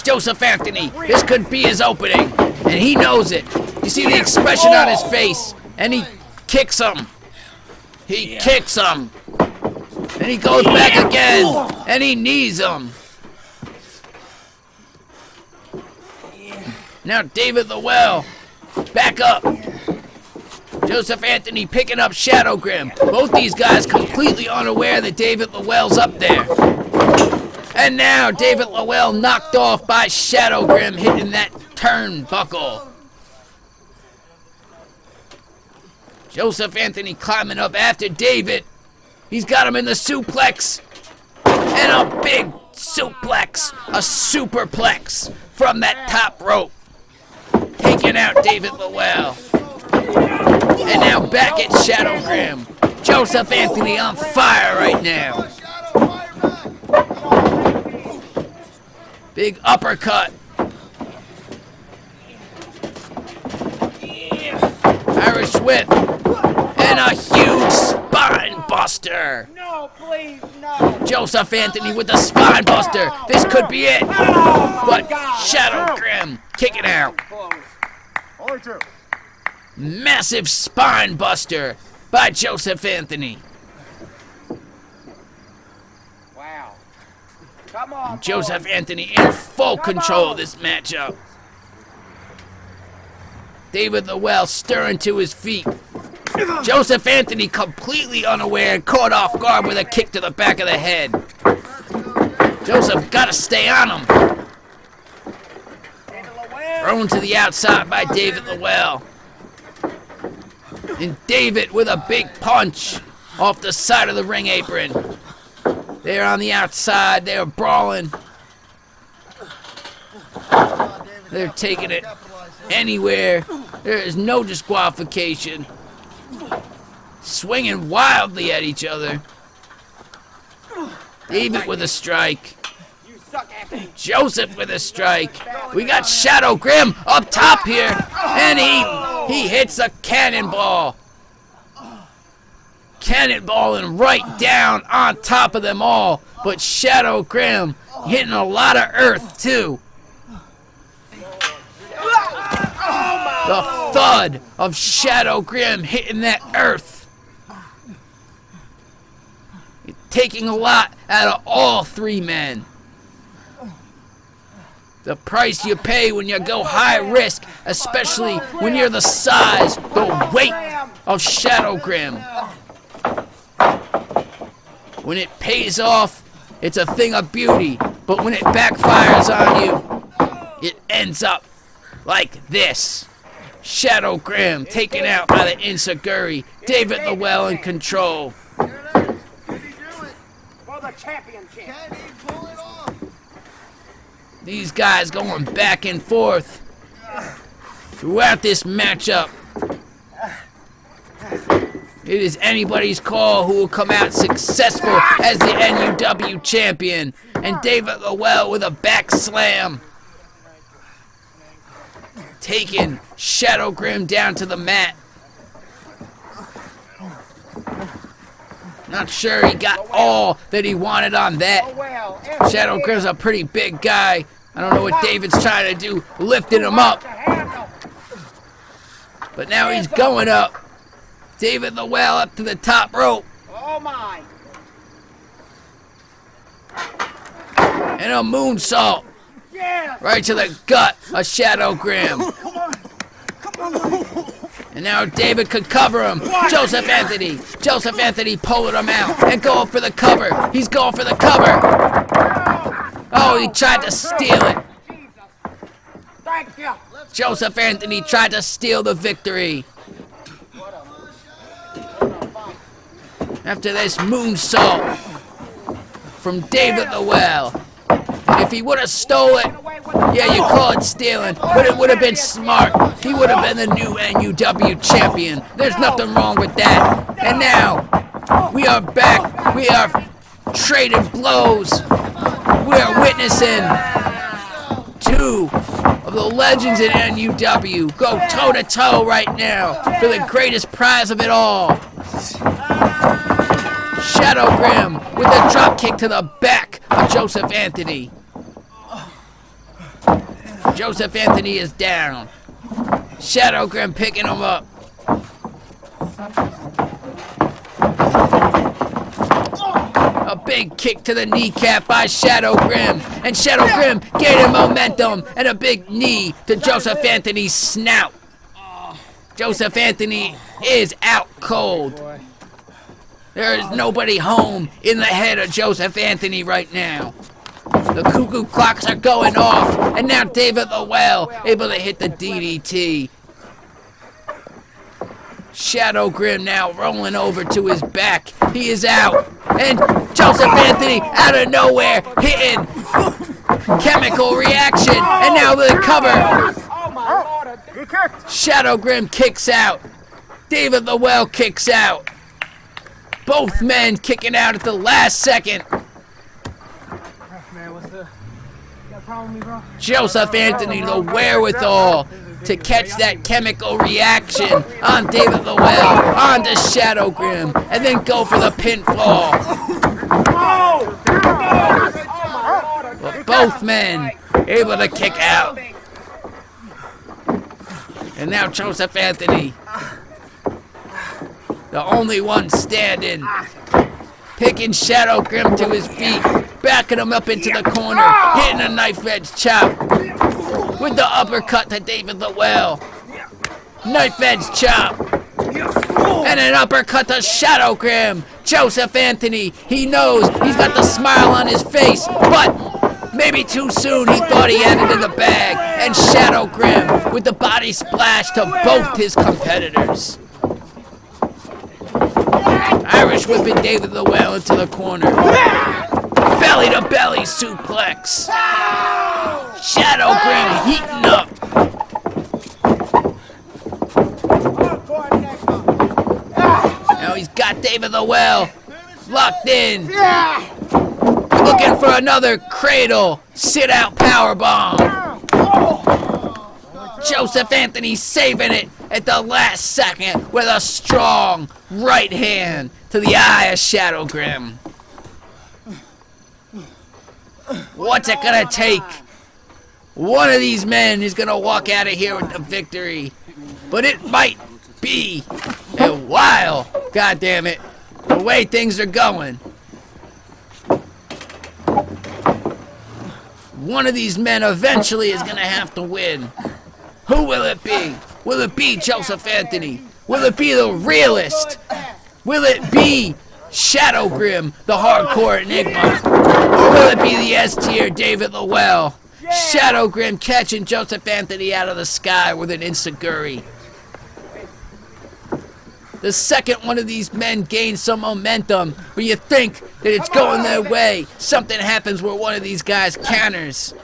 Joseph Anthony, this could be his opening, and he knows it. You see the expression on his face, and he kicks him. He kicks him. And he goes back again, and he knees him. Now David Lowell, back up. Joseph Anthony picking up Shadow Grim. Both these guys completely unaware that David Lowell's up there. And now David Lowell knocked off by Shadow Grim, hitting that turnbuckle. Joseph Anthony climbing up after David. He's got him in the suplex. And a big suplex, a superplex from that top rope. Taking out David Lowell. And now back at Shadow Grim. Joseph Anthony on fire right now. Big uppercut. Irish whip. And a huge spine buster. No, please, no. Joseph Anthony with the spine buster. This could be it. But Shadow Grim kicking out. Massive spine buster by Joseph Anthony. Wow. Come on, Joseph Anthony in full control of this matchup. David Lowell stirring to his feet. Joseph Anthony completely unaware and caught off guard with a kick to the back of the head. Joseph gotta stay on him. Thrown to the outside by David Lowell. And David with a big punch off the side of the ring apron. They're on the outside. They're brawling. They're taking it anywhere. There is no disqualification. Swinging wildly at each other. David with a strike. Joseph with a strike. We got Shadow Grim up top here. And he hits a cannonball. Cannonballing right down on top of them all. But Shadow Grim hitting a lot of earth too. The thud of Shadow Grim hitting that earth. Taking a lot out of all three men. The price you pay when you go high risk, especially when you're the size, the weight of Shadow Grim. When it pays off, it's a thing of beauty. But when it backfires on you, it ends up like this. Shadow Grim taken out by the Insaguri. David Lowell in control. These guys going back and forth throughout this matchup. It is anybody's call who will come out successful as the NUW champion. And David Lowell with a back slam. taking Shadow Grim down to the mat. Not sure he got all that he wanted on that. Shadow Grim's a pretty big guy. I don't know what David's trying to do, lifting him up. But now he's going up. David the Whale up to the top rope. Oh my! And a moonsault. Right to the gut of Shadow Grim. And now David could cover him. Joseph Anthony pulling him out and going for the cover. He's going for the cover. Oh, he tried to steal it. Thank you. Joseph Anthony tried to steal the victory. After this moonsault from David the Whale. And if he would have stole it, yeah, you call it stealing, but it would have been smart. He would have been the new NUW champion. There's nothing wrong with that. And now, we are back. We are trading blows. We are witnessing two of the legends in NUW go toe-to-toe right now for the greatest prize of it all. Shadow Grim with a drop kick to the back of Joseph Anthony. Joseph Anthony is down. Shadow Grim picking him up. A big kick to the kneecap by Shadow Grim. And Shadow Grim gaining momentum and a big knee to Joseph Anthony's snout. Joseph Anthony is out cold. There is nobody home in the head of Joseph Anthony right now. The cuckoo clocks are going off, and now David the Whale able to hit the DDT. Shadow Grim now rolling over to his back. He is out, and Joseph Anthony out of nowhere hitting chemical reaction, and now the cover. Shadow Grim kicks out. David the Whale kicks out. Both men kicking out at the last second. Joseph Anthony, the wherewithal to catch that chemical reaction on David the Whale, onto Shadow Grim, and then go for the pinfall. But both men able to kick out. And now Joseph Anthony, the only one standing, picking Shadow Grim to his feet, backing him up into the corner, hitting a knife edge chop with the uppercut to David the Whale. Knife edge chop. And an uppercut to Shadow Grim. Joseph Anthony, he knows he's got the smile on his face, but maybe too soon he thought he had it in the bag. And Shadow Grim with the body splash to both his competitors. Irish whipping David the Whale into the corner. Belly to belly suplex. Shadow Grim heating up. Now he's got David the Whale locked in. Looking for another cradle. Sit out powerbomb. Joseph Anthony saving it at the last second with a strong right hand to the eye of Shadow Grim. What's it gonna take? One of these men is gonna walk out of here with the victory. But it might be a while, goddammit, the way things are going. One of these men eventually is gonna have to win. Who will it be? Will it be Joseph Anthony? Will it be the realist? Will it be Shadow Grim, the hardcore enigma? Or will it be the S-tier David the Whale? Shadow Grim catching Joseph Anthony out of the sky with an enziguri. The second one of these men gains some momentum, but you think that it's going their way, something happens where one of these guys counters.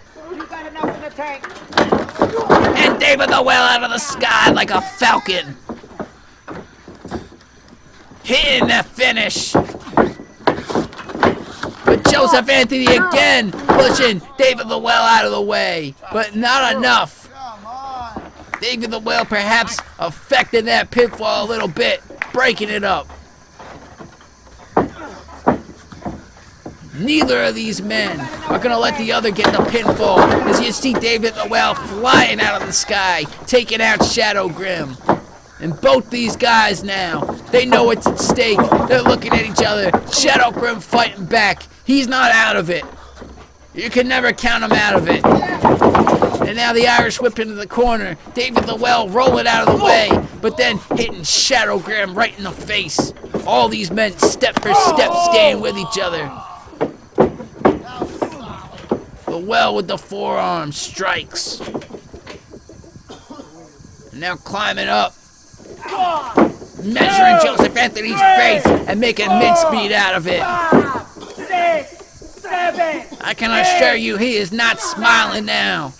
And David the Whale out of the sky like a falcon. Hitting the finish. But Joseph Anthony again pushing David the Whale out of the way. But not enough. David the Whale perhaps affecting that pinfall a little bit, breaking it up. Neither of these men are going to let the other get the pinfall, as you see David the Whale flying out of the sky, taking out Shadow Grim. And both these guys now, they know what's at stake. They're looking at each other. Shadow Grim fighting back. He's not out of it. You can never count him out of it. And now the Irish whip into the corner. David the Whale rolling out of the way, but then hitting Shadow Grim right in the face. All these men step for step staying with each other. The Whale with the forearm strikes. And now climbing up. Measuring Joseph Anthony's face and making mincemeat out of it. 6, 7. I can assure you he is not smiling now.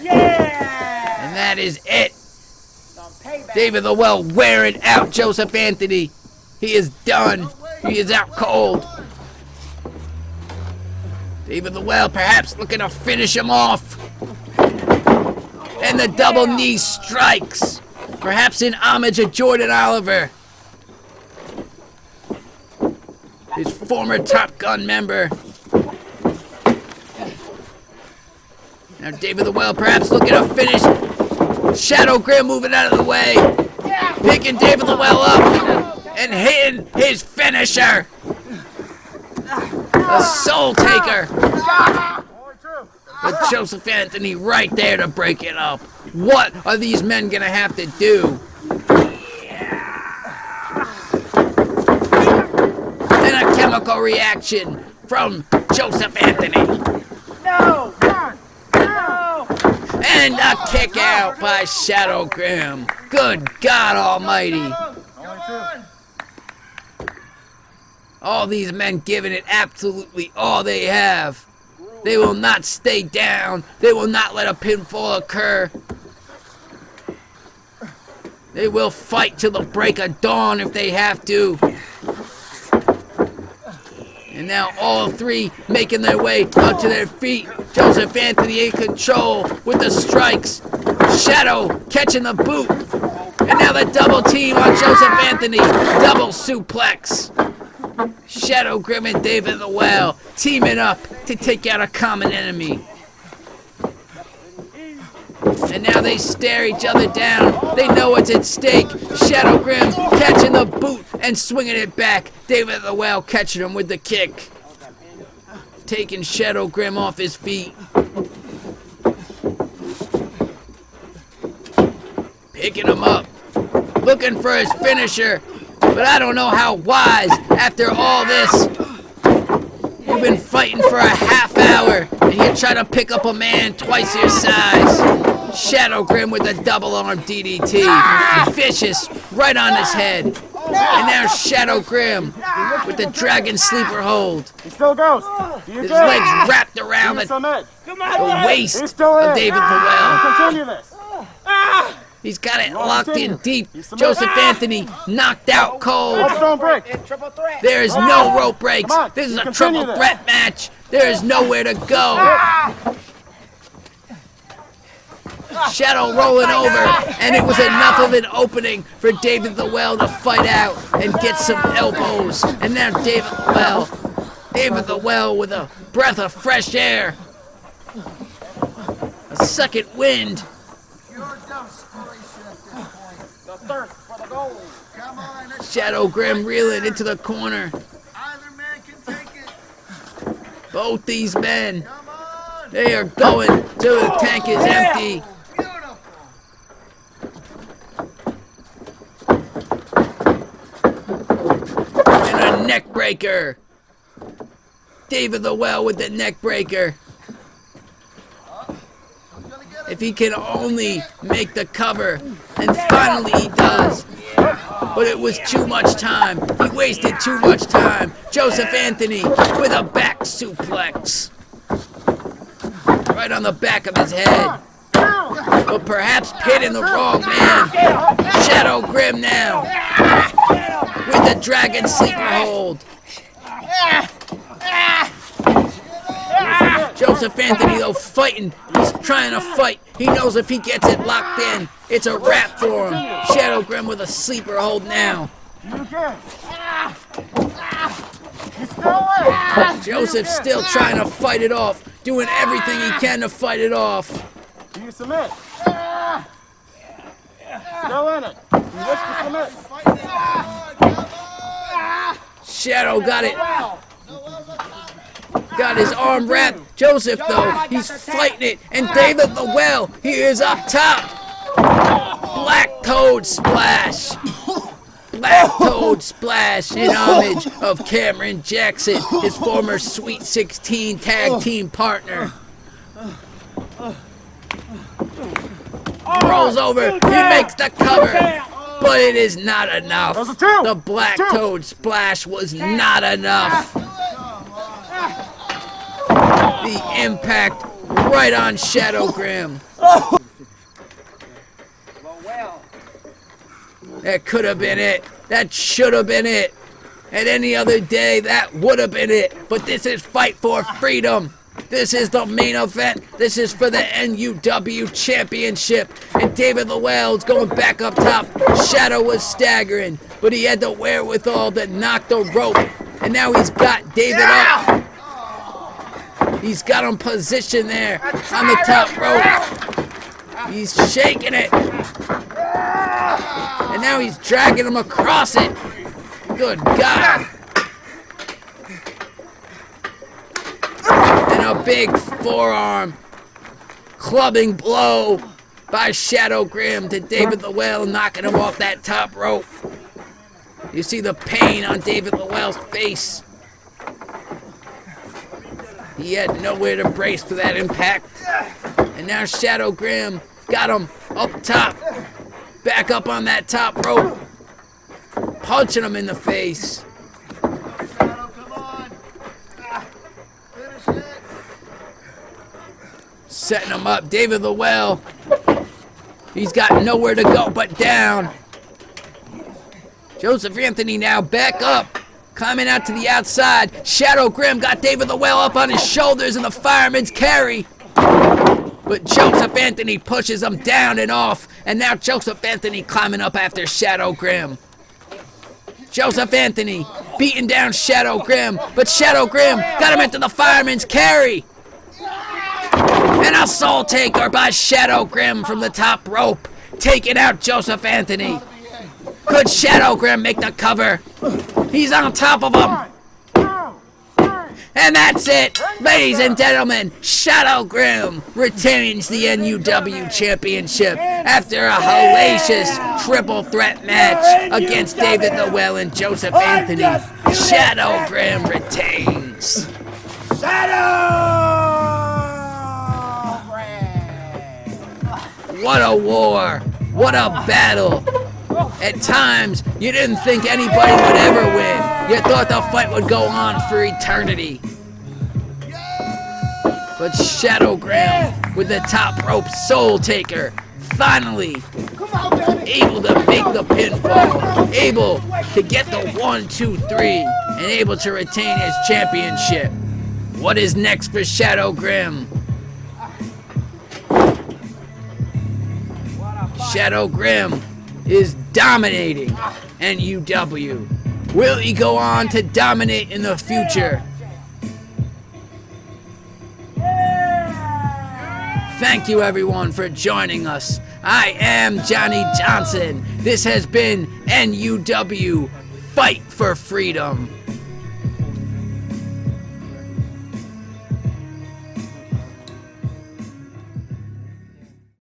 And that is it. David the Whale wearing out Joseph Anthony. He is done. He is out cold. David the Whale perhaps looking to finish him off. And the double knee strikes. Perhaps in homage of Jordan Oliver, his former Top Gun member. Now David the Whale perhaps looking to finish. Shadow Grim moving out of the way. Picking David the Whale up and hitting his finisher. The Soul Taker. But Joseph Anthony right there to break it up. What are these men gonna have to do? And a chemical reaction from Joseph Anthony. No! No! And a kick out by Shadow Grim. Good God Almighty. All these men giving it absolutely all they have. They will not stay down. They will not let a pinfall occur. They will fight till the break of dawn if they have to. And now all three making their way up to their feet. Joseph Anthony in control with the strikes. Shadow catching the boot. And now the double team on Joseph Anthony. Double suplex. Shadow Grim and David the Whale teaming up to take out a common enemy. And now they stare each other down. They know what's at stake. Shadow Grim catching the boot and swinging it back. David the Whale catching him with the kick. Taking Shadow Grim off his feet. Picking him up. Looking for his finisher. But I don't know how wise, after all this. You've been fighting for a half hour, and you try to pick up a man twice your size. Shadow Grim with a double arm DDT. Vicious, right on his head. And now Shadow Grim with the Dragon Sleeper hold. He still goes. His legs wrapped around the waist of David the Whale. Continue this. He's got it locked in deep. Joseph Anthony knocked out cold. There is no rope breaks. This is a triple threat match. There is nowhere to go. Shadow rolling over, and it was enough of an opening for David the Whale to fight out and get some elbows. And now David the Whale with a breath of fresh air. A second wind. Shadow Grim reeling into the corner. Both these men, they are going till the tank is empty. And a neck breaker. David the Whale with the neck breaker. If he can only make the cover, and finally he does. But it was too much time. He wasted too much time. Joseph Anthony with a back suplex. Right on the back of his head. But perhaps hitting the wrong man. Shadow Grim now. With the Dragon Sleeper hold. Joseph Anthony, though, fighting. He's trying to fight. He knows if he gets it locked in, it's a wrap for him. Shadow Grim with a sleeper hold now. Joseph's still trying to fight it off, doing everything he can to fight it off. You submit. Still in it. You wish to submit. Shadow got it. Got his arm wrapped. Joseph, though, he's fighting it. And David Lowell, he is up top. Black Toad Splash. Black Toad Splash in homage of Cameron Jackson, his former Sweet 16 tag team partner. Rolls over, he makes the cover, but it is not enough. The Black Toad Splash was not enough. The impact right on Shadow Grim. That could have been it. That should have been it. And any other day, that would have been it. But this is Fight for Freedom. This is the main event. This is for the NUW Championship. And David Lowell is going back up top. Shadow was staggering, but he had the wherewithal to knock the rope. And now he's got David up. He's got him positioned there on the top rope. He's shaking it. And now he's dragging him across it. Good God. And a big forearm clubbing blow by Shadow Grim to David Lowell, knocking him off that top rope. You see the pain on David Lowell's face. He had nowhere to brace for that impact. And now Shadow Grim got him up top. Back up on that top rope. Punching him in the face. Setting him up. David Lowell. He's got nowhere to go but down. Joseph Anthony now back up. Climbing out to the outside. Shadow Grim got David Lowell up on his shoulders in the fireman's carry. But Joseph Anthony pushes him down and off. And now Joseph Anthony climbing up after Shadow Grim. Joseph Anthony beating down Shadow Grim. But Shadow Grim got him into the fireman's carry. And a soul taker by Shadow Grim from the top rope. Taking out Joseph Anthony. Could Shadow Grim make the cover? He's on top of him. And that's it, ladies and gentlemen. Shadow Grim retains the NUW Championship after a hellacious triple threat match against David Lowell and Joseph Anthony. Shadow Grim retains. What a war! What a battle! At times, you didn't think anybody would ever win. You thought the fight would go on for eternity. But Shadow Grim, with the top rope soul taker, finally able to make the pinfall, able to get the 1, 2, 3, and able to retain his championship. What is next for Shadow Grim? Shadow Grim is dominating NUW. Will he go on to dominate in the future? Thank you everyone for joining us. I am Johnny Johnson. This has been NUW Fight for Freedom.